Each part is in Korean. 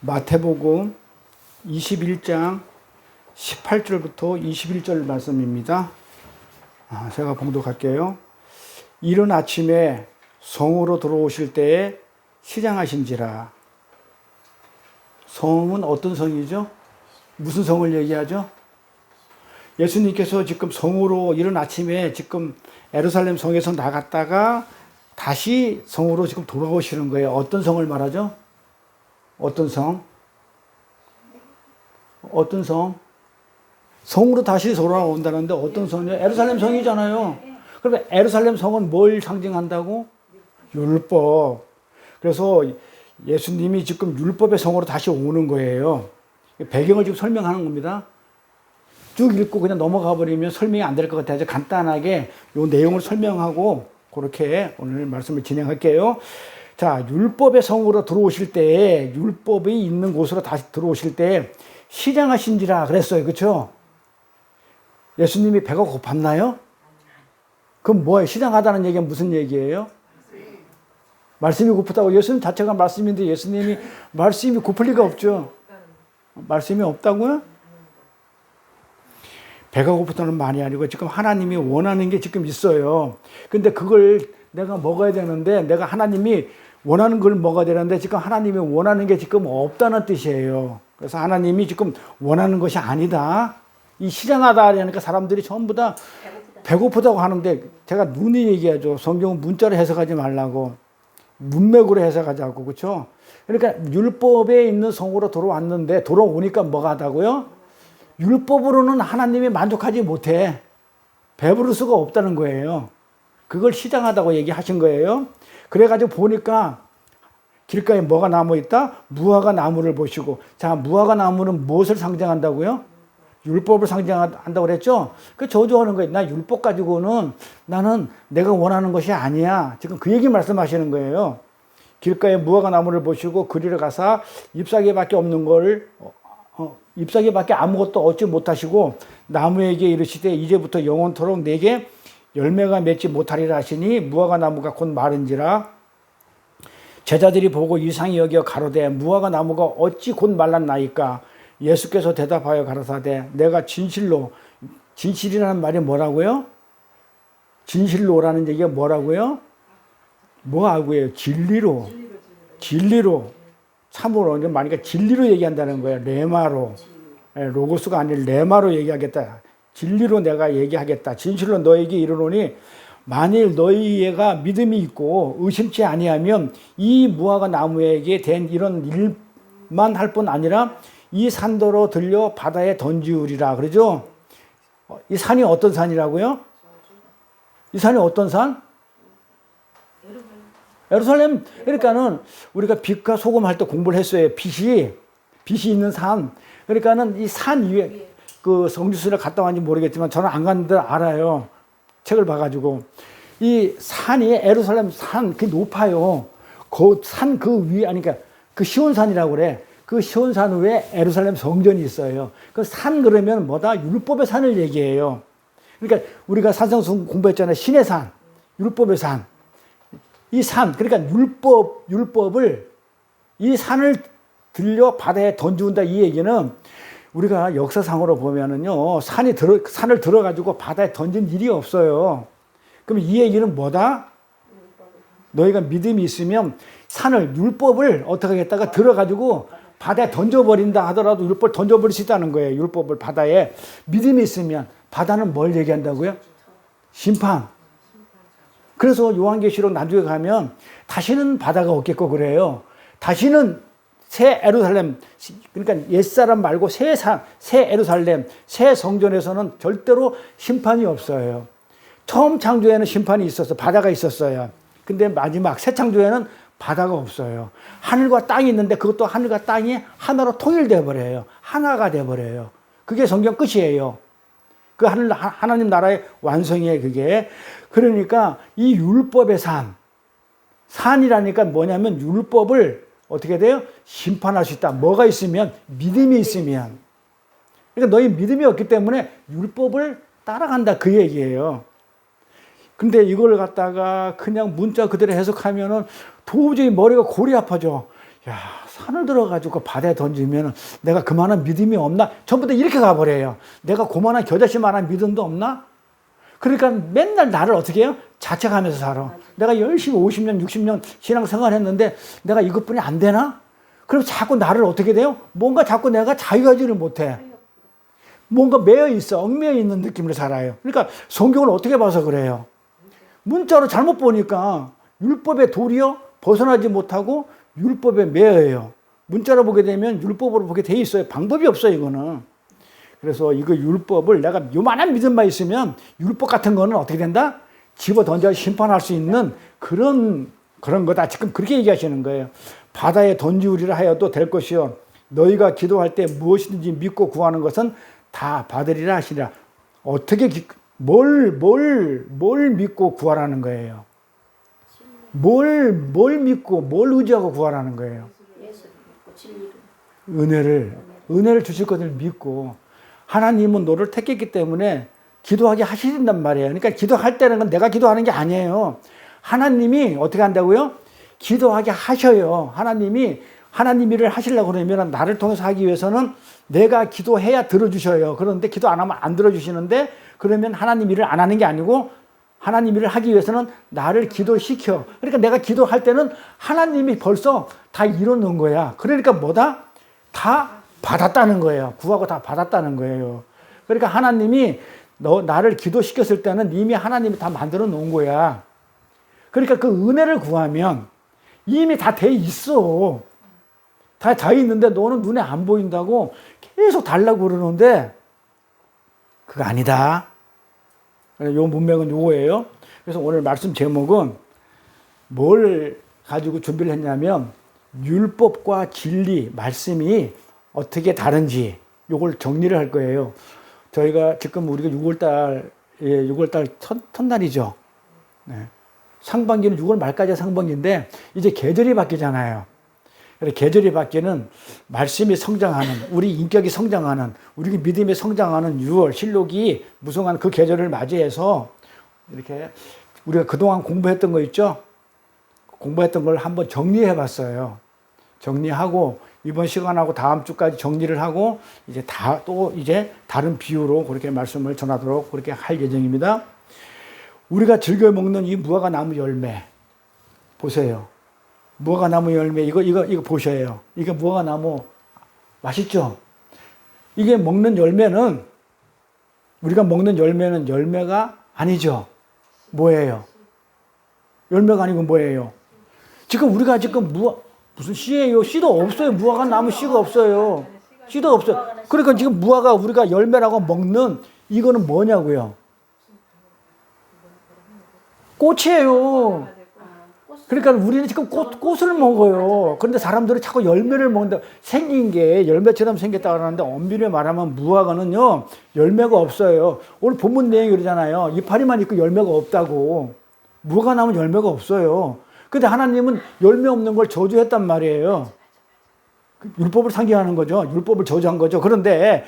마태복음 21장 18절부터 21절 말씀입니다. 제가 봉독할게요. 이른 아침에 성으로 들어오실 때에 시장하신지라. 성은 어떤 성이죠? 무슨 성을 얘기하죠? 예수님께서 지금 성으로 이른 아침에 지금 예루살렘 성에서 나갔다가 다시 성으로 지금 돌아오시는 거예요. 어떤 성을 말하죠? 어떤 성? 어떤 성? 성으로 다시 돌아온다는데 어떤 성이요? 예루살렘 성이잖아요. 그러면 예루살렘 성은 뭘 상징한다고? 율법. 그래서 예수님이 지금 율법의 성으로 다시 오는 거예요. 배경을 지금 설명하는 겁니다. 쭉 읽고 그냥 넘어가 버리면 설명이 안 될 것 같아서 간단하게 이 내용을 설명하고 그렇게 오늘 말씀을 진행할게요. 자, 율법의 성으로 들어오실 때, 율법이 있는 곳으로 다시 들어오실 때 시장하신지라 그랬어요. 그렇죠? 예수님이 배가 고팠나요? 그럼 뭐예요? 시장하다는 얘기가 무슨 얘기예요? 말씀이 고프다고. 예수님 자체가 말씀인데 예수님이 말씀이 고플 리가 없죠. 말씀이 없다고요? 배가 고프다는 말이 아니고 지금 하나님이 원하는 게 지금 있어요. 근데 그걸 내가 먹어야 되는데 내가 하나님이 원하는 걸 먹어야 되는데 지금 하나님이 원하는 게 지금 없다는 뜻이에요. 그래서 하나님이 지금 원하는 것이 아니다. 이 시장하다 하니까 사람들이 전부 다 배고프다고 하는데 제가 눈이 얘기하죠. 성경은 문자로 해석하지 말라고. 문맥으로 해석하자고. 그렇죠? 그러니까 율법에 있는 성으로 돌아왔는데 돌아오니까 뭐가 하다고요? 율법으로는 하나님이 만족하지 못해. 배부를 수가 없다는 거예요. 그걸 시장하다고 얘기하신 거예요. 그래가지고 보니까 길가에 뭐가 나무 있다? 무화과 나무를 보시고. 자, 무화과 나무는 무엇을 상징한다고요? 율법을 상징한다고 그랬죠? 그 저주하는 거예요. 나 율법 가지고는 나는 내가 원하는 것이 아니야. 지금 그 얘기 말씀하시는 거예요. 길가에 무화과 나무를 보시고 그리로 가서 잎사귀밖에 없는 걸 잎사귀밖에 아무것도 얻지 못하시고 나무에게 이르시되 이제부터 영원토록 내게 열매가 맺지 못하리라 하시니 무화과 나무가 곧 마른지라. 제자들이 보고 이상히 여겨 가로되 무화과 나무가 어찌 곧 말랐나이까. 예수께서 대답하여 가라사대 내가 진실이라는 말이 뭐라고요? 진실로라는 얘기가 뭐라고요? 뭐하고요? 진리로. 참으로. 그러니까 진리로 얘기한다는 거예요. 레마로. 로고스가 아니라 레마로 얘기하겠다. 진리로 내가 얘기하겠다. 진실로 너에게 이르노니 만일 너희가 믿음이 있고 의심치 아니하면 이 무화과 나무에게 된 이런 일만 할 뿐 아니라 이 산도로 들려 바다에 던지우리라. 그러죠? 이 산이 어떤 산이라고요? 이 산이 어떤 산? 예루살렘. 그러니까는 우리가 빛과 소금 할 때 공부를 했어요. 빛이 있는 산. 그러니까는 이 산 위에 그 성지순례 갔다 왔는지 모르겠지만 저는 안 갔는데 알아요. 책을 봐가지고. 이 산이 예루살렘 산, 그 높아요. 그 산 그 위에, 아니, 그러니까 그 시온산이라고 그래. 그 시온산 위에 예루살렘 성전이 있어요. 그 산 그러면 뭐다? 율법의 산을 얘기해요. 그러니까 우리가 산성수 공부했잖아요. 신의 산, 율법의 산. 이 산, 그러니까 율법을 이 산을 들려 바다에 던지운다 이 얘기는 우리가 역사상으로 보면은요, 산을 들어가지고 바다에 던진 일이 없어요. 그럼 이 얘기는 뭐다? 너희가 믿음이 있으면 율법을 어떻게 하겠다가 들어가지고 바다에 던져버린다 하더라도 율법을 던져버릴 수 있다는 거예요. 율법을 바다에. 믿음이 있으면 바다는 뭘 얘기한다고요? 심판. 그래서 요한계시록 나중에 가면 다시는 바다가 없겠고 그래요. 다시는 새 예루살렘, 그러니까 옛사람 말고 새 예루살렘, 새 성전에서는 절대로 심판이 없어요. 처음 창조에는 심판이 있었어. 바다가 있었어요. 근데 마지막 새 창조에는 바다가 없어요. 하늘과 땅이 있는데 그것도 하늘과 땅이 하나로 통일돼 버려요. 하나가 돼 버려요. 그게 성경 끝이에요. 그 하나님 나라의 완성이에요, 그게. 그러니까 이 율법의 산이라니까 뭐냐면 율법을 어떻게 돼요? 심판할 수 있다. 뭐가 있으면? 믿음이 있으면. 그러니까 너희 믿음이 없기 때문에 율법을 따라간다 그 얘기예요. 근데 이걸 갖다가 그냥 문자 그대로 해석하면은 도저히 머리가 골이 아파져. 야, 산을 들어가지고 바다에 던지면 내가 그만한 믿음이 없나? 전부 다 이렇게 가버려요. 내가 그만한 겨자씨만한 믿음도 없나? 그러니까 맨날 나를 어떻게 해요? 자책하면서 살아. 내가 열심히 50년, 60년 신앙생활 했는데 내가 이것뿐이 안 되나? 그럼 자꾸 나를 어떻게 돼요? 뭔가 자꾸 내가 자유하지를 못해. 뭔가 매여 있어. 얽매여 있는 느낌으로 살아요. 그러니까 성경을 어떻게 봐서 그래요? 문자로 잘못 보니까 율법의 도리어 벗어나지 못하고 율법에 매여요. 문자로 보게 되면 율법으로 보게 돼 있어요. 방법이 없어요, 이거는. 그래서 이거 율법을 내가 요만한 믿음만 있으면 율법 같은 거는 어떻게 된다? 집어 던져 심판할 수 있는 그런 거다. 지금 그렇게 얘기하시는 거예요. 바다에 던지우리라 하여도 될 것이요. 너희가 기도할 때 무엇이든지 믿고 구하는 것은 다 받으리라 하시리라. 어떻게, 뭘 믿고 구하라는 거예요? 뭘 믿고, 뭘 의지하고 구하라는 거예요? 은혜를 주실 것을 믿고, 하나님은 너를 택했기 때문에 기도하게 하신단 말이에요. 그러니까 기도할 때는 건 내가 기도하는 게 아니에요. 하나님이 어떻게 한다고요? 기도하게 하셔요. 하나님이 하나님 일을 하시려고 그러면 나를 통해서 하기 위해서는 내가 기도해야 들어주셔요. 그런데 기도 안 하면 안 들어주시는데 그러면 하나님 일을 안 하는 게 아니고 하나님 일을 하기 위해서는 나를 기도시켜. 그러니까 내가 기도할 때는 하나님이 벌써 다 이뤄놓은 거야. 그러니까 뭐다? 다 받았다는 거예요. 구하고 다 받았다는 거예요. 그러니까 하나님이 나를 기도시켰을 때는 이미 하나님이 다 만들어 놓은 거야. 그러니까 그 은혜를 구하면 이미 다 돼 있어. 다 있는데 너는 눈에 안 보인다고 계속 달라고 그러는데 그거 아니다. 요 문맥은 요거예요. 그래서 오늘 말씀 제목은 뭘 가지고 준비를 했냐면 율법과 진리, 말씀이 어떻게 다른지 요걸 정리를 할 거예요. 저희가 지금 우리가 6월달 첫날이죠. 네. 상반기는 6월 말까지 상반기인데 이제 계절이 바뀌잖아요. 계절이 바뀌는 말씀이 성장하는, 우리 인격이 성장하는, 우리 믿음이 성장하는 6월 신록이 무성한 그 계절을 맞이해서 이렇게 우리가 그동안 공부했던 거 있죠? 공부했던 걸 한번 정리해 봤어요. 정리하고 이번 시간하고 다음 주까지 정리를 하고 이제 이제 다른 비유로 그렇게 말씀을 전하도록 그렇게 할 예정입니다. 우리가 즐겨 먹는 이 무화과 나무 열매 보세요. 무화과 나무 열매 이거 보셔요. 이게 무화과 나무 맛있죠? 이게 먹는 열매는 우리가 먹는 열매는 열매가 아니죠. 뭐예요? 열매가 아니고 뭐예요? 지금 우리가 무슨 씨예요? 씨도 없어요. 무화과 나무 씨가 없어요. 씨도 없어요. 그러니까 지금 무화과 우리가 열매라고 먹는 이거는 뭐냐고요? 꽃이에요. 그러니까 우리는 지금 꽃을 먹어요. 그런데 사람들은 자꾸 열매를 먹는다. 생긴 게 열매처럼 생겼다고 하는데 엄밀히 말하면 무화과는요, 열매가 없어요. 오늘 본문 내용이 그러잖아요. 이파리만 있고 열매가 없다고. 무화과 나무는 열매가 없어요. 근데 하나님은 열매 없는 걸 저주했단 말이에요. 율법을 상징하는 거죠. 율법을 저주한 거죠. 그런데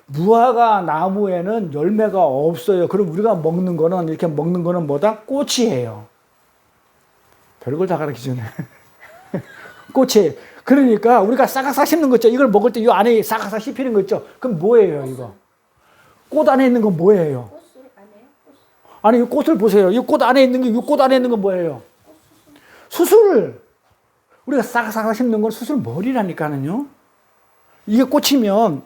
무화과 나무에는 열매가 없어요. 그럼 우리가 먹는 거는, 이렇게 먹는 거는 뭐다? 꽃이에요. 별걸 다 가르치네. 꽃이. 그러니까 우리가 싹싹 씹는 거 있죠. 이걸 먹을 때 이 안에 싹싹 씹히는 거 있죠. 그럼 뭐예요, 이거? 꽃 안에 있는 건 뭐예요? 아니, 이 꽃을 보세요. 이 꽃 안에 있는 게, 이 꽃 안에 있는 건 뭐예요? 수술. 우리가 싹싹 씹는 건 수술 머리라니까는요. 이게 꽂히면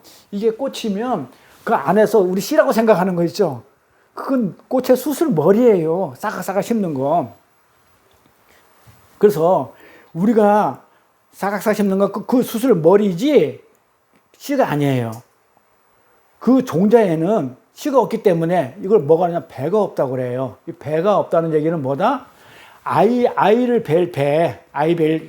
그 안에서 우리 씨라고 생각하는 거 있죠. 그건 꽃의 수술 머리예요. 싹싹 씹는 거. 그래서 우리가 싹싹 씹는 건 그 수술 머리지 씨가 아니에요. 그 종자에는 씨가 없기 때문에 이걸 뭐가 하냐, 배가 없다고 그래요. 이 배가 없다는 얘기는 뭐다? 아이를 뵐 배,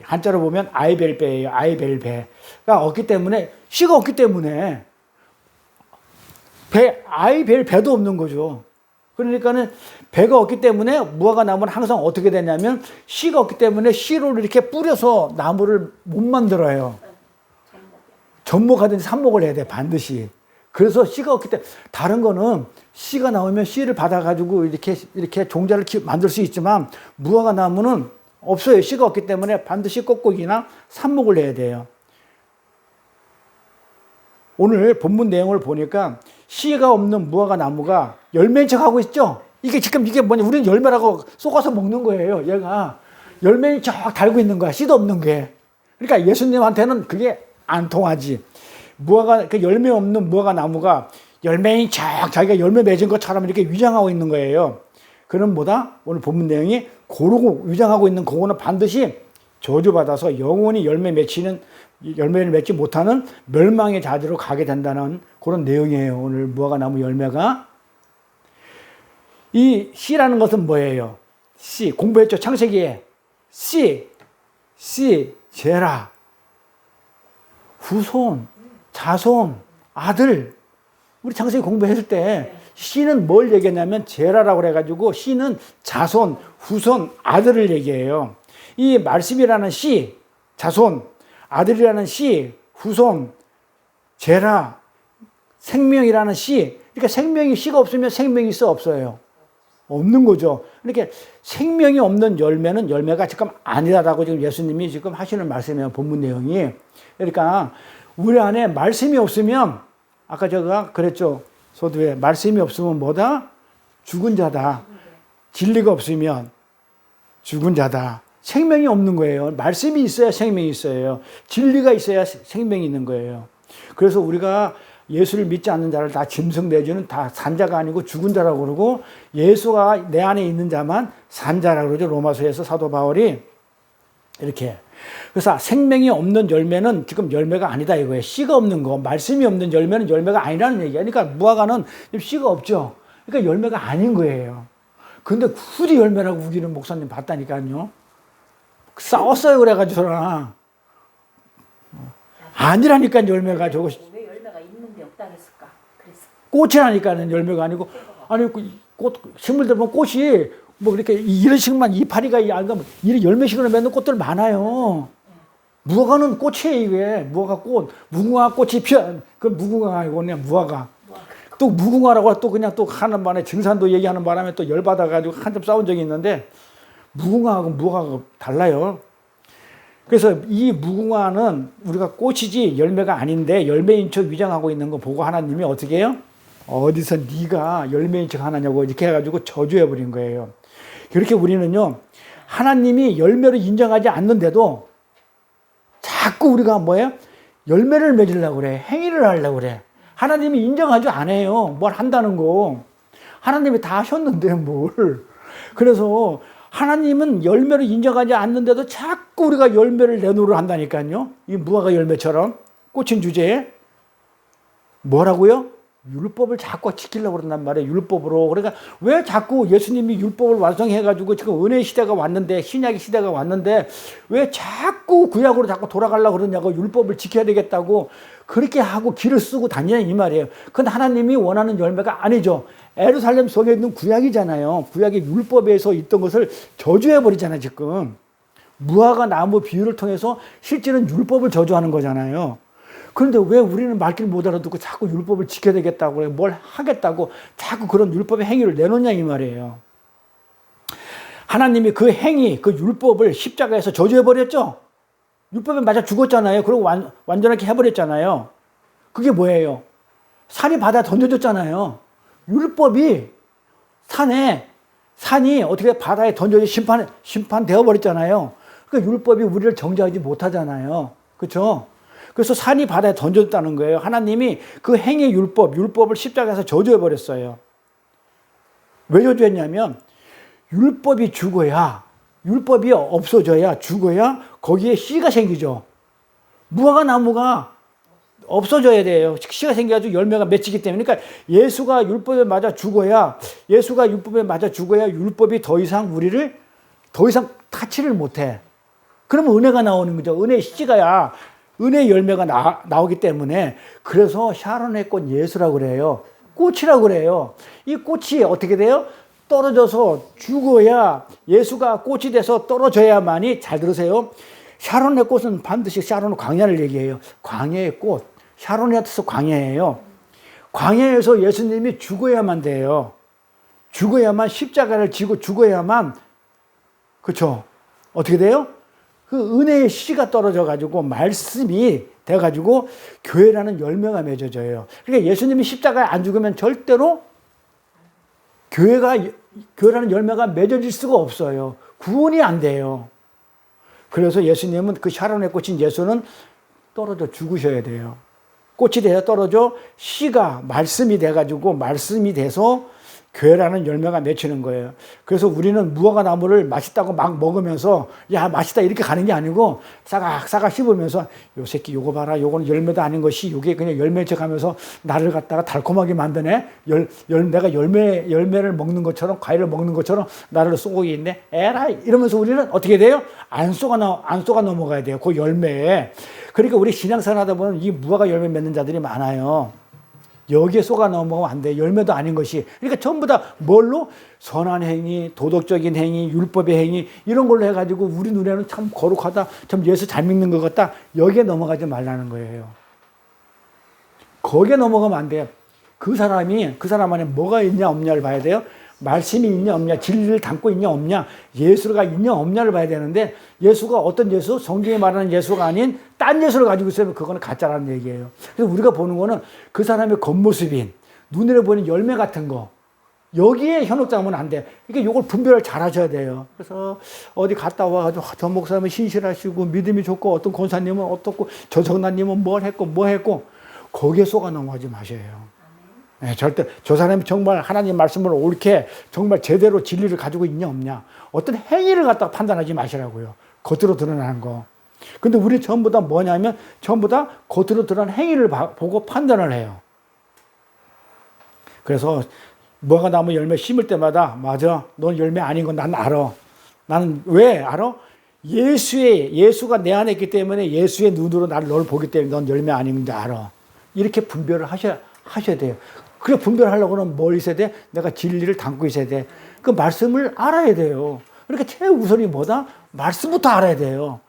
한자로 보면 아이벨 배예요. 아이벨 배가 없기 때문에, 씨가 없기 때문에 아이벨 배도 없는 거죠. 그러니까는 배가 없기 때문에 무화과 나무는 항상 어떻게 되냐면 씨가 없기 때문에 씨를 이렇게 뿌려서 나무를 못 만들어요. 접목하든지 삽목을 해야 돼, 반드시. 그래서 씨가 없기 때문에, 다른 거는 씨가 나오면 씨를 받아가지고 이렇게 종자를 만들 수 있지만 무화과 나무는 없어요. 씨가 없기 때문에 반드시 꺾고기나 삽목을 해야 돼요. 오늘 본문 내용을 보니까 씨가 없는 무화과 나무가 열매인 척 하고 있죠? 이게 뭐냐? 우리는 열매라고 쏘가서 먹는 거예요. 얘가 열매인 척 달고 있는 거야. 씨도 없는 게. 그러니까 예수님한테는 그게 안 통하지. 그 열매 없는 무화과 나무가 열매인 척 자기가 열매 맺은 것처럼 이렇게 위장하고 있는 거예요. 그럼 뭐다? 오늘 본문 내용이 고르고 위장하고 있는 그거는 반드시 저주받아서 영원히 열매를 맺지 못하는 멸망의 자리로 가게 된다는 그런 내용이에요. 오늘 무화과 나무 열매가. 이 씨라는 것은 뭐예요? 씨, 공부했죠? 창세기에. 씨, 제라, 후손, 자손, 아들. 우리 창세기 공부했을 때 씨는 뭘 얘기했냐면 제라라고 그래가지고 씨는 자손, 후손, 아들을 얘기해요. 이 말씀이라는 씨, 자손, 아들이라는 씨, 후손, 제라, 생명이라는 씨. 그러니까 생명이 씨가 없으면 생명이 있어 없어요? 없는 거죠. 그러니까 생명이 없는 열매는 열매가 지금 아니다라고 지금 예수님이 지금 하시는 말씀이에요. 본문 내용이. 그러니까 우리 안에 말씀이 없으면 아까 제가 그랬죠. 소두에 말씀이 없으면 뭐다? 죽은 자다. 진리가 없으면 죽은 자다. 생명이 없는 거예요. 말씀이 있어야 생명이 있어요. 진리가 있어야 생명이 있는 거예요. 그래서 우리가 예수를 믿지 않는 자를 다 짐승 내지는 다 산자가 아니고 죽은 자라고 그러고 예수가 내 안에 있는 자만 산자라고 그러죠. 로마서에서 사도 바울이 이렇게. 그래서 생명이 없는 열매는 지금 열매가 아니다 이거예요. 씨가 없는 거, 말씀이 없는 열매는 열매가 아니라는 얘기야. 그러니까 무화과는 씨가 없죠. 그러니까 열매가 아닌 거예요. 근데 굳이 열매라고 우기는 목사님 봤다니까요. 싸웠어요. 그래가지고나 아니라니까 열매가 저거. 왜 열매가 있는데 없다 했을까? 그랬어. 꽃이라니까는 열매가 아니고 아니 꽃 식물들 보면 꽃이 뭐 이렇게 이런 식만 이파리가 이런 열매식으로 맺는 꽃들 많아요. 무화과는 꽃이에요 이게. 무화과 꽃, 무궁화 꽃이 그 무궁화가 아니고 그냥 무화과. 또 무궁화라고 또 그냥 또 하는 반에 증산도 얘기하는 바람에 또 열받아가지고 한참 싸운 적이 있는데 무궁화하고 무화과가 달라요. 그래서 이 무궁화는 우리가 꽃이지 열매가 아닌데 열매인 척 위장하고 있는 거 보고 하나님이 어떻게 해요? 어디서 네가 열매인 척 하느냐고 이렇게 해가지고 저주해버린 거예요. 그렇게 우리는요, 하나님이 열매를 인정하지 않는데도 자꾸 우리가 뭐예요? 열매를 맺으려고 그래. 행위를 하려고 그래. 하나님이 인정하지 않아요. 뭘 한다는 거. 하나님이 다 하셨는데 뭘. 그래서 하나님은 열매를 인정하지 않는데도 자꾸 우리가 열매를 내놓으려 한다니까요. 이 무화과 열매처럼 꽂힌 주제에 뭐라고요? 율법을 자꾸 지키려고 그런단 말이에요. 율법으로. 그러니까 왜 자꾸 예수님이 율법을 완성해가지고 지금 은혜의 시대가 왔는데 신약의 시대가 왔는데 왜 자꾸 구약으로 자꾸 돌아가려고 그러냐고. 율법을 지켜야 되겠다고 그렇게 하고 길을 쓰고 다니냐 이 말이에요. 근데 하나님이 원하는 열매가 아니죠. 예루살렘 속에 있는 구약이잖아요. 구약의 율법에서 있던 것을 저주해버리잖아요. 지금 무화과 나무 비유를 통해서 실제는 율법을 저주하는 거잖아요. 그런데 왜 우리는 말귀를 못 알아듣고 자꾸 율법을 지켜야 되겠다고 뭘 하겠다고 자꾸 그런 율법의 행위를 내놓냐 이 말이에요. 하나님이 그 행위, 그 율법을 십자가에서 저주해버렸죠. 율법에 맞아 죽었잖아요. 그리고 완전하게 해버렸잖아요. 그게 뭐예요? 산이 바다에 던져졌잖아요. 율법이 산이 어떻게 바다에 던져져 심판되어 버렸잖아요. 그러니까 율법이 우리를 정죄하지 못하잖아요. 그렇죠? 그래서 산이 바다에 던졌다는 거예요. 하나님이 그 행위 율법을 십자가에서 저주해 버렸어요. 왜 저주했냐면 율법이 죽어야, 율법이 없어져야, 죽어야 거기에 씨가 생기죠. 무화과 나무가 없어져야 돼요. 씨가 생겨가지고 열매가 맺히기 때문에. 그러니까 예수가 율법에 맞아 죽어야 율법이 더 이상 우리를 더 이상 타치를 못해. 그러면 은혜가 나오는 거죠. 은혜의 씨가야 은혜의 열매가 나오기 때문에. 그래서 샤론의 꽃 예수라고 그래요. 꽃이라고 그래요. 이 꽃이 어떻게 돼요? 떨어져서 죽어야, 예수가 꽃이 돼서 떨어져야만이, 잘 들으세요. 샤론의 꽃은 반드시 샤론은 광야를 얘기해요. 광야의 꽃. 샤론의 뜻은 광야예요. 광야에서 예수님이 죽어야만 돼요. 죽어야만, 십자가를 지고 죽어야만, 그렇죠? 어떻게 돼요? 그 은혜의 씨가 떨어져 가지고 말씀이 돼 가지고 교회라는 열매가 맺어져요. 그러니까 예수님이 십자가에 안 죽으면 절대로 교회라는 열매가 맺어질 수가 없어요. 구원이 안 돼요. 그래서 예수님은 그 샤론에 꽂힌 예수는 떨어져 죽으셔야 돼요. 꽃이 돼서 떨어져 씨가 말씀이 돼가지고 말씀이 돼서 교회라는 열매가 맺히는 거예요. 그래서 우리는 무화과 나무를 맛있다고 막 먹으면서 야 맛있다 이렇게 가는 게 아니고 싸각싸각 씹으면서 요 새끼 요거 봐라 요거는 열매도 아닌 것이 요게 그냥 열매인 척하면서 나를 갖다가 달콤하게 만드네. 내가 열매를 먹는 것처럼 과일을 먹는 것처럼 나를 쏘고 있네. 에라이 이러면서 우리는 어떻게 돼요? 안 속아 넘어가야 돼요. 그 열매에. 그러니까 우리 신앙생활 하다 보면 이 무화과 열매 맺는 자들이 많아요. 여기에 속아 넘어가면 안 돼. 열매도 아닌 것이. 그러니까 전부 다 뭘로? 선한 행위, 도덕적인 행위, 율법의 행위 이런 걸로 해가지고 우리 눈에는 참 거룩하다. 참 예수 잘 믿는 것 같다. 여기에 넘어가지 말라는 거예요. 거기에 넘어가면 안 돼요. 그 사람 안에 뭐가 있냐 없냐를 봐야 돼요. 말씀이 있냐 없냐, 진리를 담고 있냐 없냐, 예수가 있냐 없냐를 봐야 되는데 예수가 어떤 예수? 성경에 말하는 예수가 아닌 딴 예수를 가지고 있으면 그거는 가짜라는 얘기예요. 그래서 우리가 보는 거는 그 사람의 겉모습인 눈에 보이는 열매 같은 거 여기에 현혹자면 안 돼. 그러니까 이걸 분별을 잘 하셔야 돼요. 그래서 어디 갔다 와가지고 저 목사님은 신실하시고 믿음이 좋고 어떤 권사님은 어떻고 저 성나님은 뭐 했고 거기에 속아 넘어가지 마셔요. 네, 절대 저 사람이 정말 하나님 말씀을 옳게 정말 제대로 진리를 가지고 있냐 없냐 어떤 행위를 갖다가 판단하지 마시라고요. 겉으로 드러나는 거. 근데 우리 전부 다 뭐냐면 전부 다 겉으로 드러난 행위를 보고 판단을 해요. 그래서 무화과 나무 열매 심을 때마다 맞아 넌 열매 아닌 건 난 알아. 나는 왜 알아? 예수가 내 안에 있기 때문에 예수의 눈으로 널 보기 때문에 넌 열매 아닌 건지 알아. 이렇게 분별을 하셔야 돼요. 그래 분별하려고는 뭘 있어야 돼? 내가 진리를 담고 있어야 돼. 그 말씀을 알아야 돼요. 그러니까 최우선이 뭐다? 말씀부터 알아야 돼요.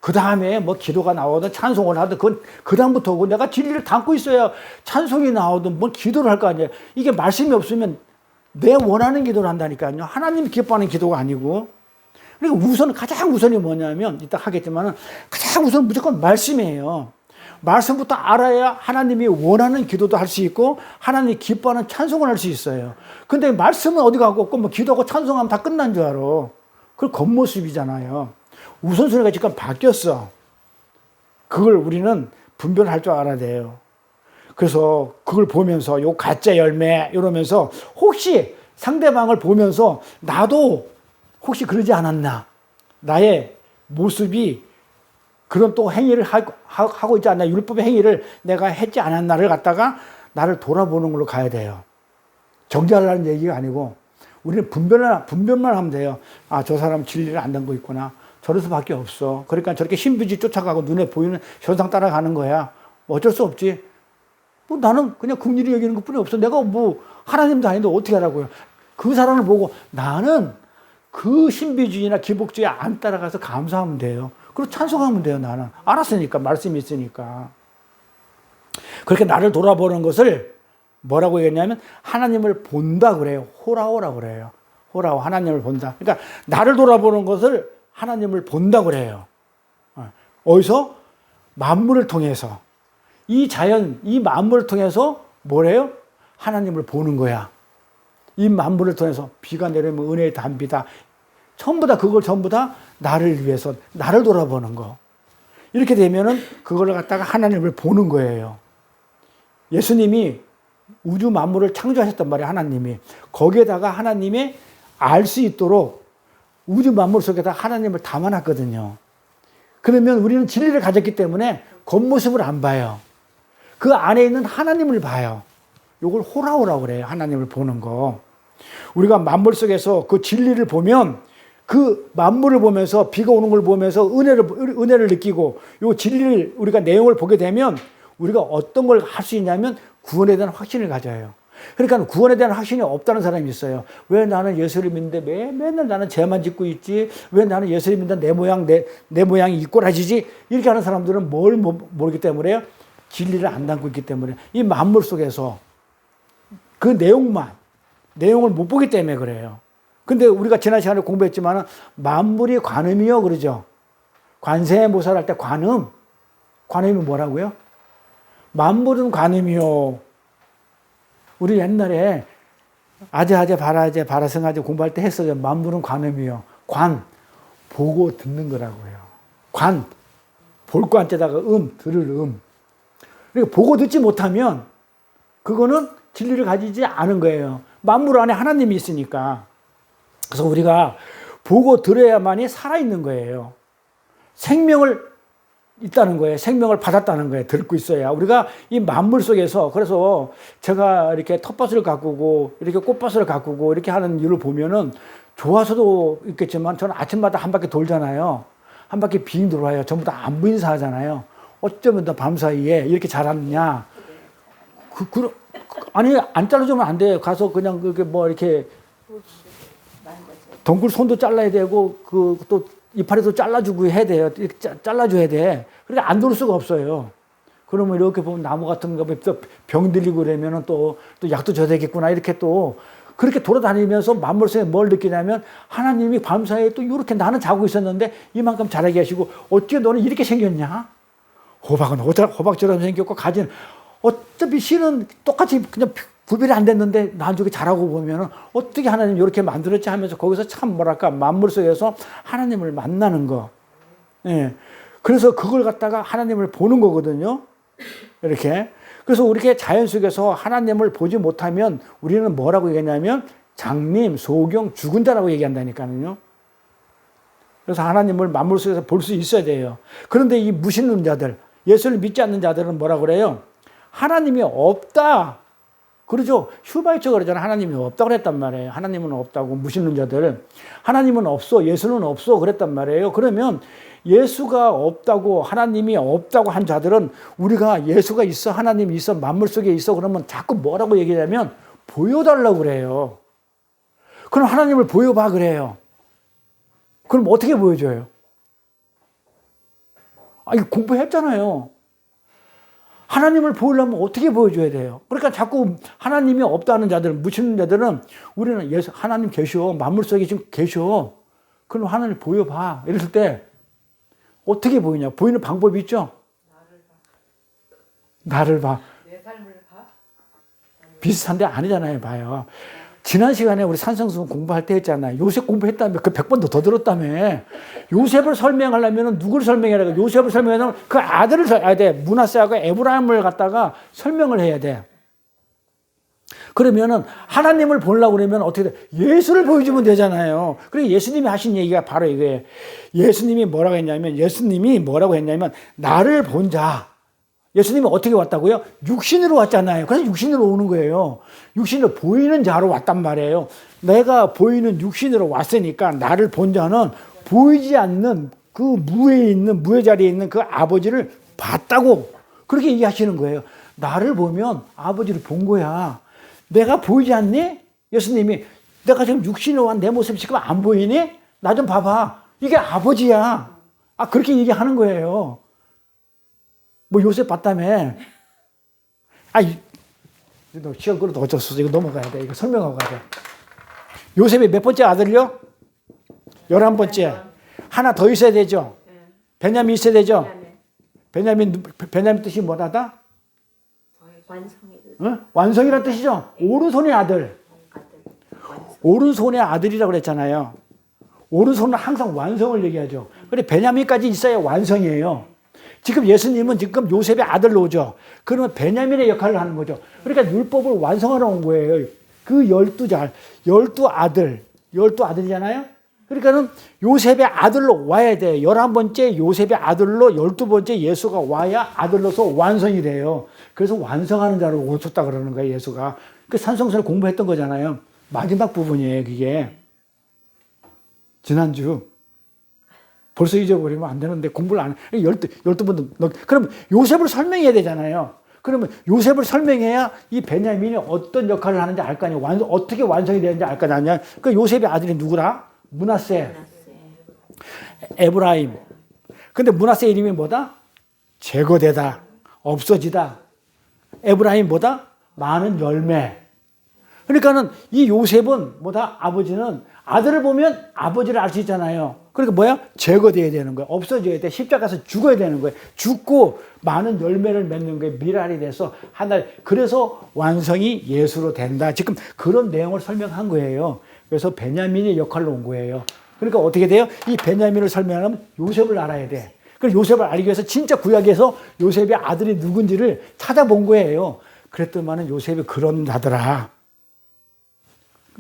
그 다음에 뭐 기도가 나오든 찬송을 하든 그건 그 다음부터고 내가 진리를 담고 있어야 찬송이 나오든 뭐 기도를 할 거 아니에요. 이게 말씀이 없으면 내 원하는 기도를 한다니까요. 하나님이 기뻐하는 기도가 아니고. 그러니까 가장 우선이 뭐냐면 이따 하겠지만은 가장 우선 무조건 말씀이에요. 말씀부터 알아야 하나님이 원하는 기도도 할 수 있고 하나님이 기뻐하는 찬송을 할 수 있어요. 근데 말씀은 어디 가고 없고 뭐 기도하고 찬송하면 다 끝난 줄 알아. 그걸 겉모습이잖아요. 우선순위가 지금 바뀌었어. 그걸 우리는 분별할 줄 알아야 돼요. 그래서 그걸 보면서 요 가짜 열매 이러면서 혹시 상대방을 보면서 나도 혹시 그러지 않았나. 나의 모습이 그런 또 행위를 하고 있지 않나. 율법의 행위를 내가 했지 않았나를 갖다가 나를 돌아보는 걸로 가야 돼요. 정죄하려는 얘기가 아니고 우리는 분별만 하면 돼요. 아, 저 사람 진리를 안 담고 있구나. 저럴 수밖에 없어. 그러니까 저렇게 신비주의 쫓아가고 눈에 보이는 현상 따라가는 거야. 어쩔 수 없지. 뭐 나는 그냥 긍휼히 여기는 것뿐이 없어. 내가 뭐 하나님도 아닌데 어떻게 하라고요. 그 사람을 보고 나는 그 신비주의나 기복주의에 안 따라가서 감사하면 돼요. 그리고 찬송하면 돼요. 나는 알았으니까 말씀이 있으니까. 그렇게 나를 돌아보는 것을 뭐라고 얘기했냐면 하나님을 본다 그래요. 호라오라고 그래요. 호라오 하나님을 본다. 그러니까 나를 돌아보는 것을 하나님을 본다 그래요. 어디서? 만물을 통해서. 이 자연, 이 만물을 통해서 뭐래요? 하나님을 보는 거야. 이 만물을 통해서 비가 내리면 은혜의 단비다. 전부 다 나를 위해서 나를 돌아보는 거. 이렇게 되면은 그걸 갖다가 하나님을 보는 거예요. 예수님이 우주 만물을 창조하셨단 말이에요. 하나님이. 거기에다가 하나님이 알 수 있도록 우주 만물 속에다 하나님을 담아놨거든요. 그러면 우리는 진리를 가졌기 때문에 겉모습을 안 봐요. 그 안에 있는 하나님을 봐요. 이걸 호라오라고 그래요. 하나님을 보는 거. 우리가 만물 속에서 그 진리를 보면 그 만물을 보면서 비가 오는 걸 보면서 은혜를 느끼고 이 진리를 우리가 내용을 보게 되면 우리가 어떤 걸 할 수 있냐면 구원에 대한 확신을 가져요. 그러니까 구원에 대한 확신이 없다는 사람이 있어요. 왜 나는 예수를 믿는데 맨날 나는 죄만 짓고 있지? 왜 나는 예수를 믿는데 내 모양이 이꼬라지지? 이렇게 하는 사람들은 뭘 모르기 때문에요? 진리를 안 담고 있기 때문에 이 만물 속에서 그 내용을 못 보기 때문에 그래요. 근데 우리가 지난 시간에 공부했지만 만물이 관음이요 그러죠. 관세모사를 할 때 관음이 뭐라고요? 만물은 관음이요. 우리 옛날에 아재아재 바라재 바라성아재 공부할 때 했어요. 만물은 관음이요. 보고 듣는 거라고요. 볼 관자다가 들을 그러니까 보고 듣지 못하면 그거는 진리를 가지지 않은 거예요. 만물 안에 하나님이 있으니까. 그래서 우리가 보고 들어야만이 살아있는 거예요. 생명을 있다는 거예요. 생명을 받았다는 거예요. 듣고 있어야. 우리가 이 만물 속에서, 그래서 제가 이렇게 텃밭을 가꾸고, 이렇게 꽃밭을 가꾸고, 이렇게 하는 일을 보면은 좋아서도 있겠지만 저는 아침마다 한 바퀴 돌잖아요. 한 바퀴 빙 돌아요. 전부 다 안부 인사하잖아요. 어쩌면 너 밤사이에 이렇게 잘하느냐. 아니, 안 잘라주면 안 돼요. 가서 그냥 그게 뭐 이렇게 덩굴 손도 잘라야 되고, 또 이파리도 잘라주고 해야 돼요. 이렇게 잘라줘야 돼. 그러니까 안 돌 수가 없어요. 그러면 이렇게 보면 나무 같은 거 병 들리고 그러면은 또 약도 줘야 되겠구나. 이렇게 또 그렇게 돌아다니면서 만물 속에 뭘 느끼냐면 하나님이 밤사이에 또 이렇게 나는 자고 있었는데 이만큼 자라게 하시고 어떻게 너는 이렇게 생겼냐? 호박은 호박처럼 생겼고 가지는 어차피 씨는 똑같이 그냥 구별이 안 됐는데 나중에 자라고 보면은 어떻게 하나님 이렇게 만들었지 하면서 거기서 참 뭐랄까 만물 속에서 하나님을 만나는 거. 예. 그래서 그걸 갖다가 하나님을 보는 거거든요. 이렇게. 그래서 우리게 자연 속에서 하나님을 보지 못하면 우리는 뭐라고 얘기하냐면 장님, 소경, 죽은 자라고 얘기한다니까요. 그래서 하나님을 만물 속에서 볼 수 있어야 돼요. 그런데 이 무신론 자들, 예수를 믿지 않는 자들은 뭐라고 그래요? 하나님이 없다. 그러죠. 슈바이처 그러잖아요. 하나님이 없다고 그랬단 말이에요. 하나님은 없다고 무신론자들. 하나님은 없어. 예수는 없어. 그랬단 말이에요. 그러면 예수가 없다고 하나님이 없다고 한 자들은 우리가 예수가 있어. 하나님이 있어. 만물 속에 있어. 그러면 자꾸 뭐라고 얘기하냐면 보여달라고 그래요. 그럼 하나님을 보여봐 그래요. 그럼 어떻게 보여줘요? 이거 공부했잖아요. 하나님을 보이려면 어떻게 보여줘야 돼요? 그러니까 자꾸 하나님이 없다는 자들, 무신론 자들은 우리는 예수, 하나님 계셔. 만물 속에 지금 계셔. 그럼 하나님 보여봐. 이랬을 때 어떻게 보이냐? 보이는 방법이 있죠? 나를 봐. 내 삶을 봐? 비슷한데 아니잖아요. 봐요. 지난 시간에 우리 산성수 공부할 때 했잖아요. 요셉 공부했다며. 그 100번도 더 들었다며. 요셉을 설명하려면 누구를 설명해야 돼? 요셉을 설명하려면 그 아들을 설명해야 돼. 므낫세하고 에브라임을 갖다가 설명을 해야 돼. 그러면은 하나님을 보려고 그러면 어떻게 돼? 예수를 보여주면 되잖아요. 그래 예수님이 하신 얘기가 바로 이거예요. 예수님이 뭐라고 했냐면 나를 본 자. 예수님이 어떻게 왔다고요? 육신으로 왔잖아요. 그래서 육신으로 오는 거예요. 육신으로 보이는 자로 왔단 말이에요. 내가 보이는 육신으로 왔으니까 나를 본 자는 보이지 않는 그 무의 자리에 있는 그 아버지를 봤다고 그렇게 얘기하시는 거예요. 나를 보면 아버지를 본 거야. 내가 보이지 않니? 예수님이 내가 지금 육신으로 온 내 모습이 지금 안 보이니? 나 좀 봐봐. 이게 아버지야. 그렇게 얘기하는 거예요. 뭐 요셉 봤다며. 너 시간 끌어도 어쩔 수 없어. 이거 넘어가야 돼. 이거 설명하고 가야 돼. 요셉이 몇 번째 아들이요? 11번째. 하나 더 있어야 되죠? 베냐민 있어야 되죠? 베냐민 뜻이 뭐다? 완성이라는 뜻이죠? 오른손의 아들. 오른손의 아들이라고 그랬잖아요. 오른손은 항상 완성을 얘기하죠. 그래 베냐민까지 있어야 완성이에요. 지금 예수님은 지금 요셉의 아들로 오죠. 그러면 베냐민의 역할을 하는 거죠. 그러니까 율법을 완성하러 온 거예요. 그 12아들이잖아요. 그러니까는 요셉의 아들로 와야 돼. 11번째 요셉의 아들로 12번째 예수가 와야 아들로서 완성이 돼요. 그래서 완성하는 자로 오셨다 그러는 거예요, 예수가. 그 산성서를 공부했던 거잖아요. 마지막 부분이에요, 그게. 지난주. 벌써 잊어버리면 안 되는데 공부를 안 해. 12번도. 그럼 요셉을 설명해야 되잖아요. 그러면 요셉을 설명해야 이 베냐민이 어떤 역할을 하는지 알 거 아니에요. 어떻게 완성이 되는지 알 거 아니에요. 그 요셉의 아들이 누구라? 므낫세. 에브라임. 근데 므낫세 이름이 뭐다? 제거되다. 없어지다. 에브라임 뭐다? 많은 열매. 그러니까는 이 요셉은 뭐다? 아버지는 아들을 보면 아버지를 알 수 있잖아요. 그러니까 뭐야? 제거돼야 되는 거야. 없어져야 돼. 십자가에서 죽어야 되는 거예요. 죽고 많은 열매를 맺는 거예요. 미랄이 돼서 하나님. 그래서 완성이 예수로 된다. 지금 그런 내용을 설명한 거예요. 그래서 베냐민의 역할로 온 거예요. 그러니까 어떻게 돼요? 이 베냐민을 설명하면 요셉을 알아야 돼. 그래서 요셉을 알기 위해서 진짜 구약에서 요셉의 아들이 누군지를 찾아본 거예요. 그랬더니만은 요셉이 그런 자더라.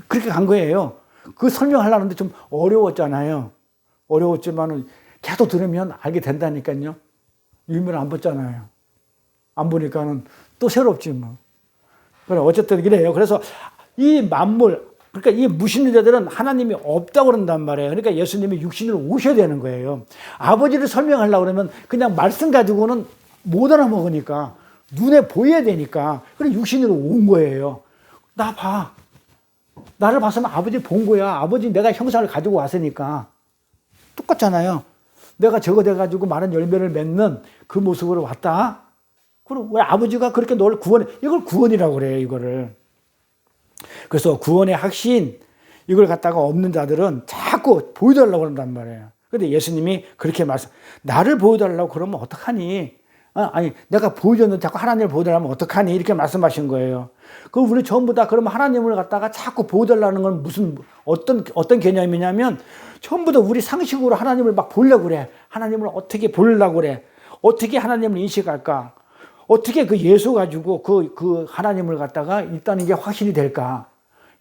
그렇게 간 거예요. 그 설명하려는데 좀 어려웠잖아요. 어려웠지만은 계속 들으면 알게 된다니까요. 유명을 안 봤잖아요. 안 보니까는 또 새롭지 뭐. 그래 어쨌든 그래요. 그래서 이 만물, 그러니까 이 무신론자들은 하나님이 없다고 그런단 말이에요. 그러니까 예수님이 육신으로 오셔야 되는 거예요. 아버지를 설명하려고 그러면 그냥 말씀 가지고는 못 알아먹으니까 눈에 보여야 되니까 그래 육신으로 온 거예요. 나 봐. 나를 봤으면 아버지 본 거야. 아버지 내가 형상을 가지고 왔으니까. 똑같잖아요. 내가 저거 돼가지고 많은 열매를 맺는 그 모습으로 왔다. 그럼 왜 아버지가 그렇게 너를 구원해? 이걸 구원이라고 그래요, 이거를. 그래서 구원의 확신, 이걸 갖다가 없는 자들은 자꾸 보여달라고 그런단 말이에요. 근데 예수님이 그렇게 나를 보여달라고 그러면 어떡하니? 아니, 내가 보여줬는데 자꾸 하나님을 보여달라면 어떡하니? 이렇게 말씀하신 거예요. 그럼 우리 전부 다 그러면 하나님을 갖다가 자꾸 보여달라는 건 어떤 개념이냐면 전부 다 우리 상식으로 하나님을 막 보려고 그래. 하나님을 어떻게 보려고 그래. 어떻게 하나님을 인식할까? 어떻게 그 예수 가지고 그 하나님을 갖다가 있다는 게 확신이 될까?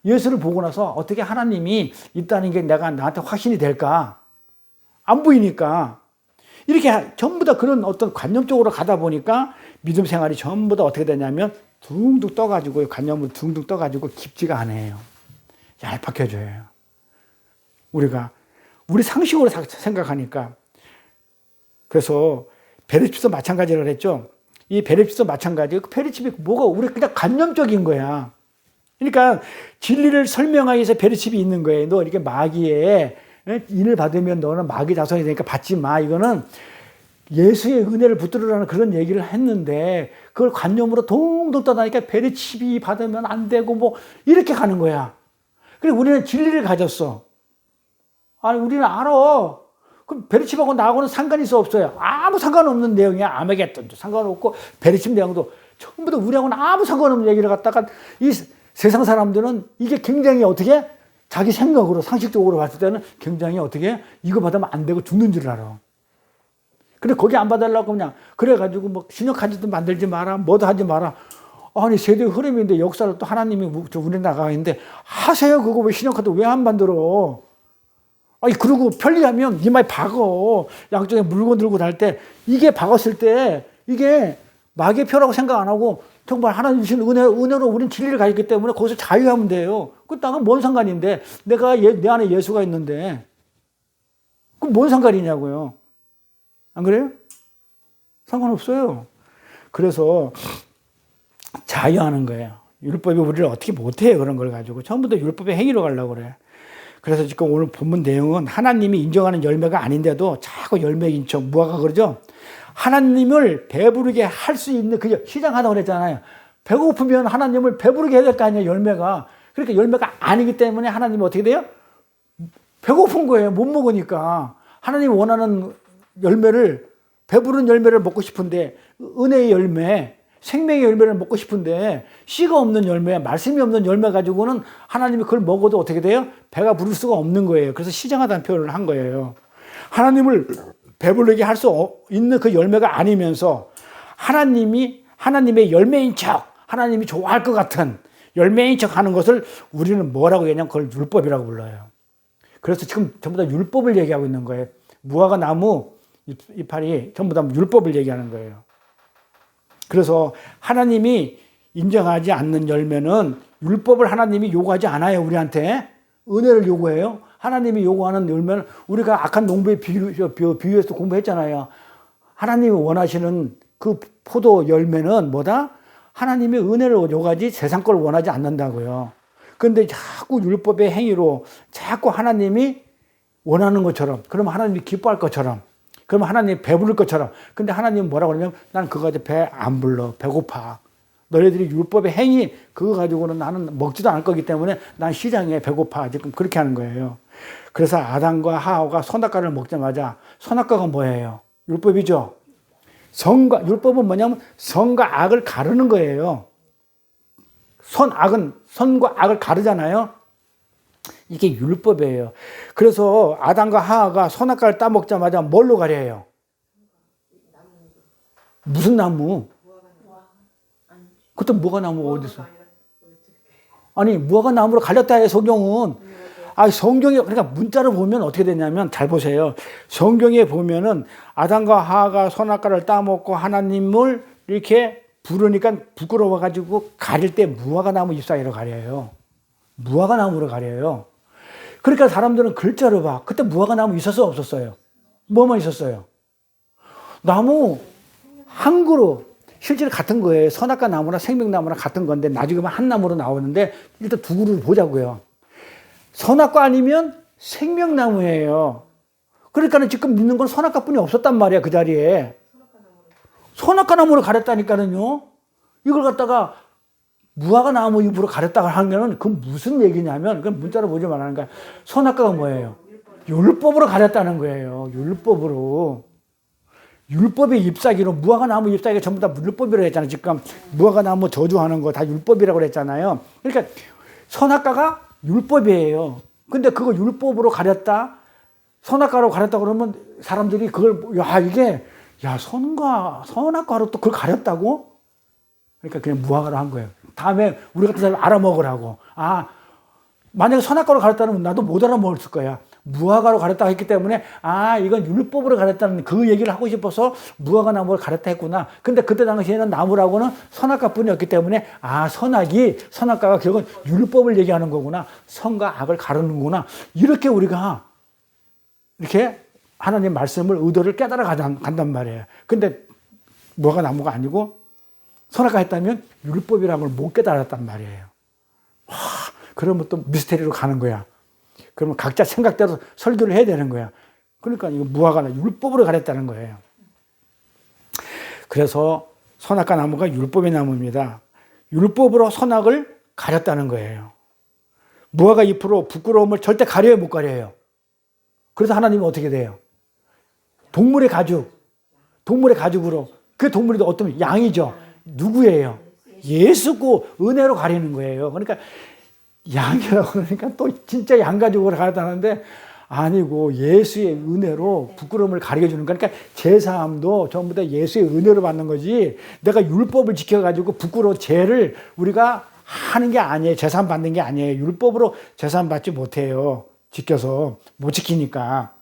예수를 보고 나서 어떻게 하나님이 있다는 게 나한테 확신이 될까? 안 보이니까. 이렇게 전부 다 그런 어떤 관념적으로 가다 보니까 믿음 생활이 전부 다 어떻게 되냐면 둥둥 떠가지고 관념을 둥둥 떠가지고 깊지가 않아요. 얄팍해져요. 우리 상식으로 생각하니까. 그래서 베르칩도 마찬가지로 그랬죠. 이 베르칩도 마찬가지. 그 베르칩이 뭐가 우리 그냥 관념적인 거야. 그러니까 진리를 설명하기 위해서 베르칩이 있는 거예요. 너 이렇게 마귀에 인을 받으면 너는 마귀 자손이 되니까 받지 마. 이거는 예수의 은혜를 붙들으라는 그런 얘기를 했는데 그걸 관념으로 동동 떠나니까 베르칩이 받으면 안 되고 뭐 이렇게 가는 거야. 그리고 우리는 진리를 가졌어. 아니 우리는 알아. 그럼 베르칩하고 나하고는 상관이 있어 없어요? 아무 상관없는 내용이야. 아메겟돈도 상관없고 베르칩 내용도 전부 다 우리하고는 아무 상관없는 얘기를 갖다가 이 세상 사람들은 이게 굉장히 어떻게 자기 생각으로 상식적으로 봤을 때는 굉장히 어떻게 이거 받으면 안 되고 죽는 줄 알아. 근데 거기 안 받으려고 그냥 그래가지고 뭐 신역하지도 만들지 마라 뭐도 하지 마라. 아니 세대의 흐름인데 역사를 또 하나님이 우리 나가 있는데 하세요. 그거 왜 신역하도 왜 안 만들어? 아니 그러고 편리하면 이 말 박어. 양쪽에 물건 들고 다닐 때 이게 박았을 때 이게 마귀의 표라고 생각 안 하고 정말 하나님 주신 은혜로 우리는 진리를 가졌기 때문에 거기서 자유하면 돼요. 그 땅은 뭔 상관인데 내 안에 예수가 있는데 그럼 뭔 상관이냐고요. 안 그래요? 상관없어요. 그래서 자유하는 거예요. 율법이 우리를 어떻게 못해요. 그런 걸 가지고 전부 다 율법의 행위로 가려고 그래. 그래서 지금 오늘 본문 내용은 하나님이 인정하는 열매가 아닌데도 자꾸 열매인 척 무화과 그러죠. 하나님을 배부르게 할 수 있는 그 시장하다고 그랬잖아요. 배고프면 하나님을 배부르게 해야 될 거 아니에요. 열매가. 그러니까 열매가 아니기 때문에 하나님이 어떻게 돼요? 배고픈 거예요. 못 먹으니까. 하나님이 원하는 열매를 배부른 열매를 먹고 싶은데 은혜의 열매, 생명의 열매를 먹고 싶은데 씨가 없는 열매, 말씀이 없는 열매 가지고는 하나님이 그걸 먹어도 어떻게 돼요? 배가 부를 수가 없는 거예요. 그래서 시장하다는 표현을 한 거예요. 하나님을 배부르게 할 수 있는 그 열매가 아니면서 하나님의 열매인 척, 하나님이 좋아할 것 같은 열매인 척 하는 것을 우리는 뭐라고 얘기하냐면 그걸 율법이라고 불러요. 그래서 지금 전부 다 율법을 얘기하고 있는 거예요. 무화과 나무 이파리 전부 다 율법을 얘기하는 거예요. 그래서 하나님이 인정하지 않는 열매는 율법을 하나님이 요구하지 않아요. 우리한테 은혜를 요구해요. 하나님이 요구하는 열매는 우리가 악한 농부의 비유에서 공부했잖아요. 하나님이 원하시는 그 포도 열매는 뭐다? 하나님의 은혜를 요구하지 세상 걸 원하지 않는다고요. 그런데 자꾸 율법의 행위로 자꾸 하나님이 원하는 것처럼, 그러면 하나님이 기뻐할 것처럼, 그러면 하나님이 배부를 것처럼. 근데 하나님은 뭐라고 그러냐면 난 그거 가지고 배 안 불러. 배고파. 너희들이 율법의 행위 그거 가지고는 나는 먹지도 않을 거기 때문에 난 시장에 배고파. 지금 그렇게 하는 거예요. 그래서 아담과 하와가 선악과를 먹자마자 선악과가 뭐예요? 율법이죠. 율법은 뭐냐면 선과 악을 가르는 거예요. 선과 악을 가르잖아요. 이게 율법이에요. 그래서 아담과 하와가 선악과를 따먹자마자 뭘로 가려요? 무슨 나무? 그때 무화과 나무 어디서? 아니 무화과 나무로 갈렸다 해 성경은. 성경에 그러니까 문자를 보면 어떻게 되냐면 잘 보세요. 성경에 보면은 아담과 하와가 선악과를 따먹고 하나님을 이렇게 부르니까 부끄러워 가지고 가릴 때 무화과 나무 잎 사이로 가려요. 무화과 나무로 가려요. 그러니까 사람들은 글자로 봐. 그때 무화과 나무 있었어요, 없었어요? 뭐만 있었어요? 나무 한 그루. 실제로 같은 거예요. 선악과 나무나 생명나무나 같은 건데 나중에는 한 나무로 나오는데 일단 두 그루를 보자고요. 선악과 아니면 생명나무예요. 그러니까 지금 믿는 건 선악과뿐이 없었단 말이야, 그 자리에. 선악과 나무로 가렸다니까는요. 이걸 갖다가 무화과 나무 잎으로 가렸다고 하면은 그건 무슨 얘기냐면 그건 문자로 보지 말라는 거야. 선악과가 뭐예요? 율법으로 가렸다는 거예요. 율법으로. 율법의 잎사귀로 무화과 나무 잎사귀가 전부 다 율법이라고 했잖아요. 지금 무화과 나무 저주하는 거 다 율법이라고 그랬잖아요. 그러니까 선악과가 율법이에요. 근데 그거 율법으로 가렸다, 선악과로 가렸다 그러면 사람들이 그걸 선악과로 또 그걸 가렸다고? 그러니까 그냥 무화과로 한 거예요. 다음에 우리 같은 사람 알아먹으라고. 만약에 선악과로 가렸다면 나도 못 알아먹었을 거야. 무화과로 가렸다고 했기 때문에 이건 율법으로 가렸다는 그 얘기를 하고 싶어서 무화과 나무를 가렸다 했구나. 근데 그때 당시에는 나무라고는 선악과뿐이었기 때문에 선악과가 결국은 율법을 얘기하는 거구나. 선과 악을 가르는구나. 이렇게 우리가 이렇게 하나님 말씀을 의도를 깨달아 간단 말이에요. 근데 무화과 나무가 아니고 선악과 했다면 율법이라는 걸 못 깨달았단 말이에요. 그러면 또 미스테리로 가는 거야. 그러면 각자 생각대로 설교를 해야 되는 거야. 그러니까 이거 무화과나 율법으로 가렸다는 거예요. 그래서 선악과 나무가 율법의 나무입니다. 율법으로 선악을 가렸다는 거예요. 무화과 잎으로 부끄러움을 절대 가려요, 못 가려요? 그래서 하나님은 어떻게 돼요? 동물의 가죽으로. 그 동물이 어떤 양이죠. 누구예요? 예수고 은혜로 가리는 거예요. 그러니까 양이라고 그러니까 또 진짜 양가죽으로 가렸다는데 아니고 예수의 은혜로 부끄러움을 가려주는 거니까 제사함도 전부 다 예수의 은혜로 받는 거지 내가 율법을 지켜가지고 부끄러워 죄를 우리가 하는 게 아니에요. 제사함 받는 게 아니에요. 율법으로 제사함 받지 못해요. 지켜서 못 지키니까.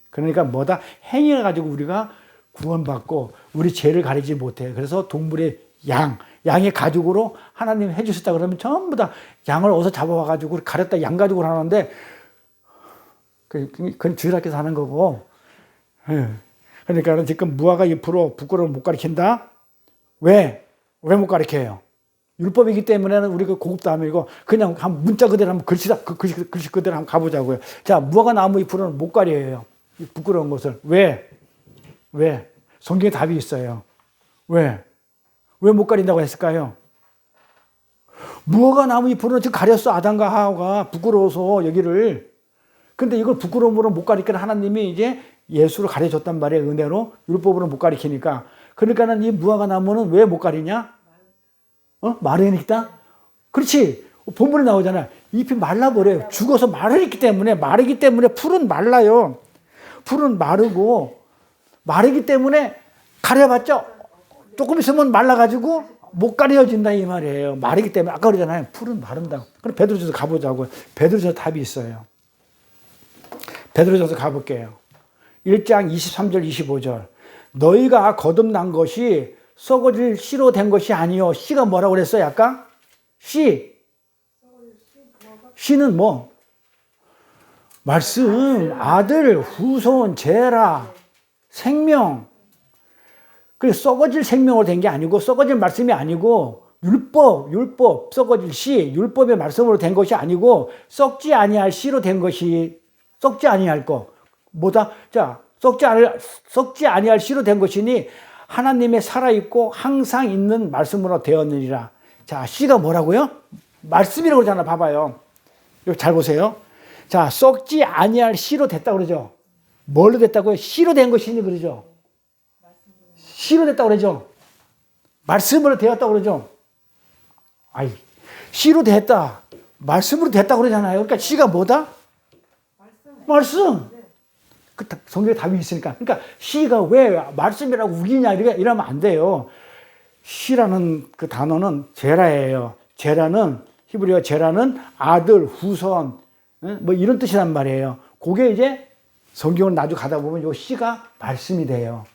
그러니까 뭐다 행위를 가지고 우리가 구원받고 우리 죄를 가리지 못해요. 그래서 동물의 양의 가죽으로 하나님 해주셨다 그러면 전부 다 양을 어디서 잡아와가지고 가렸다 양가죽으로 하는데 그건 주일학교에서 하는 거고. 그러니까 지금 무화과 잎으로 부끄러움을 못 가리킨다? 왜 못 가리켜요? 율법이기 때문에는 우리가 고급도 아니고 그냥 한 문자 그대로 한번 글씨 그대로 한번 가보자고요. 자, 무화과 나무 잎으로는 못 가려요. 부끄러운 것을. 왜? 성경에 답이 있어요. 왜 못 가린다고 했을까요? 무화과 나무 잎으로는 지금 가렸어. 아담과 하와가 부끄러워서 여기를. 근데 이걸 부끄러움으로 못 가리키는 하나님이 이제 예수로 가려줬단 말이에요. 은혜로. 율법으로 못 가리키니까. 그러니까는 이 무화과 나무는 왜 못 가리냐? 마르니까? 그렇지. 본문에 나오잖아. 잎이 말라버려요. 죽어서 마르기 때문에 풀은 말라요. 풀은 마르기 때문에 가려봤죠? 조금 있으면 말라가지고 못 가려진다 이 말이에요. 마르기 때문에 아까 그러잖아요. 풀은 마른다고. 그럼 베드로전서 가보자고요. 베드로전서 답이 있어요. 베드로전서 가볼게요. 1장 23절 25절. 너희가 거듭난 것이 썩어질 씨로 된 것이 아니요. 씨가 뭐라고 그랬어요? 아까? 씨는 뭐? 말씀, 아들, 후손, 제라, 생명. 그래서 썩어질 생명으로 된 게 아니고 썩어질 말씀이 아니고 율법, 썩어질 씨, 율법의 말씀으로 된 것이 아니고 썩지 아니할 씨로 된 것이 썩지 아니할 거. 뭐다? 자, 썩지 아니할 씨로 된 것이니 하나님의 살아있고 항상 있는 말씀으로 되었느니라. 자, 씨가 뭐라고요? 말씀이라고 그러잖아. 봐봐요. 여기 잘 보세요. 자, 썩지 아니할 씨로 됐다 그러죠. 뭘로 됐다고요? 씨로 된 것이니 그러죠. 씨로 됐다 그러죠. 말씀으로 되었다 그러죠. 아이, 씨로 됐다. 말씀으로 됐다 그러잖아요. 그러니까 씨가 뭐다? 말씀. 그 성경에 답이 있으니까. 그러니까 씨가 왜 말씀이라고 우기냐 이러면 안 돼요. 씨라는 그 단어는 제라예요. 제라는 히브리어 제라는 아들, 후손 뭐 이런 뜻이란 말이에요. 그게 이제 성경을 나중에 가다 보면 요 씨가 말씀이 돼요.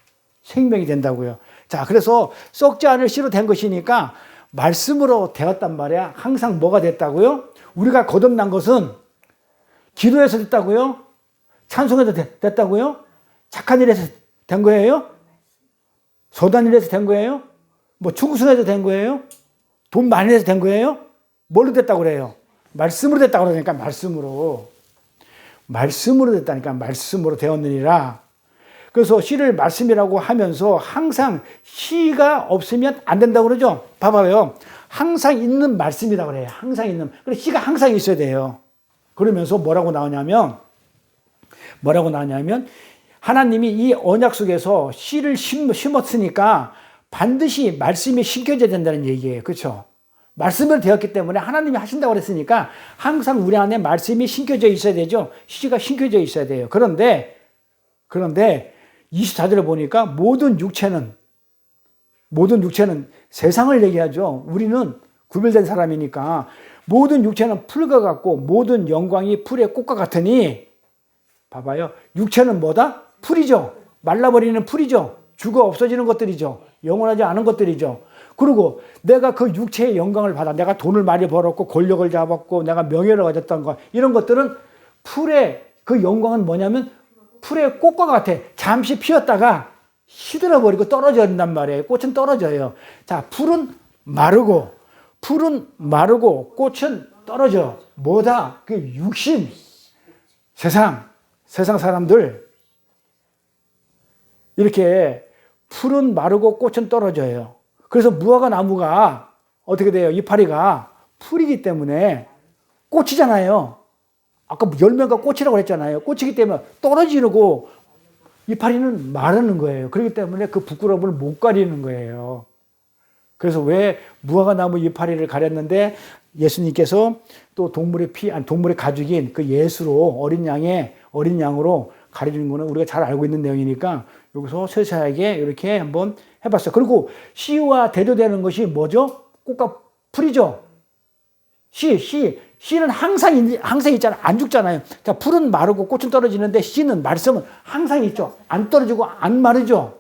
생명이 된다고요. 자, 그래서 썩지 않을 씨로 된 것이니까 말씀으로 되었단 말이야. 항상 뭐가 됐다고요? 우리가 거듭난 것은 기도에서 됐다고요? 찬송에서 됐다고요? 착한 일에서 된 거예요? 소단 일에서 된 거예요? 뭐 충성에서 된 거예요? 돈 많이 내서 된 거예요? 뭘로 됐다고 그래요? 말씀으로 됐다고 그러니까 말씀으로. 말씀으로 됐다니까 말씀으로 되었느니라. 그래서 씨를 말씀이라고 하면서 항상 씨가 없으면 안 된다고 그러죠? 봐봐요. 항상 있는 말씀이라고 그래요. 항상 있는. 그래서 씨가 항상 있어야 돼요. 그러면서 뭐라고 나오냐면 하나님이 이 언약 속에서 씨를 심었으니까 반드시 말씀이 심겨져야 된다는 얘기예요. 그렇죠? 말씀을 되었기 때문에 하나님이 하신다고 그랬으니까 항상 우리 안에 말씀이 심겨져 있어야 되죠. 씨가 심겨져 있어야 돼요. 그런데 24절에 보니까 모든 육체는 세상을 얘기하죠. 우리는 구별된 사람이니까 모든 육체는 풀과 같고 모든 영광이 풀의 꽃과 같으니 봐봐요. 육체는 뭐다? 풀이죠. 말라버리는 풀이죠. 죽어 없어지는 것들이죠. 영원하지 않은 것들이죠. 그리고 내가 그 육체의 영광을 받아 내가 돈을 많이 벌었고 권력을 잡았고 내가 명예를 가졌던 것 이런 것들은 풀의 그 영광은 뭐냐면 풀의 꽃과 같아. 잠시 피었다가 시들어버리고 떨어진단 말이에요. 꽃은 떨어져요. 자, 풀은 마르고 꽃은 떨어져. 뭐다? 그 육신. 세상 사람들 이렇게 풀은 마르고 꽃은 떨어져요. 그래서 무화과 나무가 어떻게 돼요? 이파리가 풀이기 때문에 꽃이잖아요. 아까 열매가 꽃이라고 했잖아요. 꽃이기 때문에 떨어지고 이파리는 마르는 거예요. 그렇기 때문에 그 부끄러움을 못 가리는 거예요. 그래서 왜 무화과 나무 이파리를 가렸는데 예수님께서 또 동물의 가죽인 그 예수로 어린 양으로 가려주는 거는 우리가 잘 알고 있는 내용이니까 여기서 세세하게 이렇게 한번 해봤어요. 그리고 씨와 대조되는 것이 뭐죠? 꽃과 풀이죠. 씨는 항상 있잖아. 안 죽잖아요. 자, 풀은 마르고 꽃은 떨어지는데 씨는 말씀은 항상 있죠. 안 떨어지고 안 마르죠.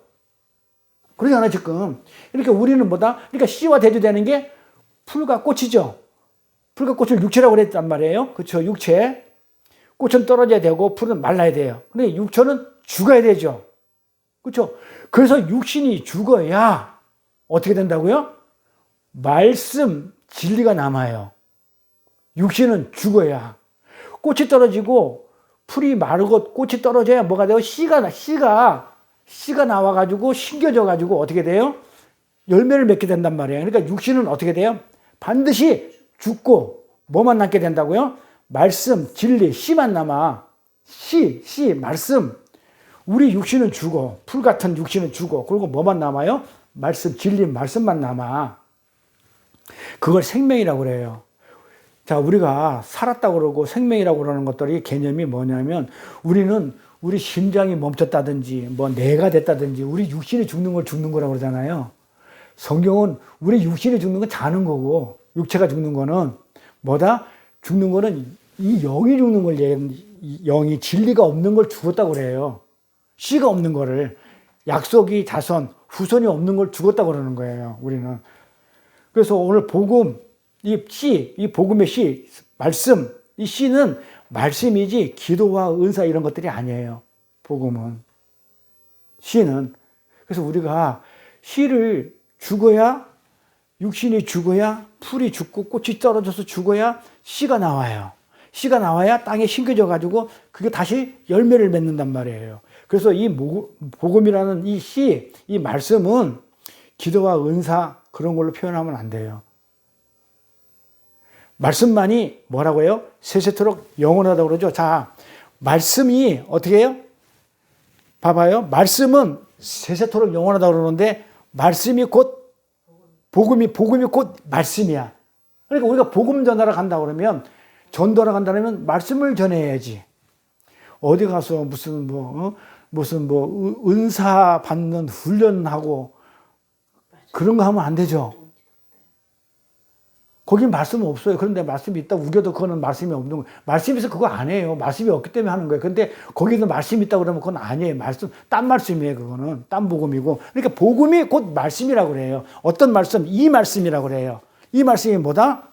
그러잖아요, 지금. 이렇게 우리는 뭐다? 그러니까 씨와 대조되는 게 풀과 꽃이죠. 풀과 꽃을 육체라고 그랬단 말이에요. 그렇죠. 육체. 꽃은 떨어져야 되고 풀은 말라야 돼요. 근데 육체는 죽어야 되죠. 그렇죠. 그래서 육신이 죽어야 어떻게 된다고요? 말씀, 진리가 남아요. 육신은 죽어야. 꽃이 떨어지고 풀이 마르고 꽃이 떨어져야 뭐가 돼요? 씨가 나와가지고 심겨져가지고 어떻게 돼요? 열매를 맺게 된단 말이에요. 그러니까 육신은 어떻게 돼요? 반드시 죽고 뭐만 남게 된다고요? 말씀, 진리, 씨만 남아. 말씀. 우리 육신은 죽어. 풀 같은 육신은 죽어. 그리고 뭐만 남아요? 말씀, 진리, 말씀만 남아. 그걸 생명이라고 그래요. 자, 우리가 살았다고 그러고 생명이라고 그러는 것들이 개념이 뭐냐면 우리는 우리 심장이 멈췄다든지 뭐 뇌가 됐다든지 우리 육신이 죽는 걸 죽는 거라고 그러잖아요. 성경은 우리 육신이 죽는 건 자는 거고 육체가 죽는 거는 뭐다? 죽는 거는 이 영이 죽는 걸 영이 진리가 없는 걸 죽었다고 그래요. 씨가 없는 거를 약속이 자손, 후손이 없는 걸 죽었다고 그러는 거예요. 우리는. 그래서 오늘 복음 이 복음의 씨, 말씀, 이 씨는 말씀이지 기도와 은사 이런 것들이 아니에요. 복음은. 씨는. 그래서 우리가 씨를 죽어야, 육신이 죽어야, 풀이 죽고 꽃이 떨어져서 죽어야 씨가 나와요. 씨가 나와야 땅에 심겨져 가지고 그게 다시 열매를 맺는단 말이에요. 그래서 이 복음이라는 이 씨, 이 말씀은 기도와 은사 그런 걸로 표현하면 안 돼요. 말씀만이 뭐라고요? 세세토록 영원하다고 그러죠. 자, 말씀이 어떻게 해요? 봐봐요. 말씀은 세세토록 영원하다고 그러는데 말씀이 곧 복음이 곧 말씀이야. 그러니까 우리가 복음 전하러 간다 그러면 전도하러 간다면 말씀을 전해야지. 어디 가서 무슨 은사 받는 훈련하고 그런 거 하면 안 되죠. 거긴 말씀은 없어요. 그런데 말씀이 있다 우겨도 그거는 말씀이 없는 거예요. 말씀이 있어 그거 안 해요. 말씀이 없기 때문에 하는 거예요. 근데 거기도 말씀이 있다 그러면 그건 아니에요. 딴 말씀이에요. 그거는 딴 복음이고. 그러니까 복음이 곧 말씀이라고 그래요. 어떤 말씀? 이 말씀이라고 그래요. 이 말씀이 뭐다?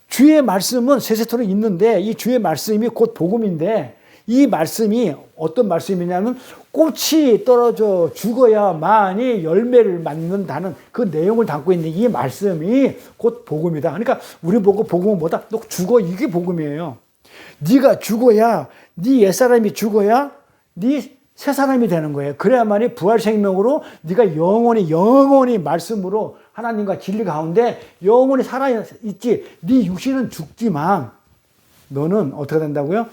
주의 말씀은 세세토록 있는데 이 주의 말씀이 곧 복음인데 이 말씀이 어떤 말씀이냐면 꽃이 떨어져 죽어야만이 열매를 맺는다는 그 내용을 담고 있는 이 말씀이 곧 복음이다. 그러니까 우리 보고 복음은 뭐다? 너 죽어. 이게 복음이에요. 네가 죽어야 네 옛사람이 죽어야 네 새 사람이 되는 거예요. 그래야만이 부활 생명으로 네가 영원히 말씀으로 하나님과 진리 가운데 영원히 살아있지. 네 육신은 죽지만 너는 어떻게 된다고요?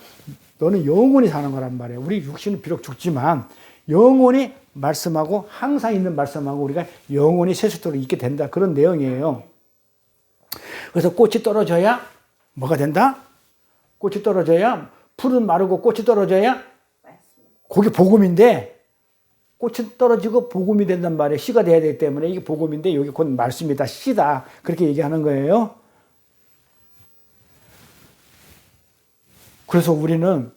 너는 영원히 사는 거란 말이에요. 우리 육신은 비록 죽지만 영원히 말씀하고 항상 있는 말씀하고 우리가 영원히 세세토록 있게 된다. 그런 내용이에요. 그래서 꽃이 떨어져야 뭐가 된다? 꽃이 떨어져야 풀은 마르고 꽃이 떨어져야 그게 복음인데 꽃이 떨어지고 복음이 된단 말이에요. 씨가 돼야 되기 때문에 이게 복음인데 여기 곧 말씀이다. 씨다. 그렇게 얘기하는 거예요. 그래서 우리는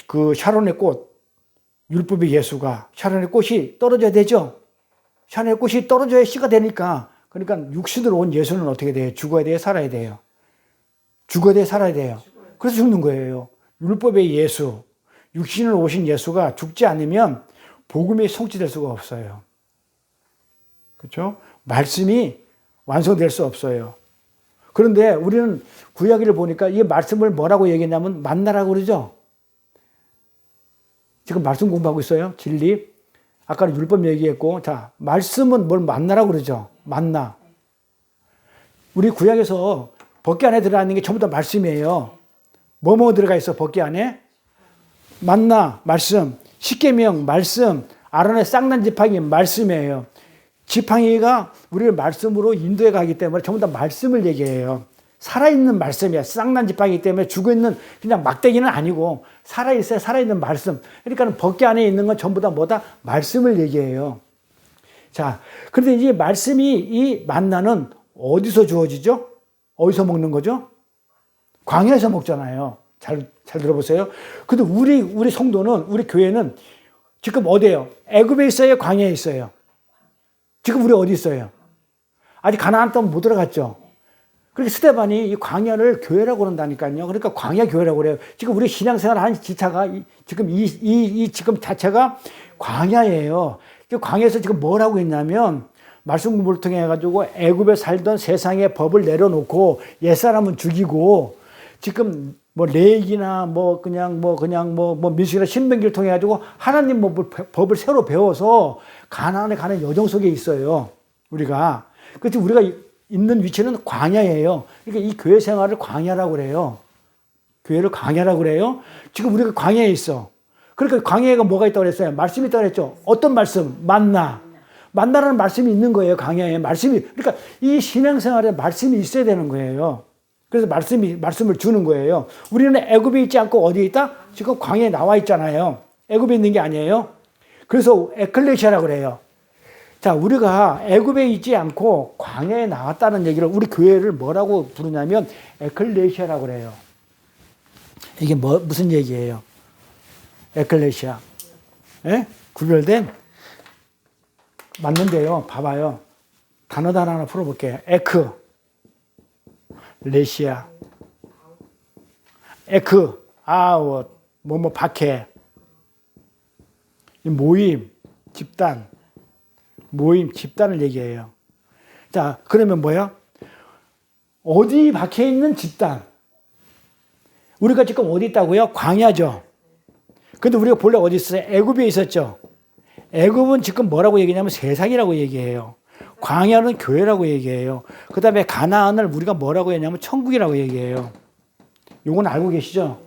그 샤론의 꽃, 율법의 예수가 샤론의 꽃이 떨어져야 되죠. 샤론의 꽃이 떨어져야 씨가 되니까. 그러니까 육신으로 온 예수는 어떻게 돼요? 죽어야 돼요? 살아야 돼요? 죽어야 돼요? 살아야 돼요? 그래서 죽는 거예요. 율법의 예수, 육신으로 오신 예수가 죽지 않으면 복음이 성취될 수가 없어요. 그렇죠? 말씀이 완성될 수 없어요. 그런데 우리는 구약을 보니까 이 말씀을 뭐라고 얘기했냐면 만나라고 그러죠. 지금 말씀 공부하고 있어요. 진리. 아까는 율법 얘기했고, 자, 말씀은 뭘 만나라고 그러죠. 만나. 우리 구약에서 법궤 안에 들어가는 게 전부 다 말씀이에요. 뭐뭐 들어가 있어, 법궤 안에? 만나, 말씀. 십계명, 말씀. 아론의 쌍난 지팡이, 말씀이에요. 지팡이가 우리를 말씀으로 인도해 가기 때문에 전부 다 말씀을 얘기해요. 살아있는 말씀이야. 쌍난 지팡이기 때문에 죽어있는 그냥 막대기는 아니고 살아있어야 살아있는 말씀. 그러니까 법궤 안에 있는 건 전부 다 뭐다? 말씀을 얘기해요. 자, 그런데 이제 말씀이 이 만나는 어디서 주어지죠? 어디서 먹는 거죠? 광야에서 먹잖아요. 잘 들어보세요. 근데 우리 성도는, 우리 교회는 지금 어디예요? 애굽에 있어요? 광야에 있어요? 지금 우리 어디 있어요? 아직 가나안 땅 못 들어갔죠? 그렇게 스데반이 이 광야를 교회라고 그런다니까요. 그러니까 광야 교회라고 그래요. 지금 우리 신앙생활 한 지차가 지금 지금 자체가 광야예요. 광야에서 지금 뭘 하고 있냐면 말씀 공부를 통해 가지고 애굽에 살던 세상의 법을 내려놓고 옛사람은 죽이고 지금 뭐 레이기나 민수기나 신명기를 통해 가지고 하나님 법을 새로 배워서 가나안에 가는 여정 속에 있어요. 우리가. 그래서 우리가 있는 위치는 광야예요. 그러니까 이 교회 생활을 광야라고 그래요. 교회를 광야라고 그래요. 지금 우리가 광야에 있어. 그러니까 광야가 뭐가 있다고 그랬어요? 말씀이 있다고 그랬죠. 어떤 말씀? 만나. 만나라는 말씀이 있는 거예요. 광야에. 말씀이. 그러니까 이 신앙생활에 말씀이 있어야 되는 거예요. 그래서 말씀을 주는 거예요. 우리는 애굽에 있지 않고 어디에 있다? 지금 광야에 나와 있잖아요. 애굽에 있는 게 아니에요. 그래서 에클레시아라고 그래요. 자, 우리가 애굽에 있지 않고 광야에 나왔다는 얘기를 우리 교회를 뭐라고 부르냐면 에클레시아라고 그래요. 이게 무슨 얘기예요? 에클레시아. 예? 구별된? 맞는데요. 봐봐요. 단어 하나 풀어볼게요. 레시아. 아웃. 박해. 모임, 집단. 집단을 얘기해요. 자, 그러면 뭐야? 어디 박혀 있는 집단. 우리가 지금 어디 있다고요? 광야죠. 근데 우리가 본래 어디 있어요? 애굽에 있었죠. 애굽은 지금 뭐라고 얘기하냐면 세상이라고 얘기해요. 광야는 교회라고 얘기해요. 그 다음에 가나안을 우리가 뭐라고 했냐면 천국이라고 얘기해요. 요건 알고 계시죠?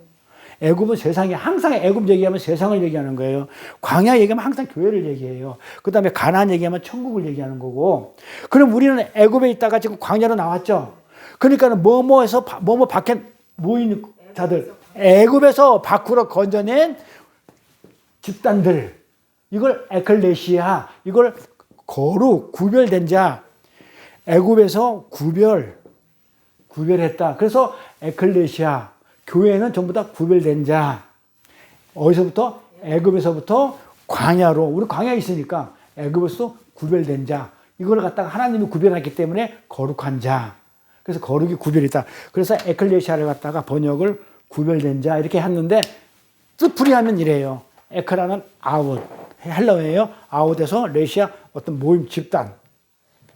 애굽은 세상이, 항상 애굽 얘기하면 세상을 얘기하는 거예요. 광야 얘기하면 항상 교회를 얘기해요. 그 다음에 가나안 얘기하면 천국을 얘기하는 거고. 그럼 우리는 애굽에 있다가 지금 광야로 나왔죠. 그러니까는 뭐뭐에서 뭐뭐 밖에 모인 자들, 애굽에서 밖으로 건져낸 집단들, 이걸 에클레시아, 이걸 거룩 구별된 자, 애굽에서 구별했다. 그래서 에클레시아, 교회는 전부 다 구별된 자. 어디서부터? 애굽에서부터 광야로. 우리 광야에 있으니까 애굽에서 구별된 자. 이걸 갖다가 하나님이 구별했기 때문에 거룩한 자. 그래서 거룩이 구별이다. 그래서 에클레시아를 갖다가 번역을 구별된 자 이렇게 했는데 뜻풀이 하면 이래요. 에크라는 아웃, 헬러예요. 아웃에서 레시아 어떤 모임 집단,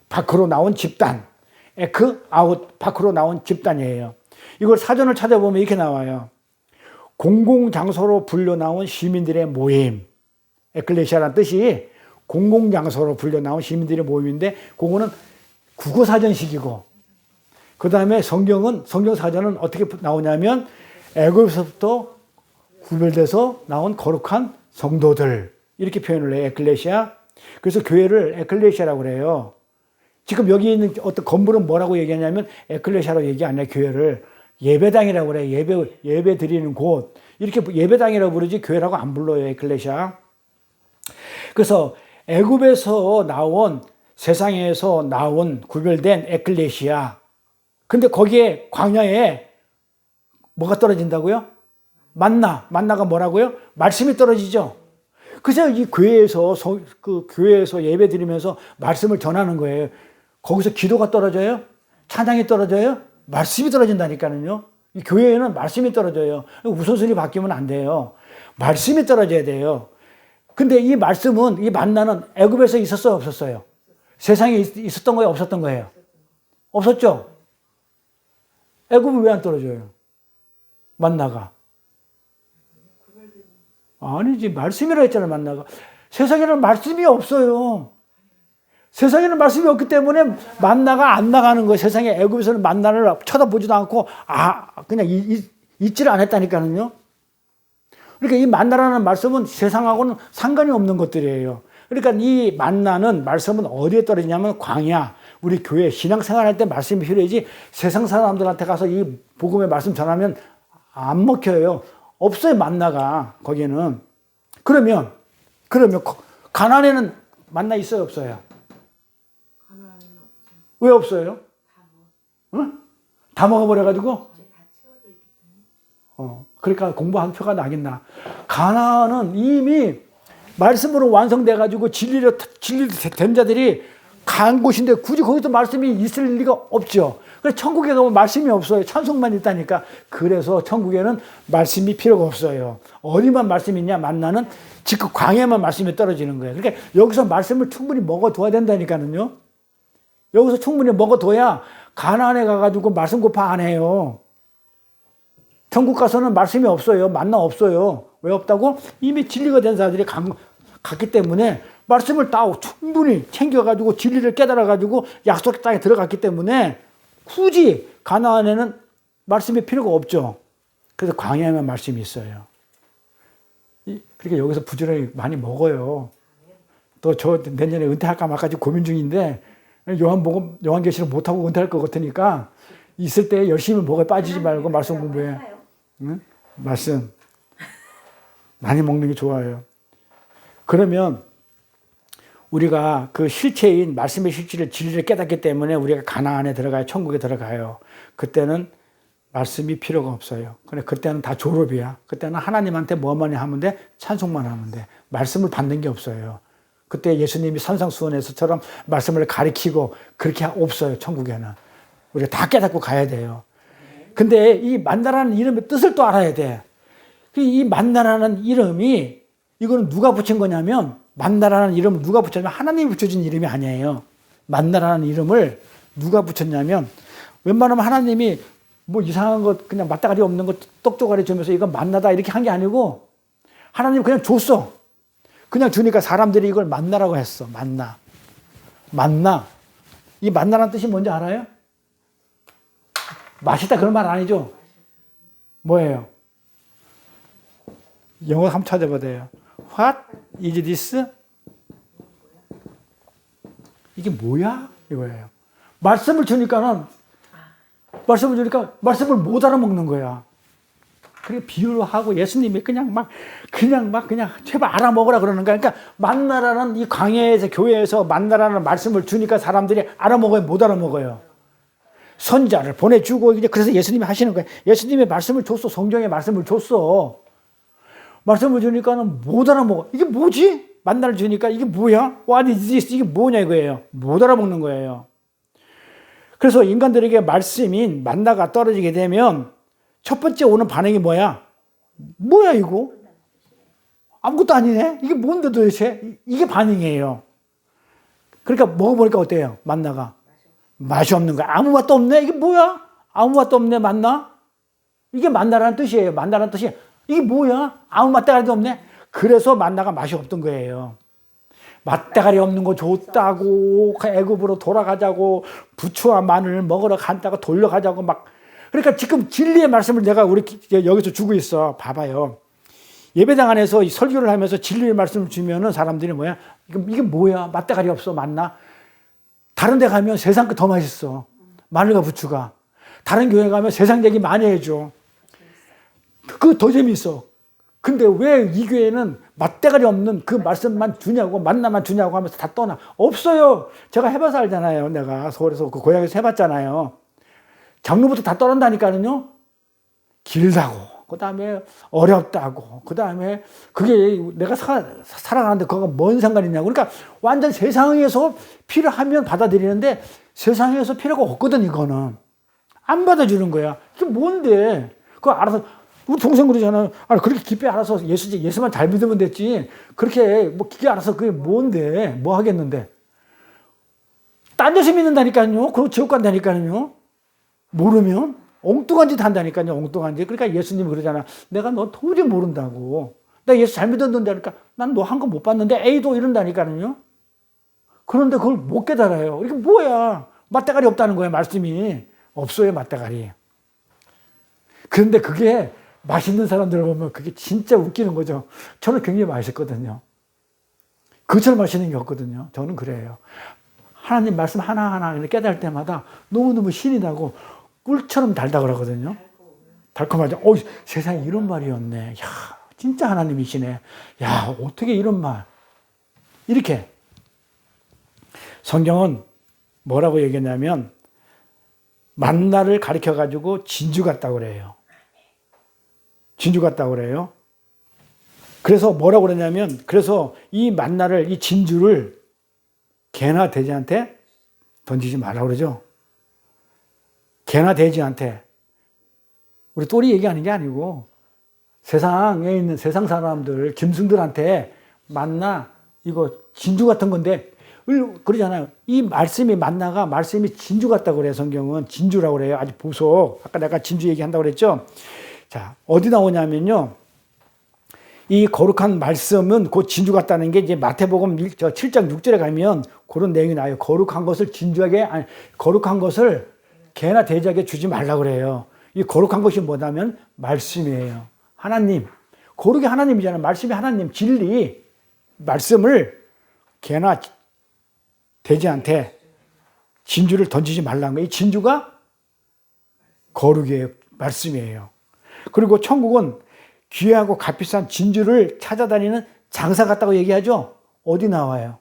밖으로 나온 집단. 에크 아웃, 밖으로 나온 집단이에요. 이걸 사전을 찾아보면 이렇게 나와요. 공공장소로 불려 나온 시민들의 모임. 에클레시아라는 뜻이 공공장소로 불려 나온 시민들의 모임인데 그거는 국어사전식이고 그 다음에 성경사전은 어떻게 나오냐면 애굽에서부터 구별돼서 나온 거룩한 성도들 이렇게 표현을 해요. 에클레시아. 그래서 교회를 에클레시아라고 그래요. 지금 여기 있는 어떤 건물은 뭐라고 얘기하냐면 에클레시아라고 얘기 안 해요. 교회를 예배당이라고 그래요. 예배 드리는 곳. 이렇게 예배당이라고 부르지 교회라고 안 불러요. 에클레시아. 그래서 애굽에서 나온 세상에서 나온 구별된 에클레시아. 근데 거기에 광야에 뭐가 떨어진다고요? 만나가 뭐라고요? 말씀이 떨어지죠. 그래서 이 교회에서 예배 드리면서 말씀을 전하는 거예요. 거기서 기도가 떨어져요? 찬양이 떨어져요? 말씀이 떨어진다니까요. 이 교회에는 말씀이 떨어져요. 우선순위 바뀌면 안 돼요. 말씀이 떨어져야 돼요. 근데 이 말씀은, 이 만나는 애굽에서 있었어요? 없었어요? 세상에 있었던 거예요? 없었던 거예요? 없었죠? 애굽은 왜 안 떨어져요? 만나가. 아니지, 말씀이라 했잖아요, 만나가. 세상에는 말씀이 없어요. 세상에는 말씀이 없기 때문에 만나가 안 나가는 거예요. 세상에 애굽에서는 만나를 쳐다보지도 않고, 그냥 있지를 않았다니까요. 그러니까 이 만나라는 말씀은 세상하고는 상관이 없는 것들이에요. 그러니까 이 만나는 말씀은 어디에 떨어지냐면 광야, 우리 교회 신앙생활할 때 말씀이 필요하지 세상 사람들한테 가서 이 복음의 말씀 전하면 안 먹혀요. 없어요, 만나가 거기는. 그러면 가나안에는 만나 있어요, 없어요? 왜 없어요? 응? 다 먹어버려가지고? 그러니까 공부한 표가 나긴 나. 가나안은 이미 말씀으로 완성돼가지고 진리로 된 자들이 간 곳인데 굳이 거기서 말씀이 있을 리가 없죠. 그래서 천국에 가면 말씀이 없어요. 찬송만 있다니까. 그래서 천국에는 말씀이 필요가 없어요. 어디만 말씀이 있냐? 만나는 지금 광야만 말씀이 떨어지는 거예요. 그러니까 여기서 말씀을 충분히 먹어둬야 된다니까요. 여기서 충분히 먹어둬야 가나안에 가가지고 말씀 고파 안 해요. 천국 가서는 말씀이 없어요. 만나 없어요. 왜 없다고? 이미 진리가 된 사람들이 갔기 때문에 말씀을 다 충분히 챙겨가지고 진리를 깨달아가지고 약속 땅에 들어갔기 때문에 굳이 가나안에는 말씀이 필요가 없죠. 그래서 광야에만 말씀이 있어요. 그러니까 여기서 부지런히 많이 먹어요. 또 저 내년에 은퇴할까 말까 지금 고민 중인데 요한계시를 못하고 은퇴할 것 같으니까 있을 때 열심히 먹어야 빠지지 말고 말씀 공부해. 응? 말씀 많이 먹는 게 좋아요. 그러면 우리가 그 실체인 말씀의 실체를 진리를 깨닫기 때문에 우리가 가나안에 들어가요. 천국에 들어가요. 그때는 말씀이 필요가 없어요. 그때는 다 졸업이야. 그때는 하나님한테 뭐만 하면 돼? 찬송만 하면 돼. 말씀을 받는 게 없어요. 그때 예수님이 산상수훈에서처럼 말씀을 가리키고 그렇게 없어요. 천국에는. 우리가 다 깨닫고 가야 돼요. 근데 이 만나라는 이름의 뜻을 또 알아야 돼. 이 만나라는 이름이 이거는 누가 붙인 거냐면 만나라는 이름을 누가 붙였냐면 하나님이 붙여준 이름이 아니에요. 만나라는 이름을 누가 붙였냐면 웬만하면 하나님이 뭐 이상한 것 그냥 맞다가리 없는 것 떡조가리 주면서 이건 만나다 이렇게 한 게 아니고 하나님이 그냥 줬어. 그냥 주니까 사람들이 이걸 만나라고 했어. 만나. 만나. 이 만나라는 뜻이 뭔지 알아요? 맛있다 그런 말 아니죠? 뭐예요? 영어 한번 찾아봐야 돼요. What is this? 이게 뭐야? 이거예요. 말씀을 주니까 말씀을 못 알아먹는 거야. 그래 비유를 하고 예수님이 그냥 제발 알아먹으라 그러는 거야. 그러니까 만나라는 이 광야에서 교회에서 만나라는 말씀을 주니까 사람들이 알아먹어요, 못 알아먹어요. 선자를 보내주고 이제 그래서 예수님이 하시는 거예요. 예수님이 말씀을 줬어, 성경에 말씀을 줬어. 말씀을 주니까는 못 알아먹어. 이게 뭐지? 만나를 주니까 이게 뭐야? What is this? 이게 뭐냐 이거예요. 못 알아먹는 거예요. 그래서 인간들에게 말씀인 만나가 떨어지게 되면 첫 번째 오는 반응이 뭐야? 뭐야 이거? 아무것도 아니네? 이게 뭔데 도대체? 이게 반응이에요. 그러니까 먹어보니까 어때요? 만나가. 맛이 없는 거야. 아무 맛도 없네? 이게 뭐야? 아무 맛도 없네 만나? 이게 만나라는 뜻이에요. 만나라는 뜻이 이게 뭐야? 아무 맛대가리도 없네? 그래서 만나가 맛이 없던 거예요. 맛대가리 없는 거 줬다고 애굽으로 돌아가자고 부추와 마늘 먹으러 간다고 돌려가자고 막 그러니까 지금 진리의 말씀을 내가 우리 여기서 주고 있어. 봐봐요. 예배당 안에서 설교를 하면서 진리의 말씀을 주면은 사람들이 뭐야? 이게 뭐야? 맛대가리 없어. 맞나? 다른 데 가면 세상 거 더 맛있어. 마늘과 부추가. 다른 교회 가면 세상 얘기 많이 해줘. 그거 더 재밌어. 근데 왜 이 교회는 맛대가리 없는 그 말씀만 주냐고, 만나만 주냐고 하면서 다 떠나. 없어요. 제가 해봐서 알잖아요. 내가 서울에서 그 고향에서 해봤잖아요. 장로부터 다 떠난다니까요. 길다고, 그 다음에 어렵다고, 그 다음에 그게 내가 살아가는데 그거가 뭔 상관이냐고. 그러니까 완전 세상에서 필요하면 받아들이는데 세상에서 필요가 없거든, 이거는. 안 받아주는 거야. 이게 뭔데? 그거 알아서, 우리 동생 그러잖아요. 아니, 그렇게 깊이 알아서 예수만 잘 믿으면 됐지. 그렇게 뭐 깊이 알아서 그게 뭔데? 뭐 하겠는데? 딴 데서 믿는다니까요. 그리고 지옥 간다니까요. 모르면 엉뚱한 짓 한다니까요. 엉뚱한 짓. 그러니까 예수님이 그러잖아. 내가 너 도저히 모른다고. 나 예수 잘 믿었는데 그러니까 난 너 한 거 못 봤는데 에이도 이런다니까요. 그런데 그걸 못 깨달아요. 이게 뭐야? 맛대가리 없다는 거야. 말씀이. 없어요. 맛대가리. 그런데 그게 맛있는 사람들 보면 그게 진짜 웃기는 거죠. 저는 굉장히 맛있거든요. 그처럼 맛있는 게 없거든요. 저는 그래요. 하나님 말씀 하나하나 깨달을 때마다 너무너무 신이 나고 꿀처럼 달다 그러거든요. 달콤하죠. 세상에 이런 말이었네. 야, 진짜 하나님이시네. 야, 어떻게 이런 말. 이렇게. 성경은 뭐라고 얘기했냐면 만나를 가리켜가지고 진주 같다고 그래요. 진주 같다고 그래요. 그래서 뭐라고 그러냐면 그래서 이 만나를 이 진주를 개나 돼지한테 던지지 말라고 그러죠. 개나 돼지한테. 우리 또리 얘기하는 게 아니고 세상에 있는 세상 사람들 김순들한테 만나 이거 진주 같은 건데 그러잖아요. 이 말씀이 만나가 말씀이 진주 같다고 그래요. 성경은 진주라고 그래요. 아주 보석. 아까 내가 진주 얘기한다고 그랬죠. 자, 어디 나오냐면요. 이 거룩한 말씀은 곧 진주 같다는 게 이제 마태복음 7장 6절에 가면 그런 내용이 나와요. 거룩한 것을 거룩한 것을 개나 돼지에게 주지 말라고 그래요. 이 거룩한 것이 뭐냐면 말씀이에요. 하나님. 거룩이 하나님이잖아요. 말씀이 하나님. 진리. 말씀을 개나 돼지한테 진주를 던지지 말라는 거예요. 이 진주가 거룩이에요. 말씀이에요. 그리고 천국은 귀하고 값비싼 진주를 찾아다니는 장사 같다고 얘기하죠. 어디 나와요?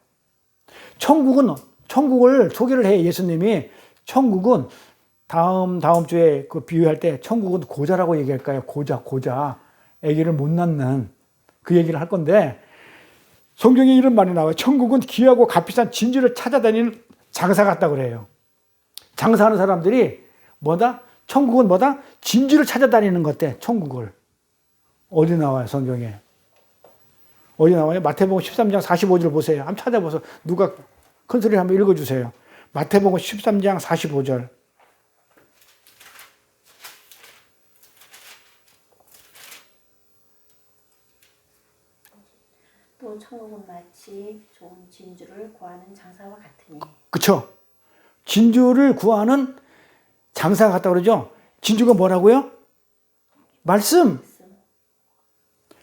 천국을 소개를 해요. 예수님이 천국은 다음 주에 그 비유할 때 천국은 고자라고 얘기할까요? 고자. 아기를 못 낳는 그 얘기를 할 건데 성경에 이런 말이 나와요. 천국은 귀하고 값비싼 진주를 찾아다니는 장사 같다고 그래요. 장사하는 사람들이 뭐다? 천국은 뭐다? 진주를 찾아다니는 것 같아. 천국을. 어디 나와요? 성경에. 어디 나와요? 마태복음 13장 45절 보세요. 한번 찾아보세요. 누가 큰 소리를 한번 읽어주세요. 마태복음 13장 45절. 또 천국은 마치 같이 좋은 진주를 구하는 장사와 같으니. 그쵸? 진주를 구하는 장사가 같다 그러죠? 진주가 뭐라고요? 말씀.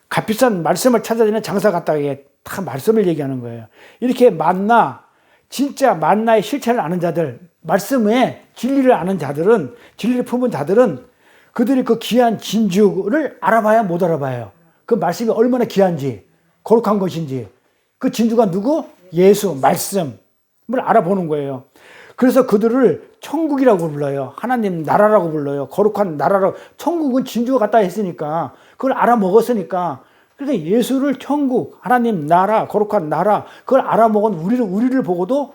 값비싼 말씀을 찾아다니는 장사 같다. 이게 다 말씀을 얘기하는 거예요. 이렇게 만나, 진짜 만나의 실체를 아는 자들, 말씀의 진리를 아는 자들은, 진리를 품은 자들은 그들이 그 귀한 진주를 알아봐야 못 알아봐요. 그 말씀이 얼마나 귀한지, 거룩한 것인지. 그 진주가 누구? 예수, 말씀을 알아보는 거예요. 그래서 그들을 천국이라고 불러요. 하나님 나라라고 불러요. 거룩한 나라라고. 천국은 진주가 갖다 했으니까, 그걸 알아먹었으니까. 그러니까 예수를 천국, 하나님 나라, 거룩한 나라, 그걸 알아먹은 우리를 보고도,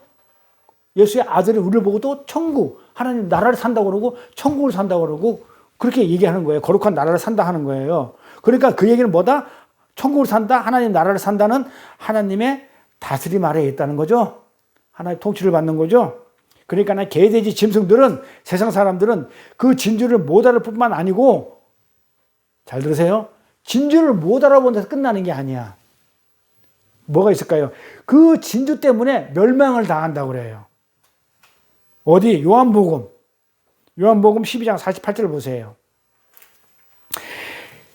예수의 아들이 우리를 보고도 천국, 하나님 나라를 산다고 그러고, 천국을 산다고 그러고, 그렇게 얘기하는 거예요. 거룩한 나라를 산다 하는 거예요. 그러니까 그 얘기는 뭐다? 천국을 산다, 하나님 나라를 산다는 하나님의 다스림 아래에 있다는 거죠. 하나님의 통치를 받는 거죠. 그러니까 개돼지 짐승들은, 세상 사람들은 그 진주를 못 알아볼 뿐만 아니고, 잘 들으세요. 진주를 못 알아본 데서 끝나는 게 아니야. 뭐가 있을까요? 그 진주 때문에 멸망을 당한다고 그래요. 어디? 요한복음 12장 48절을 보세요.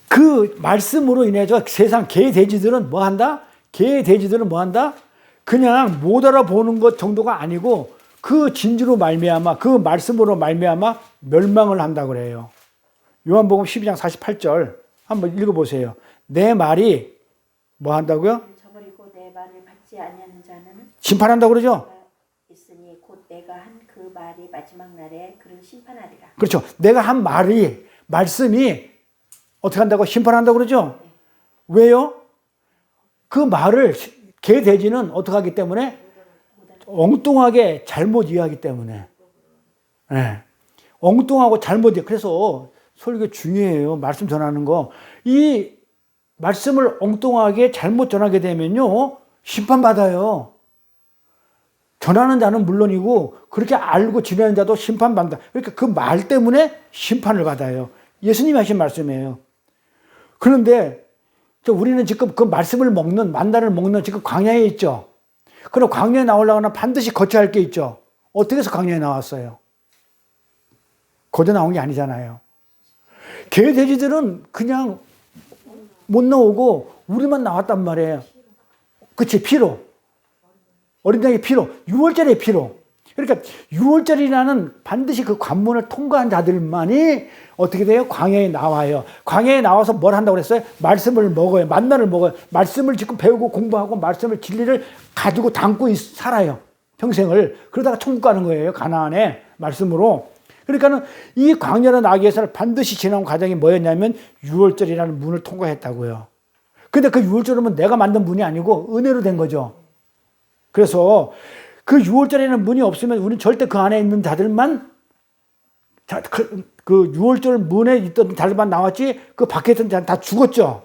그 말씀으로 인해서 세상 개돼지들은 뭐 한다? 개돼지들은 뭐 한다? 그냥 못 알아보는 것 정도가 아니고 그 진주로 말미암아, 그 말씀으로 말미암아 멸망을 한다고 그래요. 요한복음 12장 48절 한번 읽어보세요. 내 말이 뭐 한다고요? 저버리고 내 말을 받지 아니하는 자는 심판한다고 그러죠? 있으니 곧 내가 한 그 말이 마지막 날에 그를 심판하리라. 그렇죠. 내가 한 말씀이 어떻게 한다고? 심판한다고 그러죠? 왜요? 그 말을 개돼지는 어떻게 하기 때문에? 엉뚱하게 잘못 이해하기 때문에. 네. 엉뚱하고 잘못 이해. 그래서 설교 중요해요. 말씀 전하는 거. 이 말씀을 엉뚱하게 잘못 전하게 되면요, 심판받아요. 전하는 자는 물론이고 그렇게 알고 지내는 자도 심판받는다. 그러니까 그 말 때문에 심판을 받아요. 예수님이 하신 말씀이에요. 그런데 우리는 지금 그 말씀을 먹는, 만나를 먹는 지금 광야에 있죠. 그럼 광야에 나오려면 반드시 거쳐야 할 게 있죠. 어떻게 해서 광야에 나왔어요? 거저 나온 게 아니잖아요. 개 돼지들은 그냥 못 나오고 우리만 나왔단 말이에요. 그치, 피로. 어린 양의 피로, 6월절의 피로. 그러니까 6월절이라는 반드시 그 관문을 통과한 자들만이 어떻게 돼요? 광야에 나와요. 광야에 나와서 뭘 한다고 그랬어요? 말씀을 먹어요. 만나를 먹어요. 말씀을 지금 배우고 공부하고 말씀을 진리를 가지고 담고 살아요. 평생을. 그러다가 천국 가는 거예요. 가나안에 말씀으로. 그러니까는 이 광야를 나기 위해서는 반드시 지나온 과정이 뭐였냐면 6월절이라는 문을 통과했다고요. 근데 그 6월절은 내가 만든 문이 아니고 은혜로 된 거죠. 그래서 그 6월절에는 문이 없으면 우리는 절대 그 안에 있는 자들만, 그 6월절 문에 있던 자들만 나왔지 그 밖에 있던 자는 다 죽었죠.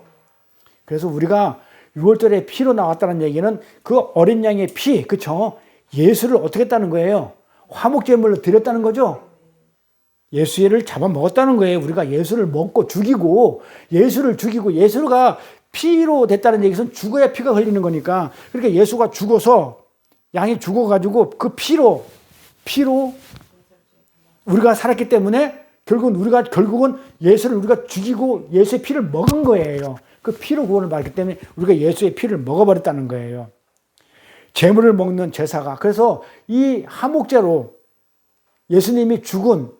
그래서 우리가 6월절에 피로 나왔다는 얘기는 그 어린 양의 피, 그쵸? 예수를 어떻게 했다는 거예요? 화목제물로 드렸다는 거죠. 예수를 잡아먹었다는 거예요. 우리가 예수를 먹고 죽이고, 예수가 피로 됐다는 얘기는 죽어야 피가 흘리는 거니까. 그러니까 예수가 죽어서, 양이 죽어가지고 그 피로 우리가 살았기 때문에 결국은 예수를 우리가 죽이고 예수의 피를 먹은 거예요. 그 피로 구원을 받기 때문에 우리가 예수의 피를 먹어버렸다는 거예요. 제물을 먹는 제사가. 그래서 이 하목제로 예수님이 죽은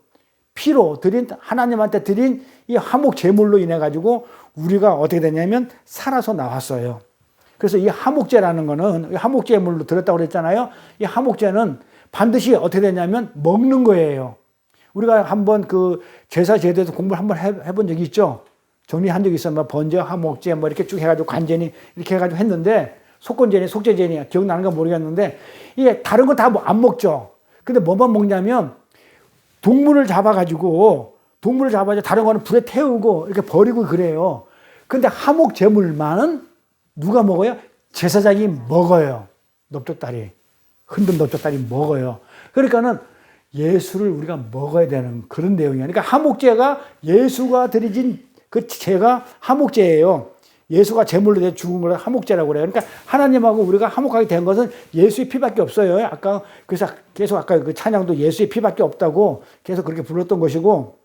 피로 드린, 하나님한테 드린 이 하목 제물로 인해 가지고 우리가 어떻게 되냐면 살아서 나왔어요. 그래서 이 하목제라는 거는 하목제물로 드렸다고 그랬잖아요. 이 하목제는 반드시 어떻게 되냐면 먹는 거예요. 우리가 한번 그 제사 제도에서 공부를 한번 해본 적이 있죠. 정리한 적이 있어요. 뭐 번제, 하목제 뭐 이렇게 쭉 해가지고 관제니 이렇게 해가지고 했는데, 속건제니, 속죄제니 기억나는 건 모르겠는데, 이게 다른 건 다 안 먹죠. 근데 뭐만 먹냐면 동물을 잡아가지고 다른 거는 불에 태우고 이렇게 버리고 그래요. 근데 하목 제물만은 누가 먹어요? 제사장이 먹어요. 넓적다리. 흔든 넓적다리 먹어요. 그러니까는 예수를 우리가 먹어야 되는 그런 내용이에요. 그러니까 하목제가 예수가 드려진 그 제가 하목제예요. 예수가 제물로 돼 죽은 걸 화목제라고 그래요. 그러니까 하나님하고 우리가 화목하게 된 것은 예수의 피밖에 없어요. 아까 그래서 계속 아까 그 찬양도 예수의 피밖에 없다고 계속 그렇게 불렀던 것이고,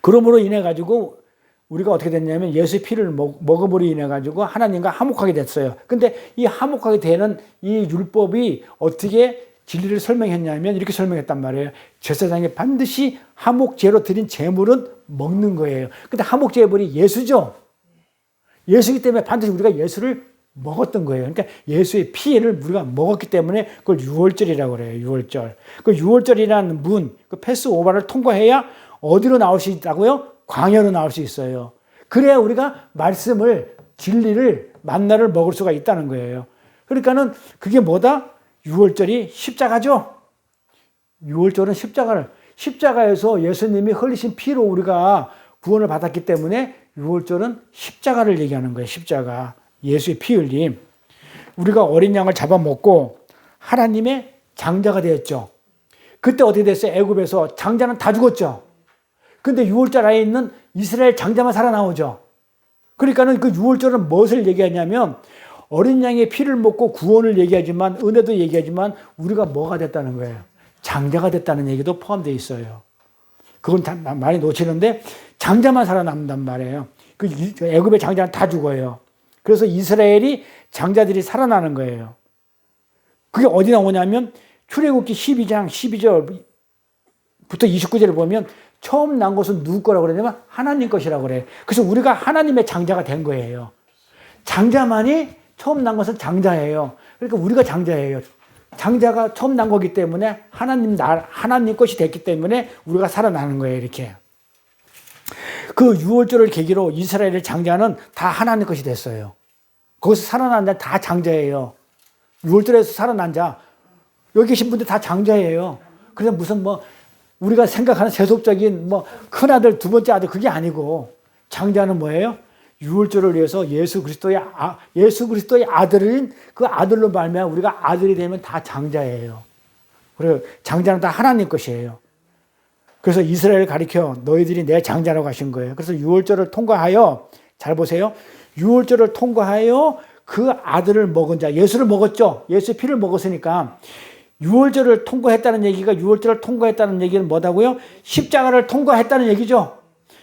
그러므로 인해 가지고 우리가 어떻게 됐냐면 예수의 피를 먹음으로 인해 가지고 하나님과 화목하게 됐어요. 근데 이 화목하게 되는 이 율법이 어떻게 진리를 설명했냐면 이렇게 설명했단 말이에요. 제사장이 반드시 화목제로 드린 제물은 먹는 거예요. 근데 화목제물이 예수죠. 예수이기 때문에 반드시 우리가 예수를 먹었던 거예요. 그러니까 예수의 피를 우리가 먹었기 때문에 그걸 유월절이라고 그래요. 유월절. 그 유월절이라는 문, 그 패스오버를 통과해야 어디로 나올 수 있다고요? 광야로 나올 수 있어요. 그래야 우리가 말씀을, 진리를, 만나를 먹을 수가 있다는 거예요. 그러니까는 그게 뭐다? 유월절이 십자가죠. 유월절은 십자가에서 예수님이 흘리신 피로 우리가 구원을 받았기 때문에 유월절은 십자가를 얘기하는 거예요. 십자가. 예수의 피 흘림. 우리가 어린 양을 잡아먹고 하나님의 장자가 되었죠. 그때 어떻게 됐어요? 애굽에서 장자는 다 죽었죠. 근데 유월절 안에 있는 이스라엘 장자만 살아나오죠. 그러니까는 그 유월절은 무엇을 얘기하냐면 어린 양의 피를 먹고 구원을 얘기하지만, 은혜도 얘기하지만 우리가 뭐가 됐다는 거예요. 장자가 됐다는 얘기도 포함되어 있어요. 그건 다 많이 놓치는데 장자만 살아남는단 말이에요. 그 애굽의 장자는 다 죽어요. 그래서 이스라엘이 장자들이 살아나는 거예요. 그게 어디 나오냐면 출애굽기 12장 12절부터 29절을 보면 처음 난 것은 누구 거라고 그러냐면 하나님 것이라고 그래요. 그래서 우리가 하나님의 장자가 된 거예요. 장자만이 처음 난 것은 장자예요. 그러니까 우리가 장자예요. 장자가 처음 난 거기 때문에 하나님 것이 됐기 때문에 우리가 살아나는 거예요. 이렇게. 그 유월절을 계기로 이스라엘의 장자는 다 하나님 것이 됐어요. 거기서 살아난 자 다 장자예요. 유월절에서 살아난 자, 여기 계신 분들 다 장자예요. 그래서 무슨 우리가 생각하는 세속적인 큰아들, 두 번째 아들, 그게 아니고, 장자는 뭐예요? 유월절을 위해서 예수 그리스도의 아들인 그 아들로 말미암아 우리가 아들이 되면 다 장자예요. 그리고 장자는 다 하나님 것이에요. 그래서 이스라엘을 가리켜 너희들이 내 장자라고 하신 거예요. 그래서 유월절을 통과하여, 잘 보세요. 유월절을 통과하여 그 아들을 먹은 자, 예수를 먹었죠. 예수의 피를 먹었으니까 유월절을 통과했다는 얘기가, 유월절을 통과했다는 얘기는 뭐다고요? 십자가를 통과했다는 얘기죠.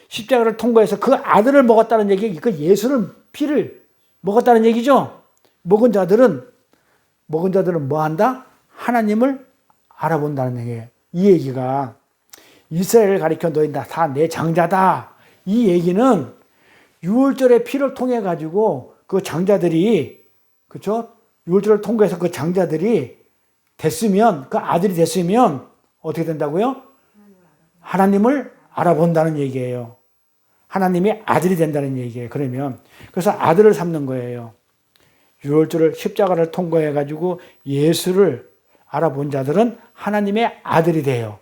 십자가를 통과해서 그 아들을 먹었다는 얘기, 그 예수를, 피를 먹었다는 얘기죠. 먹은 자들은 뭐 한다? 하나님을 알아본다는 얘기예요. 이 얘기가 이스라엘을 가리켜 너희 다 내 장자다. 이 얘기는 유월절의 피를 통해 가지고 그 장자들이, 그렇죠? 유월절을 통과해서 그 장자들이 됐으면, 그 아들이 됐으면 어떻게 된다고요? 하나님을 알아본다는 얘기예요. 하나님의 아들이 된다는 얘기예요. 그래서 아들을 삼는 거예요. 유월절을, 십자가를 통과해 가지고 예수를 알아본 자들은 하나님의 아들이 돼요.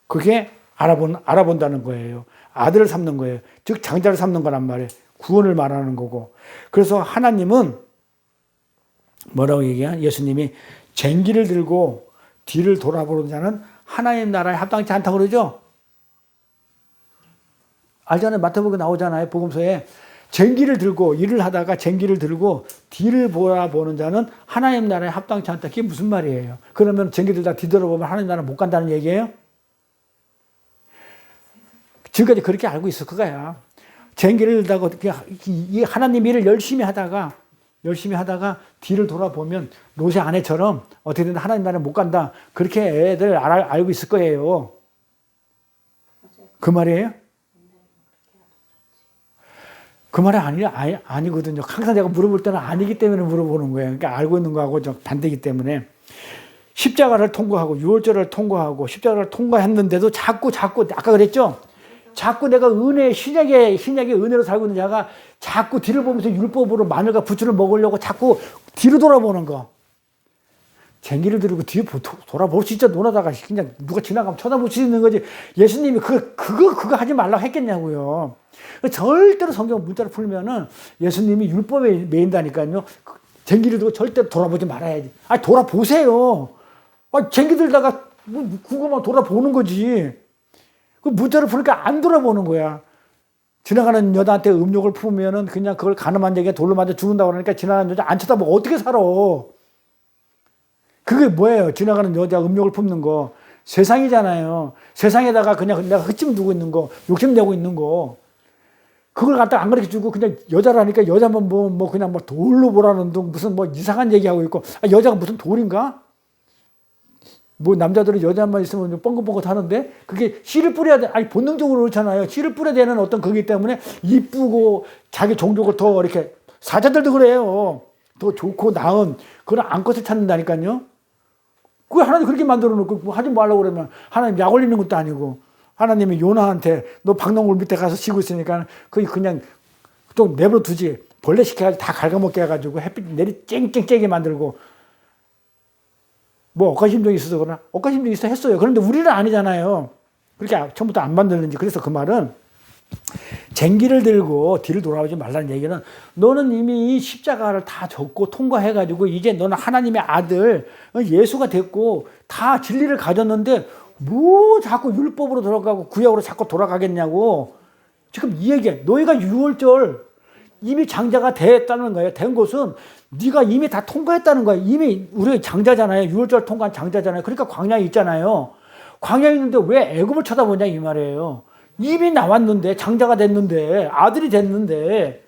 그게 알아본다는 거예요. 아들을 삼는 거예요. 즉 장자를 삼는 거란 말이에요. 구원을 말하는 거고. 그래서 하나님은 뭐라고 얘기해요? 예수님이 쟁기를 들고 뒤를 돌아보는 자는 하나님 나라에 합당치 않다고 그러죠? 알잖아요. 마태복음에 나오잖아요. 복음서에 쟁기를 들고, 일을 하다가 쟁기를 들고 뒤를 돌아보는 자는 하나님 나라에 합당치 않다. 그게 무슨 말이에요? 그러면 쟁기 들다 뒤돌아보면 하나님 나라 못 간다는 얘기예요? 지금까지 그렇게 알고 있을 거야. 쟁기를 들다가 이 하나님 일을 열심히 하다가 뒤를 돌아보면 롯의 아내처럼 어떻게든 하나님 나라에 못 간다. 그렇게 애들 알고 있을 거예요. 그 말이에요? 그 말이 아니거든요. 항상 제가 물어볼 때는 아니기 때문에 물어보는 거예요. 그러니까 알고 있는 거하고 좀 반대이기 때문에. 십자가를 통과하고 유월절을 통과하고 십자가를 통과했는데도 자꾸 아까 그랬죠? 자꾸 내가 신약의 은혜로 살고 있는 자가 자꾸 뒤를 보면서 율법으로 마늘과 부추를 먹으려고 자꾸 뒤로 돌아보는 거. 쟁기를 들고 뒤에 돌아볼 수 있죠. 논하다가 그냥 누가 지나가면 쳐다볼 수 있는 거지. 예수님이 그거 하지 말라고 했겠냐고요. 절대로 성경 문자를 풀면은 예수님이 율법에 매인다니까요. 쟁기를 들고 절대로 돌아보지 말아야지. 돌아보세요. 쟁기 들다가 그거만 돌아보는 거지. 그 문자를 풀니까 안 돌아보는 거야. 지나가는 여자한테 음욕을 품으면은 그냥 그걸 가늠한 자에게 돌로 맞아 죽는다고 그러니까 지나가는 여자 안 쳐다보고 어떻게 살아? 그게 뭐예요? 지나가는 여자 음욕을 품는 거. 세상이잖아요. 세상에다가 그냥 내가 흠집 두고 있는 거, 욕심내고 있는 거. 그걸 갖다가 안 가르쳐 주고 그냥 여자라니까 여자만 뭐 그냥 뭐 돌로 보라는 둥 무슨 뭐 이상한 얘기하고 있고. 아, 여자가 무슨 돌인가? 뭐 남자들은 여자만 있으면 뻥긋뻥긋 하는데 그게 씨를 뿌려야 돼. 아니 본능적으로 그렇잖아요. 씨를 뿌려야 되는 어떤 거기 때문에 이쁘고 자기 종족을 더 이렇게 사자들도 그래요. 더 좋고 나은 그런 암컷을 찾는다니까요. 그 하나님 그렇게 만들어 놓고 뭐 하지 말라고 그러면 하나님 약 올리는 것도 아니고 하나님이 요나한테 너 박농굴 밑에 가서 쉬고 있으니까 그냥 좀 내버려 두지. 벌레 시켜가지고 다 갉아먹게 해가지고 햇빛 내리 쨍쨍쨍게 만들고 뭐 억가심정이 있어서 그러나 억가심정이 있어 했어요. 그런데 우리는 아니잖아요. 그렇게 처음부터 안 만들는지. 그래서 그 말은 쟁기를 들고 뒤를 돌아오지 말라는 얘기는 너는 이미 이 십자가를 다 졌고 통과해가지고 이제 너는 하나님의 아들 예수가 됐고 다 진리를 가졌는데 뭐 자꾸 율법으로 돌아가고 구약으로 자꾸 돌아가겠냐고. 지금 이 얘기야. 너희가 유월절 이미 장자가 됐다는 거예요. 된 것은 네가 이미 다 통과했다는 거예요. 이미 우리 장자잖아요. 유월절 통과한 장자잖아요. 그러니까 광야에 있잖아요. 광야에 있는데 왜 애굽을 쳐다보냐 이 말이에요. 이미 나왔는데 장자가 됐는데 아들이 됐는데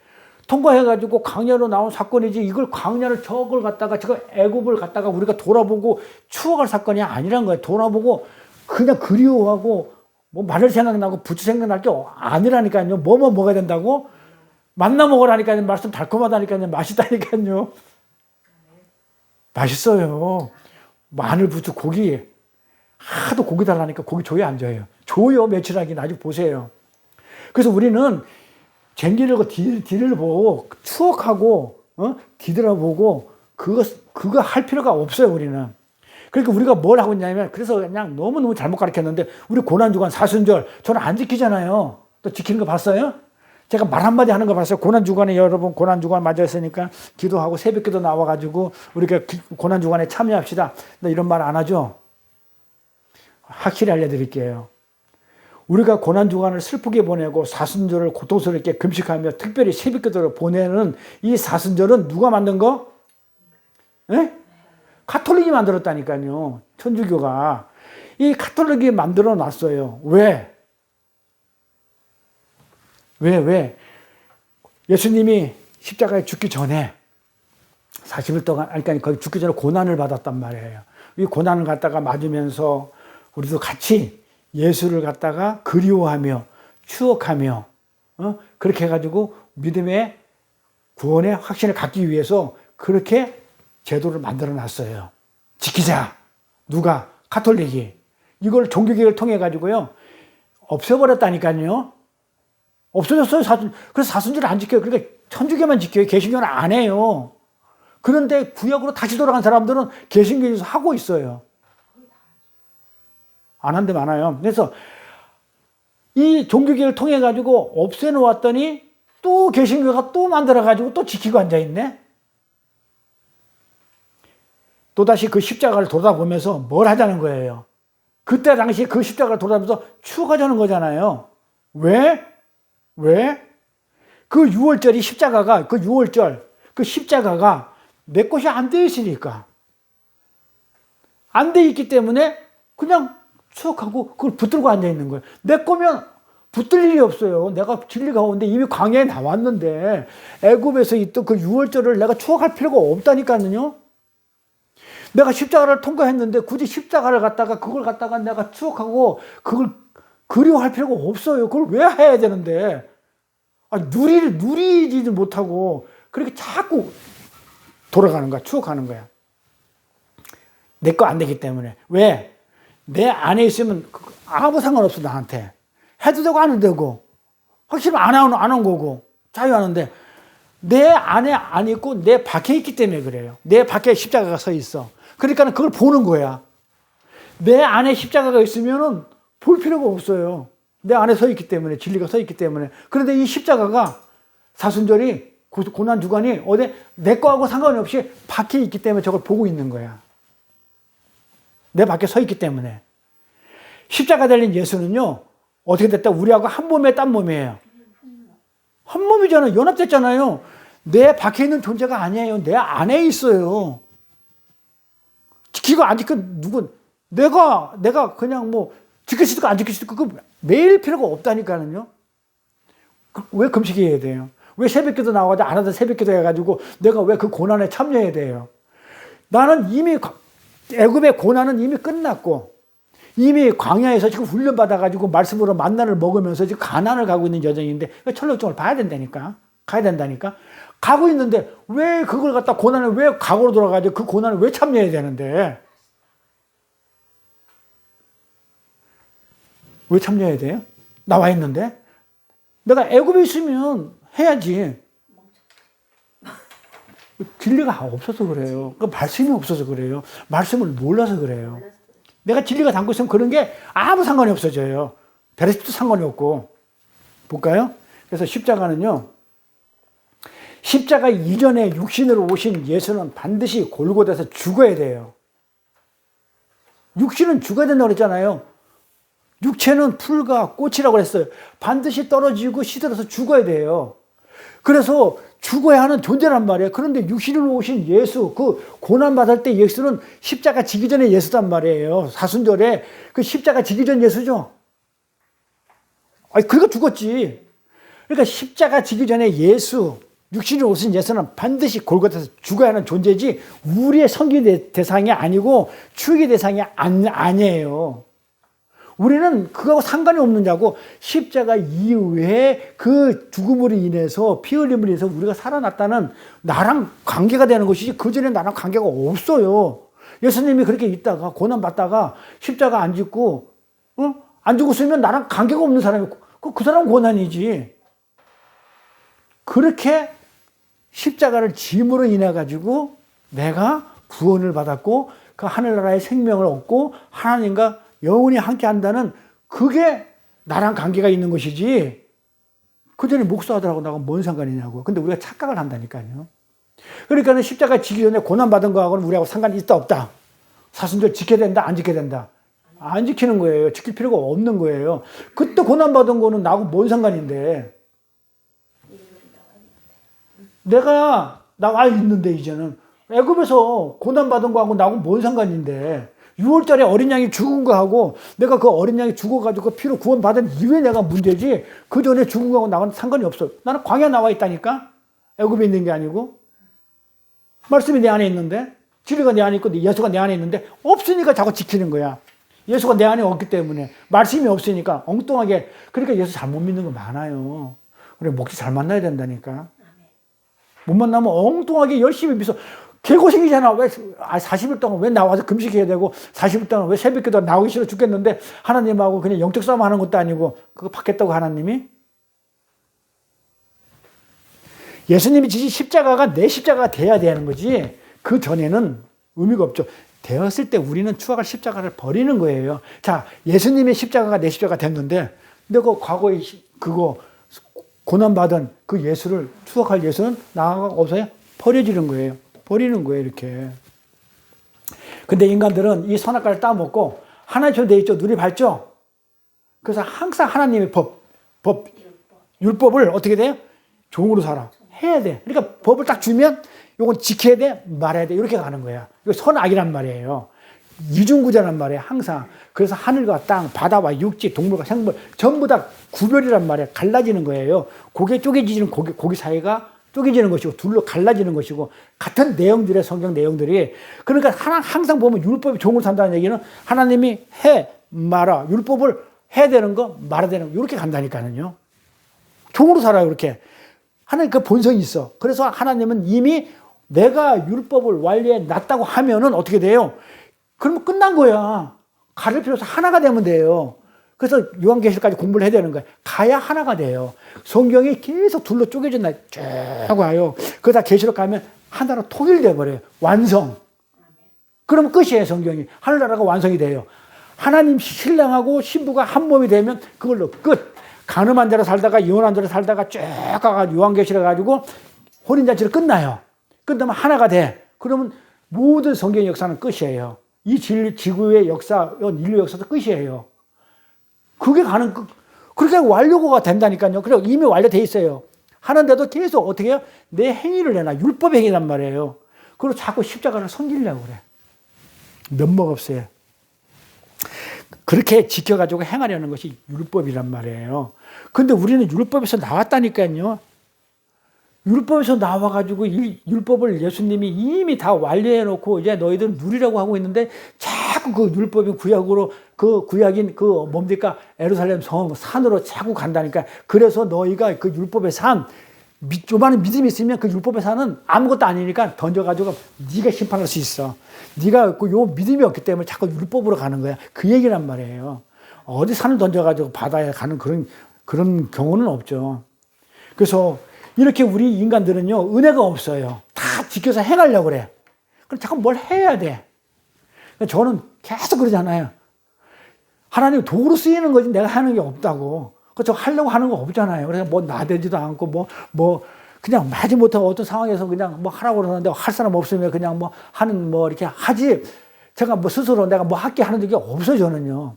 통과해가지고 광야로 나온 사건이지 이걸 광야를 저걸 갖다가 저 애굽을 갖다가 우리가 돌아보고 추억할 사건이 아니란 거예요. 돌아보고 그냥 그리워하고 뭐 말을 생각나고 부추 생각날 게 아니라니까요. 뭐뭐 먹어야 된다고 만나 먹으라니까요. 말씀 달콤하다니까요. 맛있다니까요. 맛있어요. 마늘 부추 고기 하도 고기 달라니까 고기 줘야 안 줘요. 줘요. 며칠 하긴 아직 보세요. 그래서 우리는 쟁기를 뒤를 보고 추억하고 뒤돌아보고 그거 할 필요가 없어요. 우리는. 그러니까 우리가 뭘 하고 있냐면 그래서 그냥 너무너무 잘못 가르쳤는데 우리 고난주간 사순절 저는 안 지키잖아요. 또 지키는 거 봤어요? 제가 말 한마디 하는 거 봤어요. 고난주간에 여러분 고난주간 맞았으니까 기도하고 새벽기도 나와가지고 우리가 고난주간에 참여합시다. 나 이런 말 안 하죠? 확실히 알려드릴게요. 우리가 고난주간을 슬프게 보내고 사순절을 고통스럽게 금식하며 특별히 새벽기도를 보내는 이 사순절은 누가 만든 거? 네? 가톨릭이 만들었다니까요. 천주교가. 이 가톨릭이 만들어 놨어요. 왜? 예수님이 십자가에 죽기 전에 40일 동안, 그러니까 거기 죽기 전에 고난을 받았단 말이에요. 이 고난을 갖다가 맞으면서 우리도 같이 예수를 갖다가 그리워하며 추억하며 그렇게 해가지고 믿음의 구원의 확신을 갖기 위해서 그렇게 제도를 만들어 놨어요. 지키자. 누가? 가톨릭이. 이걸 종교개혁을 통해 가지고요. 없애버렸다니까요. 없어졌어요. 그래서 사순절을 안 지켜요. 그러니까 천주교만 지켜요. 개신교는 안 해요. 그런데 구약으로 다시 돌아간 사람들은 개신교에서 하고 있어요. 안 한 데 많아요. 그래서 이 종교개혁을 통해 가지고 없애놓았더니 또 개신교가 또 만들어 가지고 또 지키고 앉아있네. 또다시 그 십자가를 돌아보면서 뭘 하자는 거예요. 그때 당시 그 십자가를 돌아보면서 추억하자는 거잖아요. 왜? 그 6월절이 십자가가, 그 6월절, 그 십자가가 내 것이 안 되어 있으니까. 안 되어 있기 때문에 그냥 추억하고 그걸 붙들고 앉아있는 거예요. 내 거면 붙들 일이 없어요. 내가 진리 가운데 이미 광야에 나왔는데 애굽에서 있던 그 6월절을 내가 추억할 필요가 없다니까요. 내가 십자가를 통과했는데 굳이 십자가를 갖다가 그걸 갖다가 내가 추억하고 그걸 그리워할 필요가 없어요. 그걸 왜 해야 되는데? 누리지도 못하고 그렇게 자꾸 돌아가는 거야. 추억하는 거야. 내 거 안 되기 때문에. 왜? 내 안에 있으면 아무 상관없어 나한테. 해도 되고 안 해도 되고. 확실히 안 한 거고. 자유하는데 내 안에 안 있고 내 밖에 있기 때문에 그래요. 내 밖에 십자가가 서 있어. 그러니까 그걸 보는 거야. 내 안에 십자가가 있으면은 볼 필요가 없어요. 내 안에 서 있기 때문에, 진리가 서 있기 때문에. 그런데 이 십자가가 사순절이 고난주간이 어디 내 거하고 상관이 없이 밖에 있기 때문에 저걸 보고 있는 거야. 내 밖에 서 있기 때문에. 십자가 달린 예수는요, 어떻게 됐다? 우리하고 한 몸에 딴 몸이에요. 한 몸이잖아요. 연합됐잖아요. 내 밖에 있는 존재가 아니에요. 내 안에 있어요. 지키고 안 지키고 내가 그냥 뭐 지킬 수도 있고 안 지킬 수도 있고 그 매일 필요가 없다니까는요. 왜 금식해야 돼요? 왜 새벽기도 나와가지고 안 하던 새벽기도 해가지고 내가 왜 그 고난에 참여해야 돼요? 나는 이미 애굽의 고난은 이미 끝났고 이미 광야에서 지금 훈련받아가지고 말씀으로 만나를 먹으면서 지금 가난을 가고 있는 여정인데 철록정을 봐야 된다니까. 가야 된다니까. 가고 있는데 왜 그걸 갖다 고난을 왜 과거로 돌아가지고 그 고난을 왜 참여해야 되는데? 왜 참여해야 돼요? 나와 있는데? 내가 애굽에 있으면 해야지. 진리가 없어서 그래요. 그 말씀이 없어서 그래요. 말씀을 몰라서 그래요. 내가 진리가 담고 있으면 그런 게 아무 상관이 없어져요. 베레스도 상관이 없고. 볼까요? 그래서 십자가는요. 십자가 이전에 육신으로 오신 예수는 반드시 골고다에서 죽어야 돼요. 육신은 죽어야 된다고 그랬잖아요. 육체는 풀과 꽃이라고 그랬어요. 반드시 떨어지고 시들어서 죽어야 돼요. 그래서 죽어야 하는 존재란 말이에요. 그런데 육신으로 오신 예수, 그 고난받을 때 예수는 십자가 지기 전에 예수단 말이에요. 사순절에 그 십자가 지기 전 예수죠. 아니, 그러니까 죽었지. 그러니까 십자가 지기 전에 예수, 육신으로 오신 예수는 반드시 골고다에서 죽어야 하는 존재지 우리의 섬기 대상이 아니고 추억의 대상이 아니에요. 우리는 그거하고 상관이 없는 자고 십자가 이후에 그 죽음으로 인해서 피 흘림으로 인해서 우리가 살아났다는 나랑 관계가 되는 것이지 그전에 나랑 관계가 없어요. 예수님이 그렇게 있다가 고난받다가 십자가 안 짓고 안 죽었으면 나랑 관계가 없는 사람이 그 사람은 고난이지. 그렇게 십자가를 짐으로 인해 가지고 내가 구원을 받았고 그 하늘나라의 생명을 얻고 하나님과 영원히 함께 한다는 그게 나랑 관계가 있는 것이지 그 전에 목사하더라고 나하고 뭔 상관이냐고. 근데 우리가 착각을 한다니까요. 그러니까 십자가 지기 전에 고난받은 거하고는 우리하고 상관이 있다 없다. 사순절 지켜야 된다 안 지켜야 된다. 안 지키는 거예요. 지킬 필요가 없는 거예요. 그때 고난받은 거는 나하고 뭔 상관인데. 내가 나와 있는데 이제는 애굽에서 고난받은 거하고 나하고 뭔 상관인데 6월달에 어린 양이 죽은 거하고 내가 그 어린 양이 죽어가지고 그 피로 구원받은 이후에 내가 문제지 그 전에 죽은 거하고 나와는 상관이 없어. 나는 광야 나와 있다니까. 애굽에 있는 게 아니고 말씀이 내 안에 있는데 진리가 내 안에 있고 예수가 내 안에 있는데 없으니까 자꾸 지키는 거야. 예수가 내 안에 없기 때문에 말씀이 없으니까 엉뚱하게. 그러니까 예수 잘못 믿는 거 많아요. 그래 목사 잘 만나야 된다니까. 못 만나면 엉뚱하게 열심히 믿어. 개고생이잖아. 왜 40일 동안 왜 나와서 금식해야 되고 40일 동안 왜 새벽기도 나오기 싫어 죽겠는데 하나님하고 그냥 영적 싸움 하는 것도 아니고 그거 받겠다고 하나님이? 예수님이 지신 십자가가 내 십자가가 돼야 되는 거지 그 전에는 의미가 없죠. 되었을 때 우리는 추억할 십자가를 버리는 거예요. 자, 예수님의 십자가가 내 십자가가 됐는데 내가 과거에 그거 고난받은 그 예수를 추억할 예수는 나가 없어요? 버려지는 거예요. 버리는 거예요, 이렇게. 근데 인간들은 이 선악과를 따먹고 하나님처럼 돼 있죠. 눈이 밝죠? 그래서 항상 하나님의 율법을 어떻게 돼요? 종으로 살아. 해야 돼. 그러니까 법을 딱 주면 이건 지켜야 돼, 말해야 돼. 이렇게 가는 거야. 이거 선악이란 말이에요. 이중구조란 말이에요, 항상. 그래서 하늘과 땅, 바다와 육지, 동물과 생물 전부 다 구별이란 말이에요. 갈라지는 거예요. 고개 쪼개지는 고기 사이가 쪼개지는 것이고 둘로 갈라지는 것이고 같은 내용들의 성경 내용들이. 그러니까 항상 보면 율법이 종으로 산다는 얘기는 하나님이 해 말아 율법을 해야 되는 거 말아야 되는 거 이렇게 간다니까요. 종으로 살아요. 이렇게 하나님 그 본성이 있어. 그래서 하나님은 이미 내가 율법을 완료해 놨다고 하면은 어떻게 돼요? 그러면 끝난 거야. 가를 필요 없어. 하나가 되면 돼요. 그래서 요한계시록까지 공부를 해야 되는 거예요. 가야 하나가 돼요. 성경이 계속 둘로 쪼개진다. 쭉 와요. 그러다 계시록 가면 하나로 통일돼 버려요. 완성. 그러면 끝이에요. 성경이. 하늘나라가 완성이 돼요. 하나님 신랑하고 신부가 한 몸이 되면 그걸로 끝. 간음한 자로 살다가 이혼한 자로 살다가 쭉 가가지고 요한계시록 가지고 혼인잔치로 끝나요. 끝나면 하나가 돼. 그러면 모든 성경 역사는 끝이에요. 이 지구의 역사, 인류 역사도 끝이에요. 그게 그렇게 완료가 된다니까요. 그리고 이미 완료돼 있어요. 하는데도 계속 어떻게 해요? 내 행위를 내놔. 율법 행위란 말이에요. 그리고 자꾸 십자가를 섬기려고 그래. 면목 없어요. 그렇게 지켜가지고 행하려는 것이 율법이란 말이에요. 근데 우리는 율법에서 나왔다니까요. 율법에서 나와가지고 율법을 예수님이 이미 다 완료해놓고 이제 너희들 누리라고 하고 있는데 자꾸 그 율법인 구약으로 그 구약인 그 뭡니까 예루살렘 성 산으로 자꾸 간다니까. 그래서 너희가 그 율법의 산 요만한 믿음이 있으면 그 율법의 산은 아무것도 아니니까 던져가지고 네가 심판할 수 있어. 네가 요 믿음이 없기 때문에 자꾸 율법으로 가는 거야. 그 얘기란 말이에요. 어디 산을 던져가지고 바다에 가는 그런 경우는 없죠. 그래서 이렇게 우리 인간들은요, 은혜가 없어요. 다 지켜서 행하려고 그래. 그럼 자꾸 뭘 해야 돼. 저는 계속 그러잖아요. 하나님 도구로 쓰이는 거지 내가 하는 게 없다고. 저 하려고 하는 거 없잖아요. 그래서 뭐 나대지도 않고 그냥 마지못해 어떤 상황에서 그냥 뭐 하라고 그러는데 할 사람 없으면 그냥 뭐 하는 뭐 이렇게 하지. 제가 뭐 스스로 내가 뭐 할게 하는 적이 없어요, 저는요.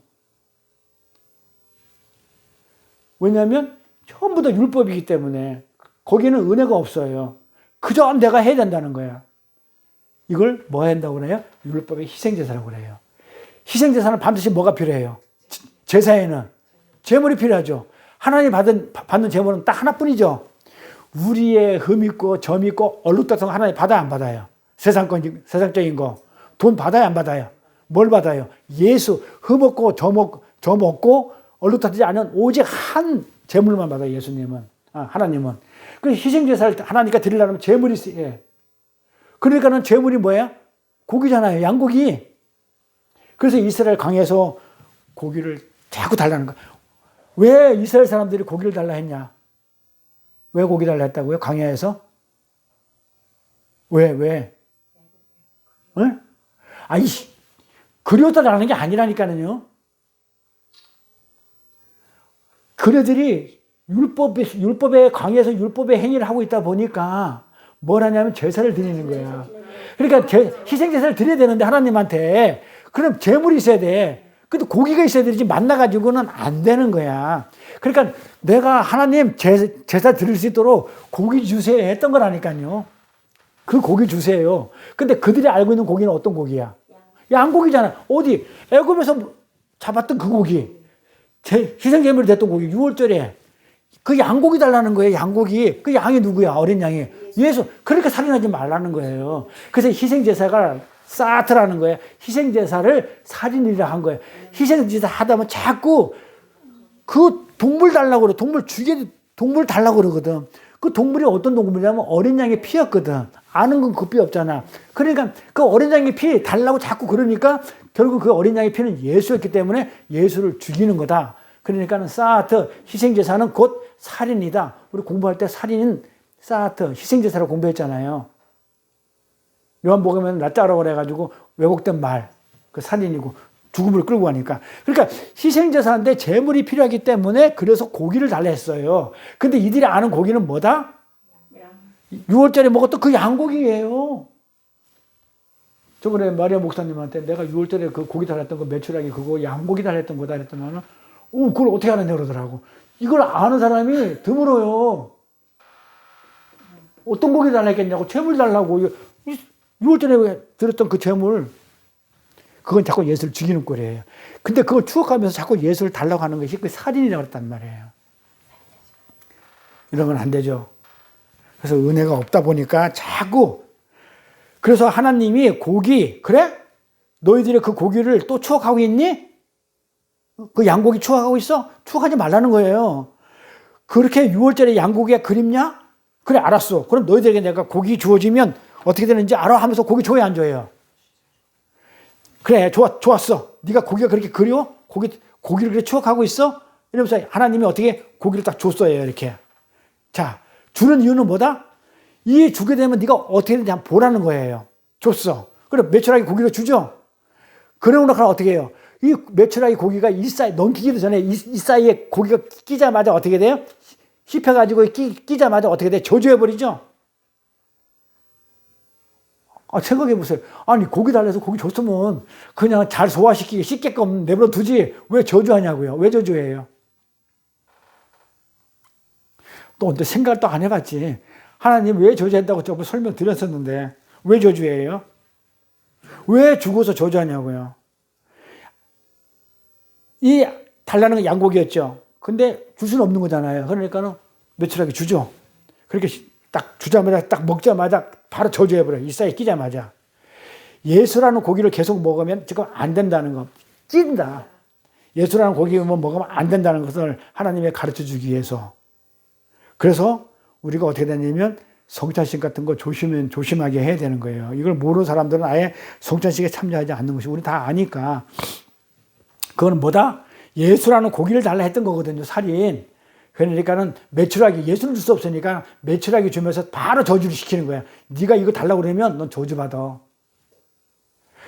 왜냐하면 전부 다 율법이기 때문에 거기는 은혜가 없어요. 그저 내가 해야 된다는 거야. 이걸 뭐 한다고 그래요? 율법의 희생제사라고 그래요. 희생제사는 반드시 뭐가 필요해요? 제사에는 제물이 필요하죠. 하나님 받는 제물은 딱 하나뿐이죠. 우리의 흠 있고 점 있고 얼룩달성 하나님 받아야 안 받아요? 세상적인 거. 돈 받아야 안 받아요? 뭘 받아요? 예수, 흠 없고 점 없고 얼룩달지 않은 오직 한 제물만 받아요. 예수님은. 하나님은. 그래서 희생제사를 하나님께 드리려면 제물이 있어요. 그러니까는 제물이 뭐예요? 고기잖아요. 양고기. 그래서 이스라엘 강에서 고기를 자꾸 달라는 거야. 왜 이스라엘 사람들이 고기를 달라 했냐? 왜 고기 달라 했다고요? 광야에서? 왜? 응? 그리워서 달라는 게 아니라니까요. 그네들이 율법의 광야에서 율법의 행위를 하고 있다 보니까 뭘 하냐면 제사를 드리는 거야. 그러니까 희생제사를 드려야 되는데 하나님한테 그럼 제물이 있어야 돼. 근데 고기가 있어야 되지 만나가지고는 안 되는 거야. 그러니까 내가 하나님 제사 드릴 수 있도록 고기 주세요 했던 거라니까요. 그 고기 주세요. 근데 그들이 알고 있는 고기는 어떤 고기야? 양고기잖아. 어디? 애굽에서 잡았던 그 고기. 희생제물이 됐던 고기. 6월절에. 그 양고기 달라는 거예요. 양고기. 그 양이 누구야? 어린 양이. 예수. 그러니까 살인하지 말라는 거예요. 그래서 희생제사가 사트라는 거예요. 희생제사를 살인이라 한 거예요. 희생제사 하다 보면 자꾸 그 동물 달라고 그래. 동물 달라고 그러거든. 그 동물이 어떤 동물이냐면 어린 양의 피였거든. 아는 건 그 피 없잖아. 그러니까 그 어린 양의 피 달라고 자꾸 그러니까 결국 그 어린 양의 피는 예수였기 때문에 예수를 죽이는 거다. 그러니까는 사트, 희생제사는 곧 살인이다. 우리 공부할 때 살인은 사트, 희생제사로 공부했잖아요. 요한복음에는 낫자라고 그래가지고 왜곡된 말, 그 살인이고 죽음을 끌고 가니까. 그러니까 희생제사인데 제물이 필요하기 때문에 그래서 고기를 달라 했어요. 근데 이들이 아는 고기는 뭐다? 6월절에 먹었던 그 양고기예요. 저번에 마리아 목사님한테 내가 6월절에 그 고기 달랬던 거 메추라기 그거 양고기 달랬던 거다 그랬더니 그걸 어떻게 하느냐 그러더라고. 이걸 아는 사람이 드물어요. 어떤 고기 달랬겠냐고 제물 달라고. 6월절에 왜 들었던 그 제물 그건 자꾸 예수를 죽이는 꼴이에요. 근데 그걸 추억하면서 자꾸 예수를 달라고 하는 것이 그 살인이라고 했단 말이에요. 이런 건 안 되죠. 그래서 은혜가 없다 보니까 자꾸 그래서 하나님이 고기 그래? 너희들이 그 고기를 또 추억하고 있니? 그 양고기 추억하고 있어? 추억하지 말라는 거예요. 그렇게 6월절에 양고기가 그립냐? 그래 알았어. 그럼 너희들에게 내가 고기 주어지면 어떻게 되는지 알아? 하면서 고기 줘야 안 줘요? 그래 좋았어. 네가 고기가 그렇게 그리워? 고기를 그렇게 추억하고 있어? 이러면서 하나님이 어떻게 고기를 딱 줬어요. 이렇게. 자 주는 이유는 뭐다? 이 주게 되면 네가 어떻게 되는지 한번 보라는 거예요. 줬어. 그래 메추라기 고기를 주죠. 그러고 나서 어떻게 해요? 이 메추라기 고기가 이 사이 넘기기도 전에 이 사이에 고기가 끼자마자 어떻게 돼요? 씹혀가지고 끼자마자 어떻게 돼? 저주해버리죠. 생각해 보세요. 아니 고기 달래서 고기 줬으면 그냥 잘 소화시키게 씻게끔 내버려 두지 왜 저주하냐고요. 왜 저주해요? 또 생각을 또 안 해봤지. 하나님 왜 저주한다고 저번에 설명드렸었는데 왜 저주해요? 왜 죽어서 저주하냐고요. 이 달라는 건 양고기였죠. 근데 줄 수는 없는 거잖아요. 그러니까는 며칠하게 주죠. 그렇게 딱 주자마자 딱 먹자마자 바로 저주해버려요. 일사에 끼자마자. 예수라는 고기를 계속 먹으면 지금 안 된다는 거. 찐다. 예수라는 고기만 먹으면 안 된다는 것을 하나님이 가르쳐 주기 위해서. 그래서 우리가 어떻게 되냐면 성찬식 같은 거 조심하게 해야 되는 거예요. 이걸 모르는 사람들은 아예 성찬식에 참여하지 않는 것이 우리 다 아니까. 그거는 뭐다? 예수라는 고기를 달라 했던 거거든요. 살인. 그러니까는 매출하게 예수는 줄 수 없으니까 매출하게 주면서 바로 저주를 시키는 거야. 네가 이거 달라고 그러면 넌 저주받아.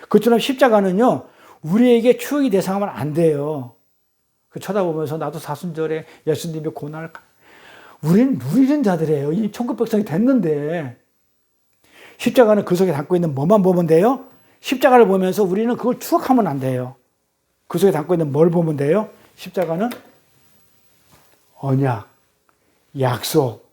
그처럼 십자가는요. 우리에게 추억이 대상하면 안 돼요. 그 쳐다보면서 나도 사순절에 예수님의 고난을 우리는 누리는 자들이에요. 이 천국 백성이 됐는데 십자가는 그 속에 담고 있는 뭐만 보면 돼요? 십자가를 보면서 우리는 그걸 추억하면 안 돼요. 그 속에 담고 있는 뭘 보면 돼요? 십자가는 언약, 약속.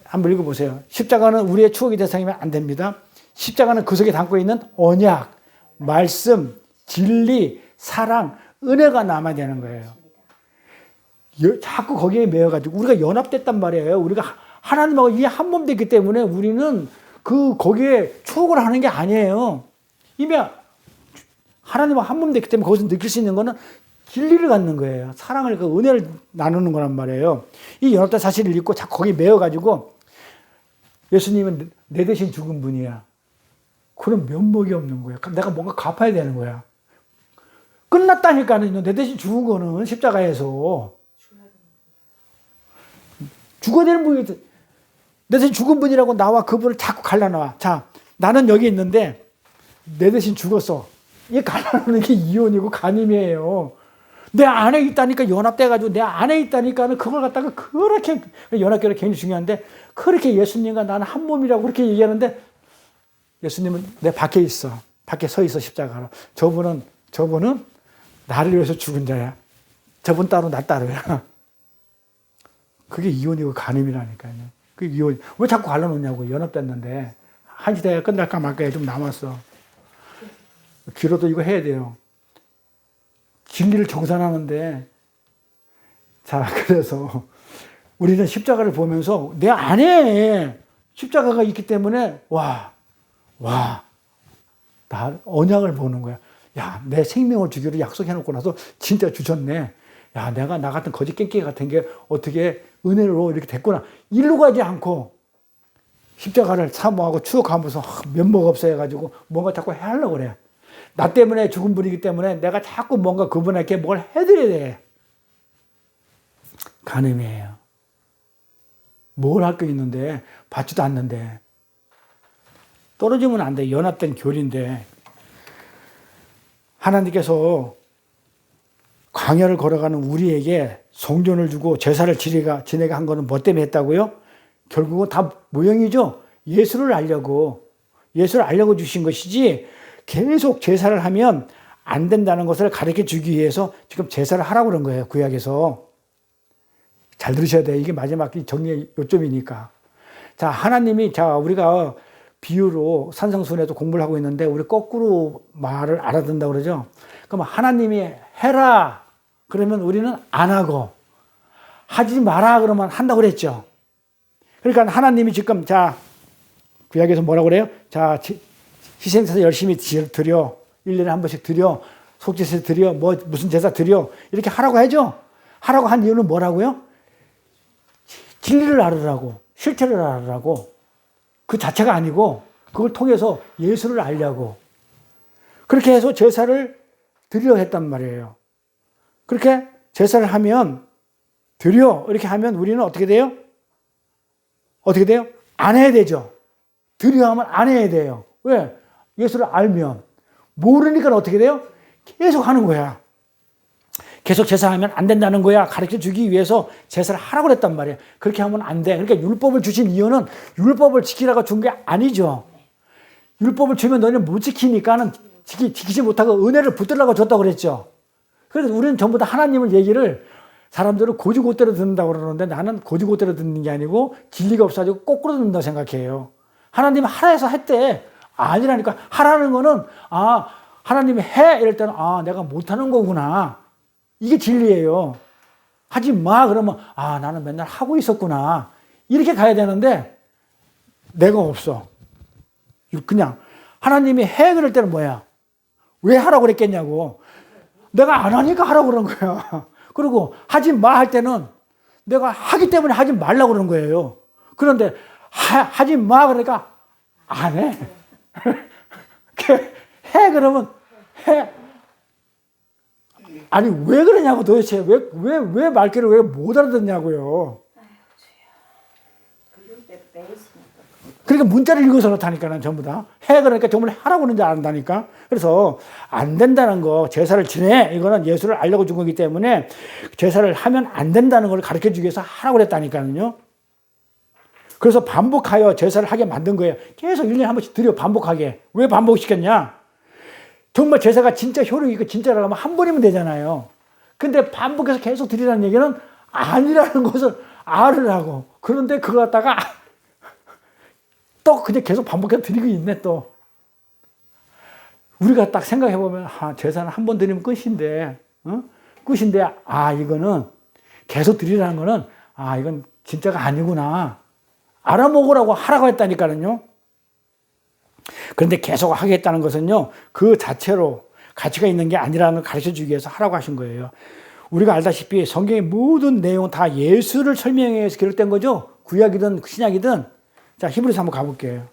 한번 읽어보세요. 십자가는 우리의 추억의 대상이면 안 됩니다. 십자가는 그 속에 담고 있는 언약, 말씀, 진리, 사랑, 은혜가 남아야 되는 거예요. 자꾸 거기에 매여가지고 우리가 연합됐단 말이에요. 우리가 하나님하고 이게 한 몸 됐기 때문에 우리는 거기에 추억을 하는 게 아니에요. 이미 하나님하고 한 몸 됐기 때문에 거기서 느낄 수 있는 거는 진리를 갖는 거예요. 사랑을, 그 은혜를 나누는 거란 말이에요. 이 연합된 사실을 읽고 자꾸 거기에 매여가지고 예수님은 내 대신 죽은 분이야. 그런 면목이 없는 거예요. 내가 뭔가 갚아야 되는 거야. 끝났다니까요. 내 대신 죽은 거는 십자가에서. 죽어야 되는 분이 내 대신 죽은 분이라고 나와 그분을 자꾸 갈라놔. 자, 나는 여기 있는데 내 대신 죽었어. 이게 갈라놓는 게 이혼이고 간임이에요. 내 안에 있다니까 연합돼가지고 내 안에 있다니까는 그걸 갖다가 그렇게 연합교회가 굉장히 중요한데 그렇게 예수님과 나는 한 몸이라고 그렇게 얘기하는데 예수님은 내 밖에 있어. 밖에 서 있어 십자가로. 저분은 나를 위해서 죽은 자야. 저분 따로 나 따로야. 그게 이혼이고 간음이라니까요. 그게 이혼. 왜 자꾸 갈라놓냐고. 연합됐는데 한 시대가 끝날까 말까 좀 남았어. 기로도 이거 해야 돼요. 진리를 정산하는데 자 그래서 우리는 십자가를 보면서 내 안에 십자가가 있기 때문에 나 언약을 보는 거야. 야, 내 생명을 주기로 약속해놓고 나서 진짜 주셨네. 야, 내가 나 같은 거짓 깽깽이 같은 게 어떻게 은혜로 이렇게 됐구나. 일로 가지 않고 십자가를 사모하고 추억하면서 면목 없어 해가지고 뭔가 자꾸 해하려고 그래. 나 때문에 죽은 분이기 때문에 내가 자꾸 뭔가 그분에게 뭘 해드려야 돼. 간음이에요. 뭘 할 게 있는데 받지도 않는데 떨어지면 안 돼. 연합된 교리인데 하나님께서 광야를 걸어가는 우리에게 성전을 주고 제사를 지내게 한 거는 뭐 때문에 했다고요? 결국은 다 모형이죠. 예수를 알려고 주신 것이지 계속 제사를 하면 안 된다는 것을 가르쳐 주기 위해서 지금 제사를 하라고 그런 거예요. 구약에서. 잘 들으셔야 돼요. 이게 마지막 정리의 요점이니까. 자, 하나님이 우리가 비유로 산상순에도 공부를 하고 있는데 우리 거꾸로 말을 알아듣는다고 그러죠. 그럼 하나님이 해라 그러면 우리는 안 하고 하지 마라 그러면 한다고 그랬죠. 그러니까 하나님이 지금 구약에서 뭐라고 그래요? 희생제사 열심히 드려. 1년에 한 번씩 드려. 속죄제 드려. 무슨 제사 드려. 이렇게 하라고 하죠. 하라고 한 이유는 뭐라고요? 진리를 알으라고. 실체를 알으라고. 그 자체가 아니고 그걸 통해서 예수를 알려고. 그렇게 해서 제사를 드리려 했단 말이에요. 그렇게 제사를 하면 드려. 이렇게 하면 우리는 어떻게 돼요? 안 해야 되죠. 드려 하면 안 해야 돼요. 왜? 예수를 알면. 모르니까 어떻게 돼요? 계속 하는 거야. 계속 제사하면 안 된다는 거야. 가르쳐 주기 위해서 제사를 하라고 그랬단 말이에요. 그렇게 하면 안 돼. 그러니까 율법을 주신 이유는 율법을 지키라고 준 게 아니죠. 율법을 주면 너희는 못 지키니까는 지키지 못하고 은혜를 붙들라고 줬다고 그랬죠. 그래서 우리는 전부 다 하나님을 얘기를 사람들은 고지고대로 듣는다고 그러는데 나는 고지고대로 듣는 게 아니고 진리가 없어가지고 거꾸로 듣는다고 생각해요. 하나님이 하라 해서 했대. 아니라니까. 하라는 거는, 하나님이 해. 이럴 때는, 내가 못하는 거구나. 이게 진리예요. 하지 마. 그러면, 나는 맨날 하고 있었구나. 이렇게 가야 되는데, 내가 없어. 그냥, 하나님이 해. 그럴 때는 뭐야? 왜 하라고 그랬겠냐고. 내가 안 하니까 하라고 그런 거야. 그리고 하지 마 할 때는 내가 하기 때문에 하지 말라고 그러는 거예요. 그런데 하지 마 그러니까 안 해. 해 그러면 해. 아니 왜 그러냐고 도대체 왜 말귀를 왜 못 알아듣냐고요. 그러니까 문자를 읽어서 그렇다니까는 전부 다. 해 그러니까 정말 하라고 하는지 안다니까. 그래서 안 된다는 거, 제사를 지내. 이거는 예수를 알려고 준 거기 때문에 제사를 하면 안 된다는 걸 가르쳐 주기 위해서 하라고 그랬다니까요. 그래서 반복하여 제사를 하게 만든 거예요. 계속 1년에 한 번씩 드려 반복하게. 왜 반복시켰냐? 정말 제사가 진짜 효력이 있고 진짜라고 하면 한 번이면 되잖아요. 근데 반복해서 계속 드리라는 얘기는 아니라는 것을 알으라고. 그런데 그거 갖다가 또 그냥 계속 반복해서 드리고 있네 또. 우리가 딱 생각해보면 제사는 한 번 드리면 끝인데 끝인데 이거는 계속 드리라는 거는 이건 진짜가 아니구나. 알아먹으라고 하라고 했다니까요. 그런데 계속 하겠다는 것은요. 그 자체로 가치가 있는 게 아니라는 걸 가르쳐주기 위해서 하라고 하신 거예요. 우리가 알다시피 성경의 모든 내용은 다 예수를 설명해 위해서 기록된 거죠. 구약이든 신약이든. 자, 히브리서 한번 가볼게요.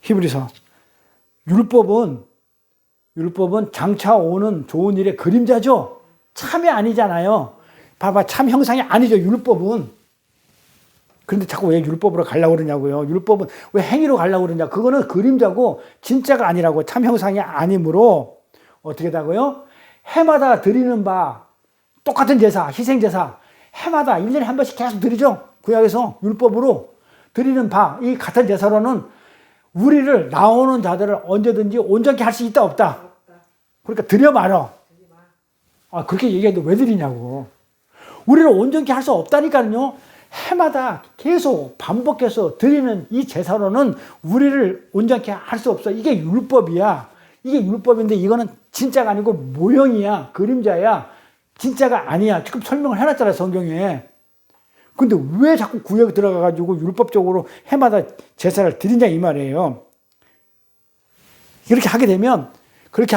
히브리서. 율법은 장차 오는 좋은 일의 그림자죠. 참이 아니잖아요. 봐봐, 참 형상이 아니죠, 율법은. 그런데 자꾸 왜 율법으로 가려고 그러냐고요. 율법은 왜 행위로 가려고 그러냐. 그거는 그림자고 진짜가 아니라고. 참 형상이 아니므로 어떻게 하다고요? 해마다 드리는 바 똑같은 제사, 희생제사 해마다 1년에 한 번씩 계속 드리죠. 구약에서 율법으로 드리는 바, 이 같은 제사로는 우리를 나오는 자들을 언제든지 온전케 할 수 있다 없다. 그러니까 드려 말어. 그렇게 얘기해도 왜 드리냐고. 우리를 온전케 할 수 없다니까요. 해마다 계속 반복해서 드리는 이 제사로는 우리를 온전케 할 수 없어. 이게 율법이야. 이게 율법인데 이거는 진짜가 아니고 모형이야. 그림자야. 진짜가 아니야. 지금 설명을 해놨잖아요, 성경에. 근데 왜 자꾸 구역에 들어가가지고 율법적으로 해마다 제사를 드리냐 이 말이에요. 이렇게 하게 되면, 그렇게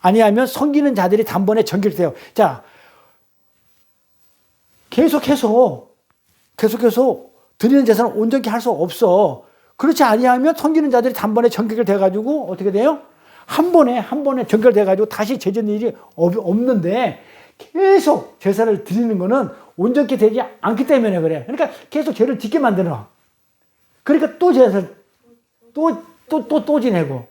아니하면 섬기는 자들이 단번에 정결돼요. 자, 계속해서 드리는 제사는 온전히 할 수 없어. 그렇지 아니하면 섬기는 자들이 단번에 정결돼가지고 어떻게 돼요? 한 번에 정결돼가지고 다시 제전 일이 없는데 계속 제사를 드리는 거는 온전히 되지 않기 때문에 그래. 그러니까 계속 죄를 짓게 만들어. 그러니까 또 제사를 또 지내고.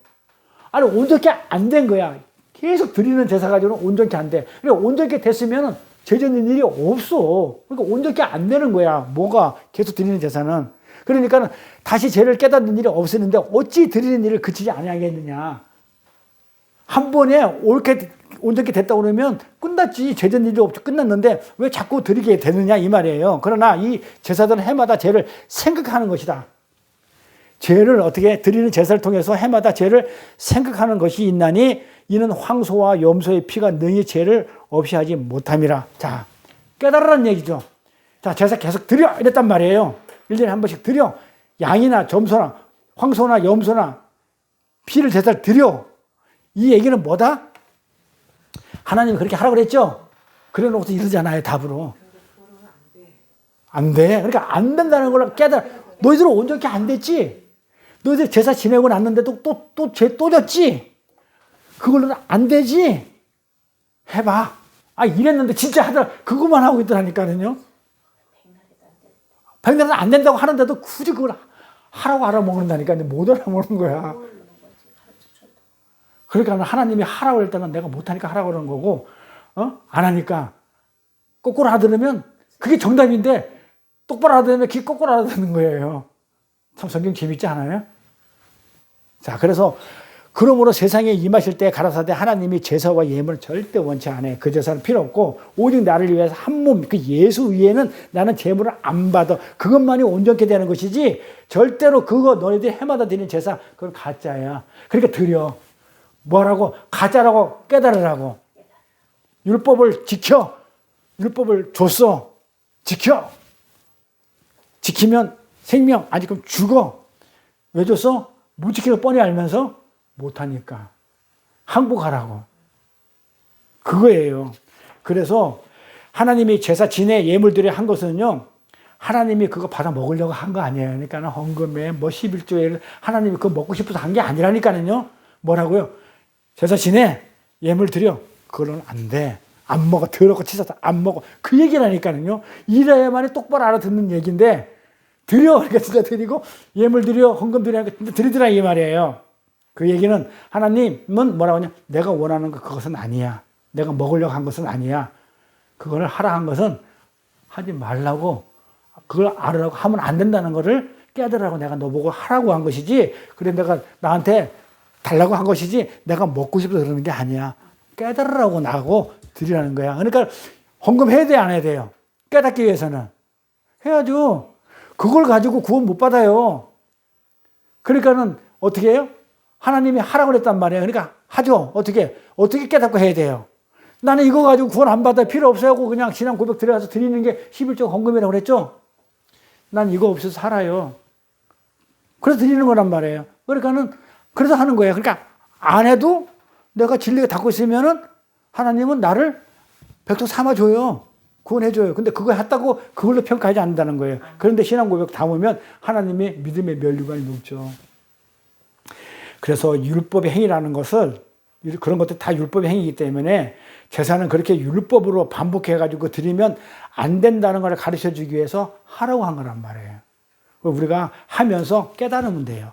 아니 온전히 안 된 거야. 계속 드리는 제사 가지고는 온전히 안 돼. 그러니까 온전히 됐으면 죄짓는 일이 없어. 그러니까 온전히 안 되는 거야. 뭐가 계속 드리는 제사는. 그러니까 다시 죄를 깨닫는 일이 없었는데 어찌 드리는 일을 그치지 아니하겠느냐. 한 번에 옳게 온전히 됐다고 그러면 끝났지. 죄짓는 일이 없죠. 끝났는데 왜 자꾸 드리게 되느냐 이 말이에요. 그러나 이 제사들은 해마다 죄를 생각하는 것이다. 죄를 어떻게 드리는 제사를 통해서 해마다 죄를 생각하는 것이 있나니 이는 황소와 염소의 피가 능히 죄를 없이 하지 못함이라. 자, 깨달으라는 얘기죠. 자, 제사 계속 드려 이랬단 말이에요. 1년에 한 번씩 드려. 양이나 점소나 황소나 염소나 피를 제사를 드려. 이 얘기는 뭐다? 하나님이 그렇게 하라고 그랬죠? 그래 놓고서 이러잖아요, 답으로. 안 돼. 그러니까 안 된다는 걸 깨달아. 너희들은 온전히 안 됐지? 너희들 제사 지내고 났는데도 죄 또 졌지? 그걸로는 안 되지? 해봐. 이랬는데 진짜 하더라. 그것만 하고 있더라니까요. 백날은 안 된다고 하는데도 굳이 그걸 하라고 알아먹는다니까. 근데 못 알아먹는 거야. 그러니까 하나님이 하라고 할 때는 내가 못하니까 하라고 그러는 거고, 안 하니까 거꾸로 알아들으면 그게 정답인데 똑바로 알아들으면 그게 거꾸로 알아듣는 거예요. 참 성경 재밌지 않아요? 자, 그래서 그러므로 세상에 임하실 때 가라사대 하나님이 제사와 예물을 절대 원치 않아요. 그 제사는 필요 없고 오직 나를 위해서 한 몸, 그 예수 위에는 나는 제물을 안 받아. 그것만이 온전케 되는 것이지 절대로 그거 너희들이 해마다 드리는 제사 그건 가짜야. 그러니까 드려. 뭐라고? 가짜라고 깨달으라고. 율법을 지켜. 율법을 줬어. 지켜. 지키면 생명, 안 지키면 죽어. 왜 줬어? 못 지키는 거 뻔히 알면서 못하니까. 항복하라고. 그거예요. 그래서 하나님이 제사 지내 예물들이 한 것은요, 하나님이 그거 받아 먹으려고 한 거 아니에요. 그러니까 헌금에 뭐 11조에 하나님이 그거 먹고 싶어서 한 게 아니라니까는요. 뭐라고요? 제사 지내 예물 드려. 그거는 안 돼. 안 먹어. 더럽고 치솟아. 안 먹어. 그 얘기라니까는요. 이래야만이 똑바로 알아듣는 얘기인데 드려. 그러니까 진짜 드리고 예물 드려. 헌금 드려. 그러니까 진짜 드리더라 이 말이에요. 그 얘기는 하나님은 뭐라고 하냐. 내가 원하는 거 그것은 아니야. 내가 먹으려고 한 것은 아니야. 그거를 하라 한 것은 하지 말라고 그걸 알으라고 하면 안 된다는 거를 깨달으라고 내가 너보고 하라고 한 것이지. 그래 내가 나한테 달라고 한 것이지 내가 먹고 싶어서 그러는 게 아니야. 깨달으라고 나하고 드리라는 거야. 그러니까 헌금 해야 돼, 안 해야 돼요? 깨닫기 위해서는. 해야죠. 그걸 가지고 구원 못 받아요. 그러니까는 어떻게 해요? 하나님이 하라고 그랬단 말이에요. 그러니까 하죠. 어떻게 깨닫고 해야 돼요? 나는 이거 가지고 구원 안 받아. 필요 없어요 하고 그냥 신앙 고백 들어가서 드리는 게 11조 헌금이라고 그랬죠? 난 이거 없어서 살아요. 그래서 드리는 거란 말이에요. 그러니까는 그래서 하는 거예요. 그러니까 안 해도 내가 진리가 닫고 있으면은 하나님은 나를 백성 삼아줘요. 구원해줘요. 근데 그거 했다고 그걸로 평가하지 않는다는 거예요. 그런데 신앙 고백 담으면 하나님의 믿음의 면류관이 높죠. 그래서 율법의 행위라는 것을 그런 것들 다 율법의 행위이기 때문에 제사는 그렇게 율법으로 반복해가지고 드리면 안 된다는 걸 가르쳐 주기 위해서 하라고 한 거란 말이에요. 우리가 하면서 깨달으면 돼요.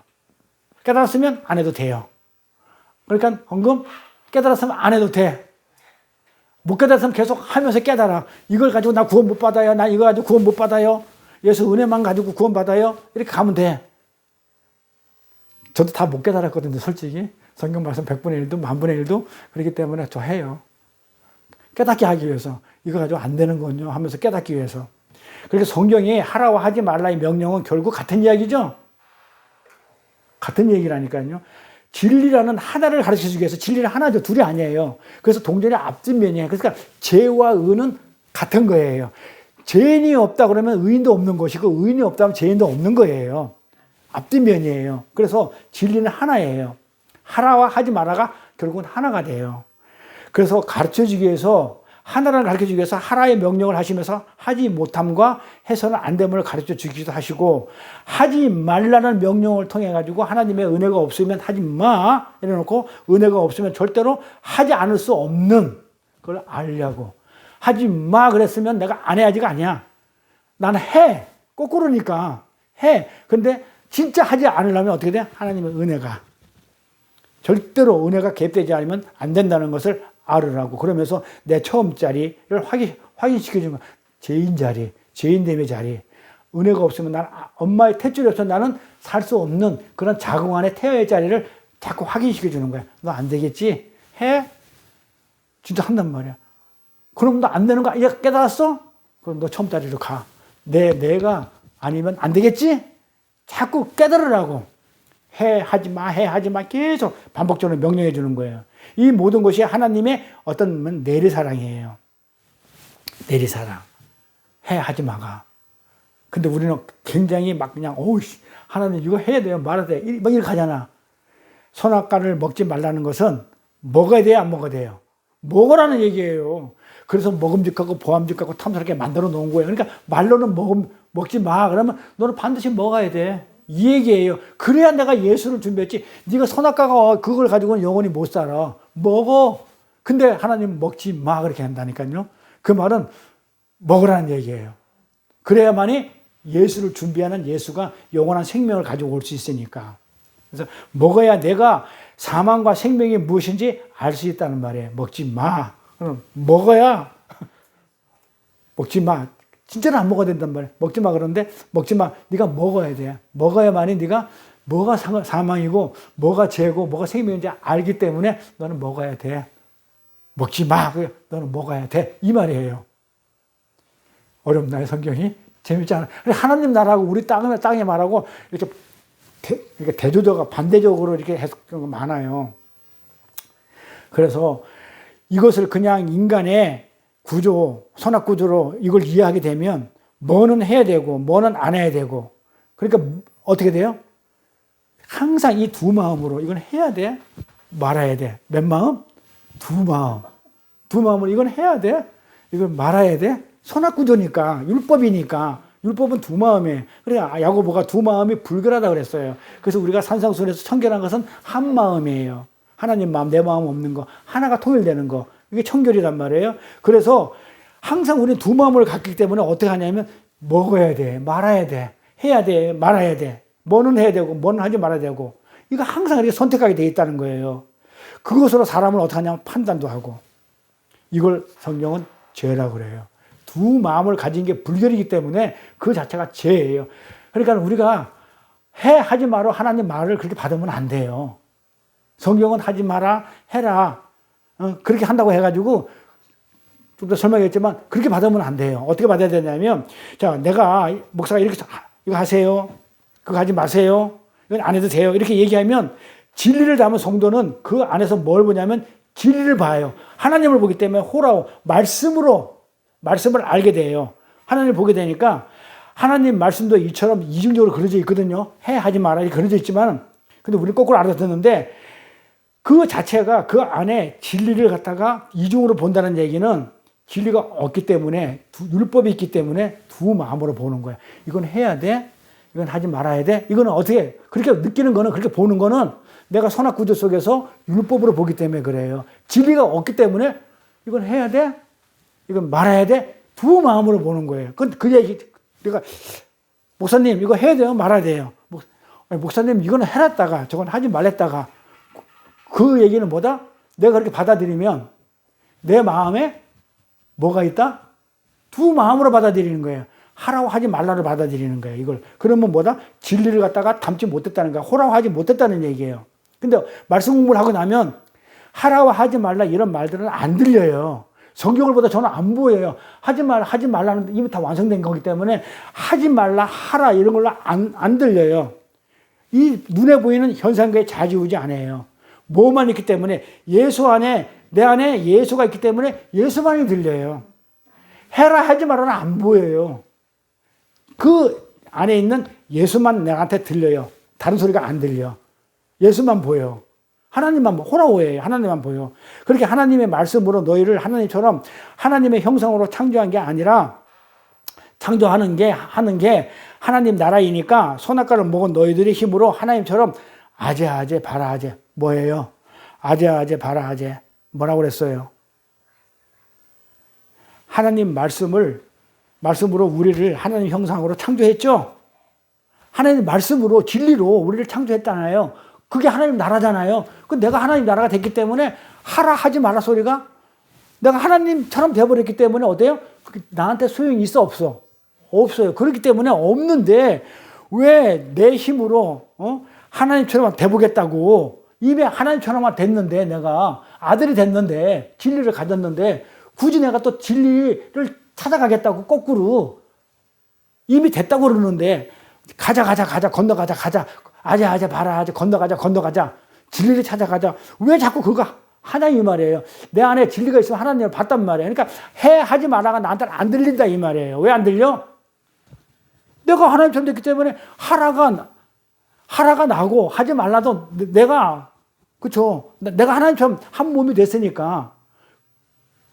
깨달았으면 안 해도 돼요. 그러니까 헌금 깨달았으면 안 해도 돼. 못 깨달았으면 계속 하면서 깨달아. 이걸 가지고 나 구원 못 받아요. 나 이거 가지고 구원 못 받아요. 예수 은혜만 가지고 구원 받아요. 이렇게 가면 돼. 저도 다 못 깨달았거든요, 솔직히. 성경 말씀 100분의 1도, 1000분의 1도. 그렇기 때문에 저 해요. 깨닫게 하기 위해서. 이거 가지고 안 되는 거요 하면서 깨닫기 위해서. 그러니까 성경이 하라고 하지 말라의 명령은 결국 같은 이야기죠? 같은 얘기라니까요. 진리라는 하나를 가르쳐 주기 위해서 진리는 하나죠. 둘이 아니에요. 그래서 동전의 앞뒷면이에요. 그러니까 죄와 의는 같은 거예요. 죄인이 없다 그러면 의인도 없는 것이고 의인이 없다면 죄인도 없는 거예요. 앞뒷면이에요. 그래서 진리는 하나예요. 하라와 하지 마라가 결국은 하나가 돼요. 그래서 가르쳐 주기 위해서 하나를 가르쳐 주기 위해서 하라의 명령을 하시면서 하지 못함과 해서는 안 됨을 가르쳐 주기도 하시고 하지 말라는 명령을 통해 가지고 하나님의 은혜가 없으면 하지 마 이래놓고 은혜가 없으면 절대로 하지 않을 수 없는 걸 알려고 하지 마 그랬으면 내가 안 해야지가 아니야. 나는 해. 거꾸로니까 해. 근데 진짜 하지 않으려면 어떻게 돼? 하나님의 은혜가 절대로 은혜가 개입되지 않으면 안 된다는 것을 알으라고. 그러면서 내 처음 자리를 확인시켜주는 거야. 죄인 자리, 죄인됨의 자리. 은혜가 없으면 난 엄마의 탯줄이 없어 나는 살 수 없는 그런 자궁 안에 태아의 자리를 자꾸 확인시켜주는 거야. 너 안 되겠지? 해? 진짜 한단 말이야. 그럼 너 안 되는 거 이제 깨달았어? 그럼 너 처음 자리로 가. 내가 아니면 안 되겠지? 자꾸 깨달으라고. 해, 하지 마, 해, 하지 마. 계속 반복적으로 명령해 주는 거예요. 이 모든 것이 하나님의 어떤 내리사랑이에요. 내리사랑. 해, 하지 마가. 근데 우리는 굉장히 막 그냥, 어우씨, 하나님 이거 해야 돼요. 말아야 돼. 막 이렇게 하잖아. 선악과를 먹지 말라는 것은 먹어야 돼요, 안 먹어야 돼요? 먹으라는 얘기예요. 그래서 먹음직하고 보암직하고 탐스럽게 만들어 놓은 거예요. 그러니까 말로는 먹지 마. 그러면 너는 반드시 먹어야 돼. 이 얘기예요. 그래야 내가 예수를 준비했지. 네가 선악과가 그걸 가지고는 영원히 못 살아. 먹어. 근데 하나님 먹지 마. 그렇게 한다니까요. 그 말은 먹으라는 얘기예요. 그래야만이 예수를 준비하는 예수가 영원한 생명을 가지고 올 수 있으니까. 그래서 먹어야 내가 사망과 생명이 무엇인지 알 수 있다는 말이에요. 먹지 마. 그럼 먹어야 먹지 마. 진짜는 안 먹어야 된단 말이야. 먹지 마 그러는데 먹지 마. 네가 먹어야 돼. 먹어야만이 네가 뭐가 사망이고 뭐가 죄고 뭐가 생명인지 알기 때문에 너는 먹어야 돼. 먹지 마. 너는 먹어야 돼. 이 말이에요. 어렵나요, 성경이? 재밌지 않아요? 하나님 나라하고 우리 땅의 말하고 이렇게 대조도가 반대적으로 이렇게 해석된 거 많아요. 그래서 이것을 그냥 인간의 구조, 선악 구조로 이걸 이해하게 되면 뭐는 해야 되고 뭐는 안 해야 되고, 그러니까 어떻게 돼요? 항상 이 두 마음으로 이건 해야 돼, 말아야 돼. 몇 마음? 두 마음. 두 마음으로 이건 해야 돼, 이건 말아야 돼. 선악 구조니까, 율법이니까. 율법은 두 마음이에요. 그래 야고보가 두 마음이 불결하다 그랬어요. 그래서 우리가 산상순에서 청결한 것은 한 마음이에요. 하나님 마음, 내 마음 없는 거, 하나가 통일되는 거. 이게 청결이란 말이에요. 그래서 항상 우리는 두 마음을 갖기 때문에 어떻게 하냐면 먹어야 돼, 말아야 돼, 해야 돼, 말아야 돼. 뭐는 해야 되고 뭐는 하지 말아야 되고, 이거 항상 이렇게 선택하게 돼 있다는 거예요. 그것으로 사람을 어떻게 하냐면 판단도 하고. 이걸 성경은 죄라고 그래요. 두 마음을 가진 게 불결이기 때문에 그 자체가 죄예요. 그러니까 우리가 하지 마라 하나님 말을 그렇게 받으면 안 돼요. 성경은 하지 마라, 해라. 그렇게 한다고 해가지고 좀 더 설명했지만 그렇게 받으면 안 돼요. 어떻게 받아야 되냐면, 자, 내가 목사가 이렇게 이거 하세요, 그거 하지 마세요, 이건 안 해도 돼요, 이렇게 얘기하면 진리를 담은 성도는 그 안에서 뭘 보냐면 진리를 봐요. 하나님을 보기 때문에 호라오 말씀을 알게 돼요. 하나님을 보게 되니까 하나님 말씀도 이처럼 이중적으로 그려져 있거든요. 하지 마라 이렇게 그려져 있지만, 근데 우리는 거꾸로 알아듣는데 그 자체가 그 안에 진리를 갖다가 이중으로 본다는 얘기는 진리가 없기 때문에, 율법이 있기 때문에 두 마음으로 보는 거야. 이건 해야 돼, 이건 하지 말아야 돼. 이거는 어떻게 그렇게 느끼는 거는, 그렇게 보는 거는 내가 선악 구조 속에서 율법으로 보기 때문에 그래요. 진리가 없기 때문에 이건 해야 돼, 이건 말아야 돼, 두 마음으로 보는 거예요. 그 얘기, 내가 목사님 이거 해야 돼요, 말아야 돼요. 목사님 이거는 해놨다가 저건 하지 말랬다가, 그 얘기는 뭐다? 내가 그렇게 받아들이면 내 마음에 뭐가 있다? 두 마음으로 받아들이는 거예요. 하라고 하지 말라를 받아들이는 거예요. 이걸. 그러면 뭐다? 진리를 갖다가 담지 못했다는 거야. 호라고 하지 못했다는 얘기예요. 근데 말씀 공부를 하고 나면 하라고 하지 말라 이런 말들은 안 들려요. 성경을 보다 저는 안 보여요. 하지 말라는 이미 다 완성된 거기 때문에 하지 말라, 하라 이런 걸로 안 들려요. 이 눈에 보이는 현상과의 좌지우지 아니에요. 뭐만 있기 때문에, 예수 안에, 내 안에 예수가 있기 때문에 예수만이 들려요. 해라 하지 말라는 안 보여요. 그 안에 있는 예수만 내한테 들려요. 다른 소리가 안 들려. 예수만 보여. 하나님만 호라오예요. 하나님만 보여. 그렇게 하나님의 말씀으로 너희를 하나님처럼 하나님의 형상으로 창조한 게 아니라, 창조하는 게 하나님 나라이니까 선악과를 먹은 너희들의 힘으로 하나님처럼 아재 바라아재. 뭐예요? 아재 바라아재. 뭐라고 그랬어요? 하나님 말씀으로 우리를 하나님 형상으로 창조했죠? 하나님 말씀으로, 진리로 우리를 창조했잖아요. 그게 하나님 나라잖아요. 내가 하나님 나라가 됐기 때문에 하라 하지 마라 소리가, 내가 하나님처럼 되어버렸기 때문에 어때요? 나한테 소용이 있어, 없어? 없어요. 그렇기 때문에 없는데 왜 내 힘으로 하나님처럼 돼보겠다고, 이미 하나님처럼만 됐는데, 내가 아들이 됐는데, 진리를 가졌는데 굳이 내가 또 진리를 찾아가겠다고 거꾸로 이미 됐다고 그러는데, 가자 건너가자 아재 바라아재 건너가자 진리를 찾아가자. 왜 자꾸 그거 하냐 이 말이에요. 내 안에 진리가 있으면 하나님을 봤단 말이에요. 그러니까 하지 마라가 나한테는 안 들린다 이 말이에요. 왜 안 들려? 내가 하나님처럼 됐기 때문에 하라가 나고 하지 말라도 내가, 그쵸? 내가 하나님처럼 한 몸이 됐으니까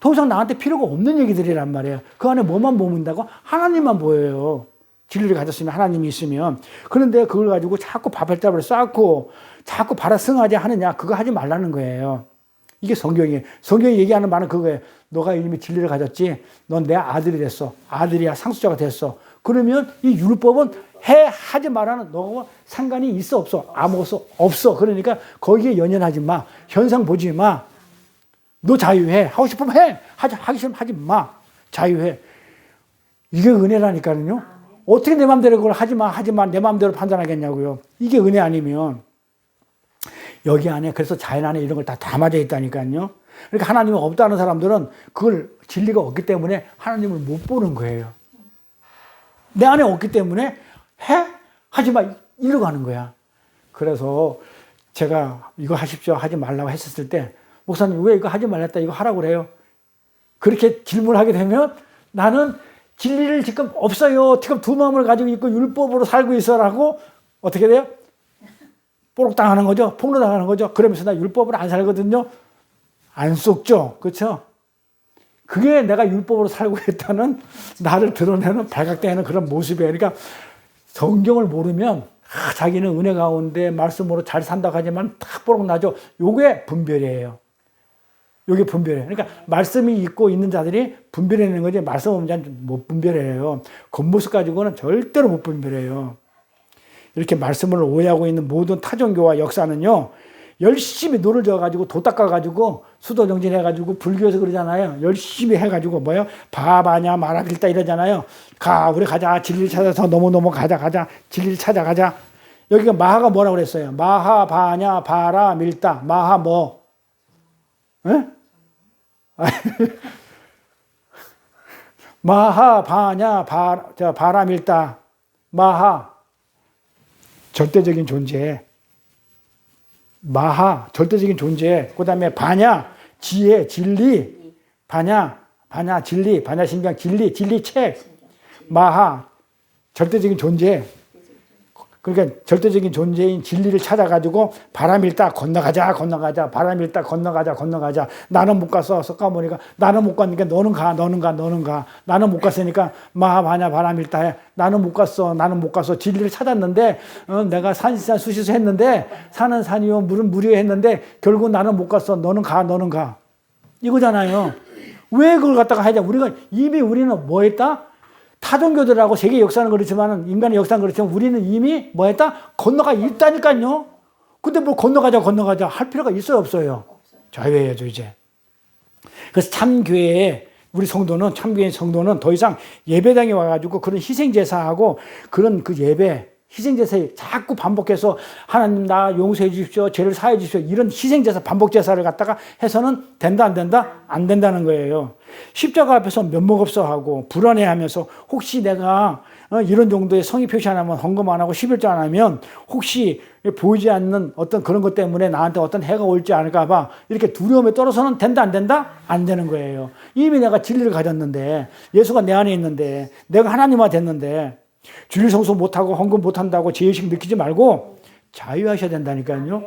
더 이상 나한테 필요가 없는 얘기들이란 말이에요. 그 안에 뭐만 보인다고? 하나님만 보여요. 진리를 가졌으면, 하나님이 있으면. 그런데 그걸 가지고 자꾸 바벨탑을 쌓고 자꾸 바라승하지 하느냐, 그거 하지 말라는 거예요. 이게 성경이에요. 성경이 얘기하는 말은 그거예요. 너가 이미 진리를 가졌지, 넌 내 아들이 됐어. 아들이야, 상속자가 됐어. 그러면 이 율법은 하지 말라는, 너가 상관이 있어 없어? 아무것도 없어. 그러니까 거기에 연연하지 마. 현상 보지 마. 너 자유해. 하고 싶으면 해. 하기 싫으면 하지 마. 자유해. 이게 은혜라니까요. 어떻게 내 마음대로 그걸 하지만 내 마음대로 판단하겠냐고요. 이게 은혜 아니면. 여기 안에 그래서 자연 안에 이런 걸 다 담아져 있다니까요. 그러니까 하나님이 없다는 사람들은 그걸 진리가 없기 때문에 하나님을 못 보는 거예요. 내 안에 없기 때문에 해? 하지마 이러고 가는 거야. 그래서 제가 이거 하십시오 하지 말라고 했었을 때 목사님 왜 이거 하지 말랬다 이거 하라고 그래요. 그렇게 질문하게 되면 나는 진리를 지금 없어요. 지금 두 마음을 가지고 있고 율법으로 살고 있어라고 어떻게 돼요? 뽀록당하는 거죠. 폭로당하는 거죠. 그러면서 나 율법으로 안 살거든요. 안 속죠. 그렇죠? 그게 내가 율법으로 살고 있다는 나를 드러내는 발각되는 그런 모습이에요. 그러니까 성경을 모르면 자기는 은혜 가운데 말씀으로 잘 산다고 하지만 탁 뽀록 나죠. 요게 분별이에요. 요게 분별이에요. 그러니까 말씀이 있고 있는 자들이 분별해내는 거지 말씀 없는 자는 못 분별해요. 겉모습 가지고는 절대로 못 분별해요. 이렇게 말씀을 오해하고 있는 모든 타종교와 역사는요. 열심히 노를 져가지고 도 닦아가지고 수도 정진해가지고 불교에서 그러잖아요. 열심히 해가지고 뭐요? 바바냐 마라빌다 이러잖아요. 우리 가자 진리를 찾아서 너무 가자 진리를 찾아가자. 여기가 마하가 뭐라고 그랬어요? 마하 바냐 바라 밀다 마하 뭐? 에? 마하 바냐 바라 밀다 마하 절대적인 존재. 마하 절대적인 존재. 그다음에 바냐 지혜 진리. 바냐 진리. 바냐 신경 진리 책. 마하 절대적인 존재. 그러니까 절대적인 존재인 진리를 찾아가지고 바람일다 건너가자 건너가자. 나는 못 갔어. 석가모니가 나는 못 갔으니까 너는 가. 나는 못 갔으니까 마하 바냐 바람일다 해. 나는 못 갔어. 진리를 찾았는데 내가 산시산 수시수 했는데 산은 산이요 물은 물이요 했는데 결국 나는 못 갔어. 너는 가. 이거잖아요. 왜 그걸 갖다가 하냐. 우리는 뭐 했다? 타종교들하고 세계 역사는 그렇지만 인간의 역사는 그렇지만 우리는 이미 뭐 했다? 건너가 있다니까요. 근데 뭐 건너가자 할 필요가 있어요 없어요? 자유해야죠 이제. 그래서 참교회의 참교회 성도는 더 이상 예배당에 와가지고 그런 희생제사하고 그런 그 예배 희생제사에 자꾸 반복해서 하나님 나 용서해 주십시오 죄를 사해 주십시오 이런 희생제사 반복제사를 갖다가 해서는 된다 안 된다? 안 된다는 거예요. 십자가 앞에서 면목없어 하고 불안해하면서 혹시 내가 이런 정도의 성의 표시 안 하면 헌금 안 하고 11조 안 하면 혹시 보이지 않는 어떤 그런 것 때문에 나한테 어떤 해가 올지 않을까 봐 이렇게 두려움에 떨어서는 된다 안 된다? 안 되는 거예요. 이미 내가 진리를 가졌는데 예수가 내 안에 있는데 내가 하나님화 됐는데 주일 성수 못하고 헌금 못한다고 죄의식 느끼지 말고 자유하셔야 된다니까요.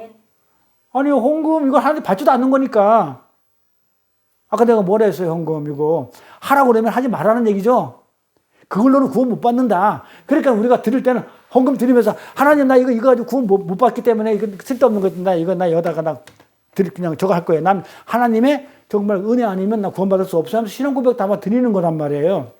아니 헌금 이거 하나님 받지도 않는 거니까. 아까 내가 뭐라 했어요? 헌금 이거 하라고 그러면 하지 말라는 얘기죠. 그걸로는 구원 못 받는다. 그러니까 우리가 드릴 때는 헌금 드리면서 하나님 나 이거 가지고 구원 못 받기 때문에 이거 쓸데없는 거다. 이거 나 여다가 그냥 저거 할 거예요. 난 하나님의 정말 은혜 아니면 나 구원 받을 수 없어 하면서 신앙 고백 담아 드리는 거란 말이에요.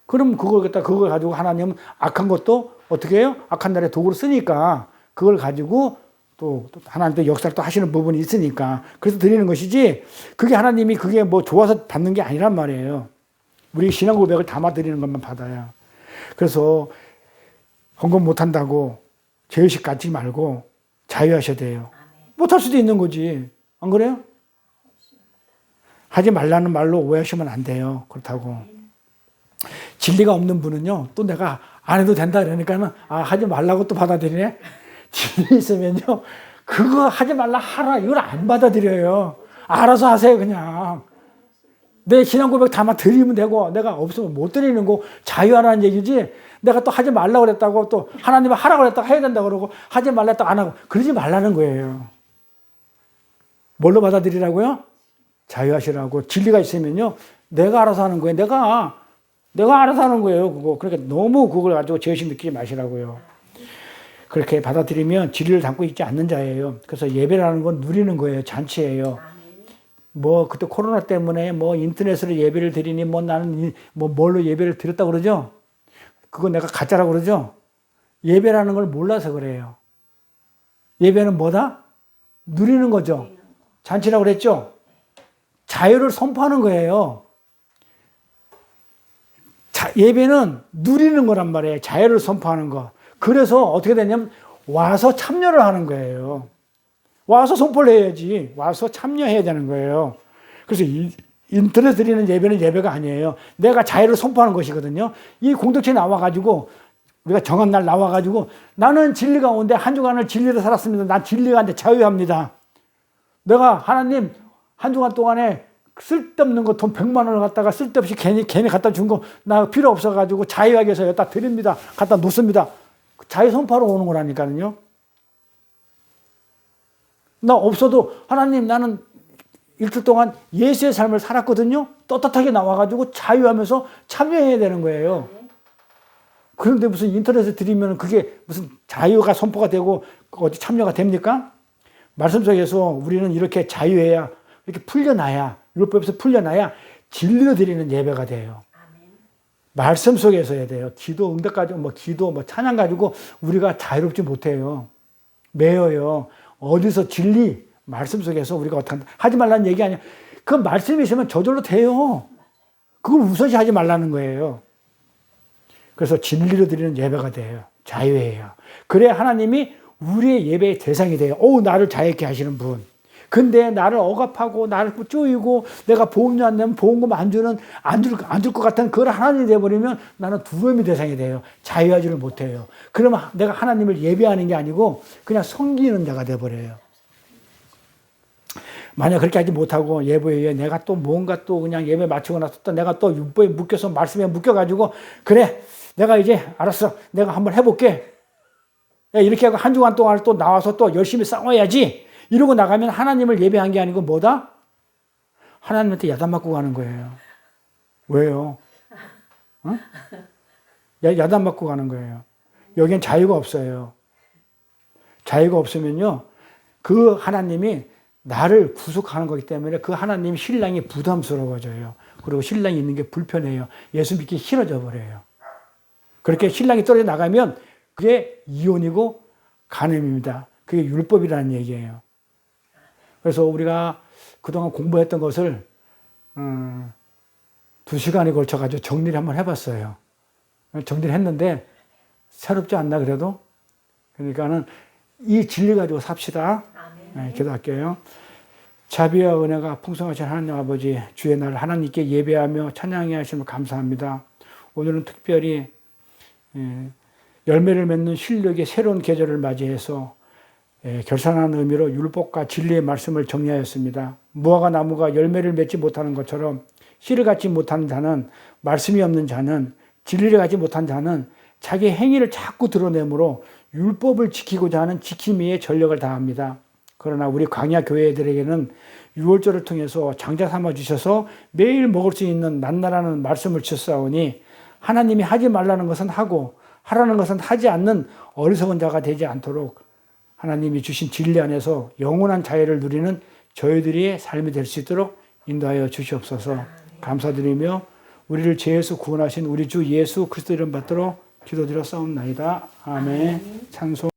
그럼 그걸 가지고 하나님은 악한 것도 어떻게 해요? 악한 날에 도구로 쓰니까 그걸 가지고 또 하나님도 역사를 또 하시는 부분이 있으니까 그래서 드리는 것이지 그게 하나님이 그게 뭐 좋아서 받는 게 아니란 말이에요. 우리 신앙 고백을 담아 드리는 것만 받아요. 그래서 헌금 못한다고 죄의식 갖지 말고 자유하셔야 돼요. 못할 수도 있는 거지. 안 그래요? 하지 말라는 말로 오해하시면 안 돼요. 그렇다고. 진리가 없는 분은요, 또 내가 안 해도 된다 그러니까는, 하지 말라고 또 받아들이네? 진리 있으면요, 그거 하지 말라 하라, 이걸 안 받아들여요. 알아서 하세요, 그냥. 내 신앙 고백 담아 드리면 되고, 내가 없으면 못 드리는 거 자유하라는 얘기지, 내가 또 하지 말라고 그랬다고, 또 하나님은 하라고 그랬다고 해야 된다고 그러고, 하지 말라 했다고 안 하고, 그러지 말라는 거예요. 뭘로 받아들이라고요? 자유하시라고. 진리가 있으면요, 내가 알아서 하는 거예요. 내가 알아서 하는 거예요, 그거. 그러니까 너무 그걸 가지고 죄의식 느끼지 마시라고요. 그렇게 받아들이면 진리를 담고 있지 않는 자예요. 그래서 예배라는 건 누리는 거예요. 잔치예요. 뭐, 그때 코로나 때문에 뭐 인터넷으로 예배를 드리니 뭐 나는 뭐 뭘로 예배를 드렸다고 그러죠? 그거 내가 가짜라고 그러죠? 예배라는 걸 몰라서 그래요. 예배는 뭐다? 누리는 거죠. 잔치라고 그랬죠? 자유를 선포하는 거예요. 예배는 누리는 거란 말이에요. 자유를 선포하는 거. 그래서 어떻게 되냐면 와서 참여를 하는 거예요. 와서 선포를 해야지. 와서 참여해야 되는 거예요. 그래서 인터넷 드리는 예배는 예배가 아니에요. 내가 자유를 선포하는 것이거든요. 이 공동체에 나와가지고 우리가 정한 날 나와가지고 나는 진리 가운데 한 주간을 진리로 살았습니다. 난 진리 가운데 자유합니다. 내가 하나님 한 주간 동안에 쓸데없는 거 돈 100만 원을 갖다가 쓸데없이 괜히 갖다 준 거 나 필요 없어가지고 자유하게 해서 여기다 드립니다. 갖다 놓습니다. 자유 선포하러 오는 거라니까요. 나 없어도 하나님 나는 일주일 동안 예수의 삶을 살았거든요. 떳떳하게 나와가지고 자유하면서 참여해야 되는 거예요. 그런데 무슨 인터넷에 드리면 그게 무슨 자유가 선포가 되고 어디 참여가 됩니까? 말씀 속에서 우리는 이렇게 자유해야 이렇게 풀려나야 율법에서 풀려나야 진리로 드리는 예배가 돼요. 말씀 속에서 해야 돼요. 기도 응답 가지고 기도 찬양 가지고 우리가 자유롭지 못해요. 매여요. 어디서 진리 말씀 속에서 우리가 어떻게 하지 말라는 얘기 아니야. 그 말씀이 있으면 저절로 돼요. 그걸 우선시 하지 말라는 거예요. 그래서 진리로 드리는 예배가 돼요. 자유예요. 그래야 하나님이 우리의 예배의 대상이 돼요. 나를 자유케 하시는 분. 근데 나를 억압하고 나를 쪼이고 내가 보험료 안 내면 보험금 안 줄 것 같은 그걸 하나님이 돼버리면 나는 두려움의 대상이 돼요. 자유하지를 못해요. 그러면 내가 하나님을 예배하는 게 아니고 그냥 섬기는 자가 돼버려요. 만약 그렇게 하지 못하고 예배에 내가 또 뭔가 또 그냥 예배 마치고 나서 또 내가 또 율법에 묶여서 말씀에 묶여가지고 그래 내가 이제 알았어 내가 한번 해볼게 이렇게 하고 한 주간 동안 또 나와서 또 열심히 싸워야지 이러고 나가면 하나님을 예배한 게 아니고 뭐다? 하나님한테 야단 맞고 가는 거예요. 왜요? 어? 야단 맞고 가는 거예요. 여기엔 자유가 없어요. 자유가 없으면요 그 하나님이 나를 구속하는 거기 때문에 그 하나님 신랑이 부담스러워져요. 그리고 신랑이 있는 게 불편해요. 예수 믿기 싫어져 버려요. 그렇게 신랑이 떨어져 나가면 그게 이혼이고 간음입니다. 그게 율법이라는 얘기예요. 그래서 우리가 그동안 공부했던 것을 2시간에 걸쳐가지고 정리를 한번 해봤어요. 정리를 했는데 새롭지 않나 그래도? 그러니까는 이 진리 가지고 삽시다. 네, 기도할게요. 자비와 은혜가 풍성하신 하나님 아버지 주의 날 하나님께 예배하며 찬양해 하심을 감사합니다. 오늘은 특별히 열매를 맺는 신력의 새로운 계절을 맞이해서 결산하는 의미로 율법과 진리의 말씀을 정리하였습니다. 무화과 나무가 열매를 맺지 못하는 것처럼 씨를 갖지 못하는 자는 말씀이 없는 자는 진리를 갖지 못한 자는 자기 행위를 자꾸 드러내므로 율법을 지키고자 하는 지킴이의 전력을 다합니다. 그러나 우리 광야 교회들에게는 유월절을 통해서 장자 삼아 주셔서 매일 먹을 수 있는 낫나라는 말씀을 주셨사오니 하나님이 하지 말라는 것은 하고 하라는 것은 하지 않는 어리석은 자가 되지 않도록 하나님이 주신 진리 안에서 영원한 자유를 누리는 저희들의 삶이 될 수 있도록 인도하여 주시옵소서. 감사드리며 우리를 죄에서 구원하신 우리 주 예수 그리스도 이름 받들어 기도드렸사옵나이다. 아멘. 찬송.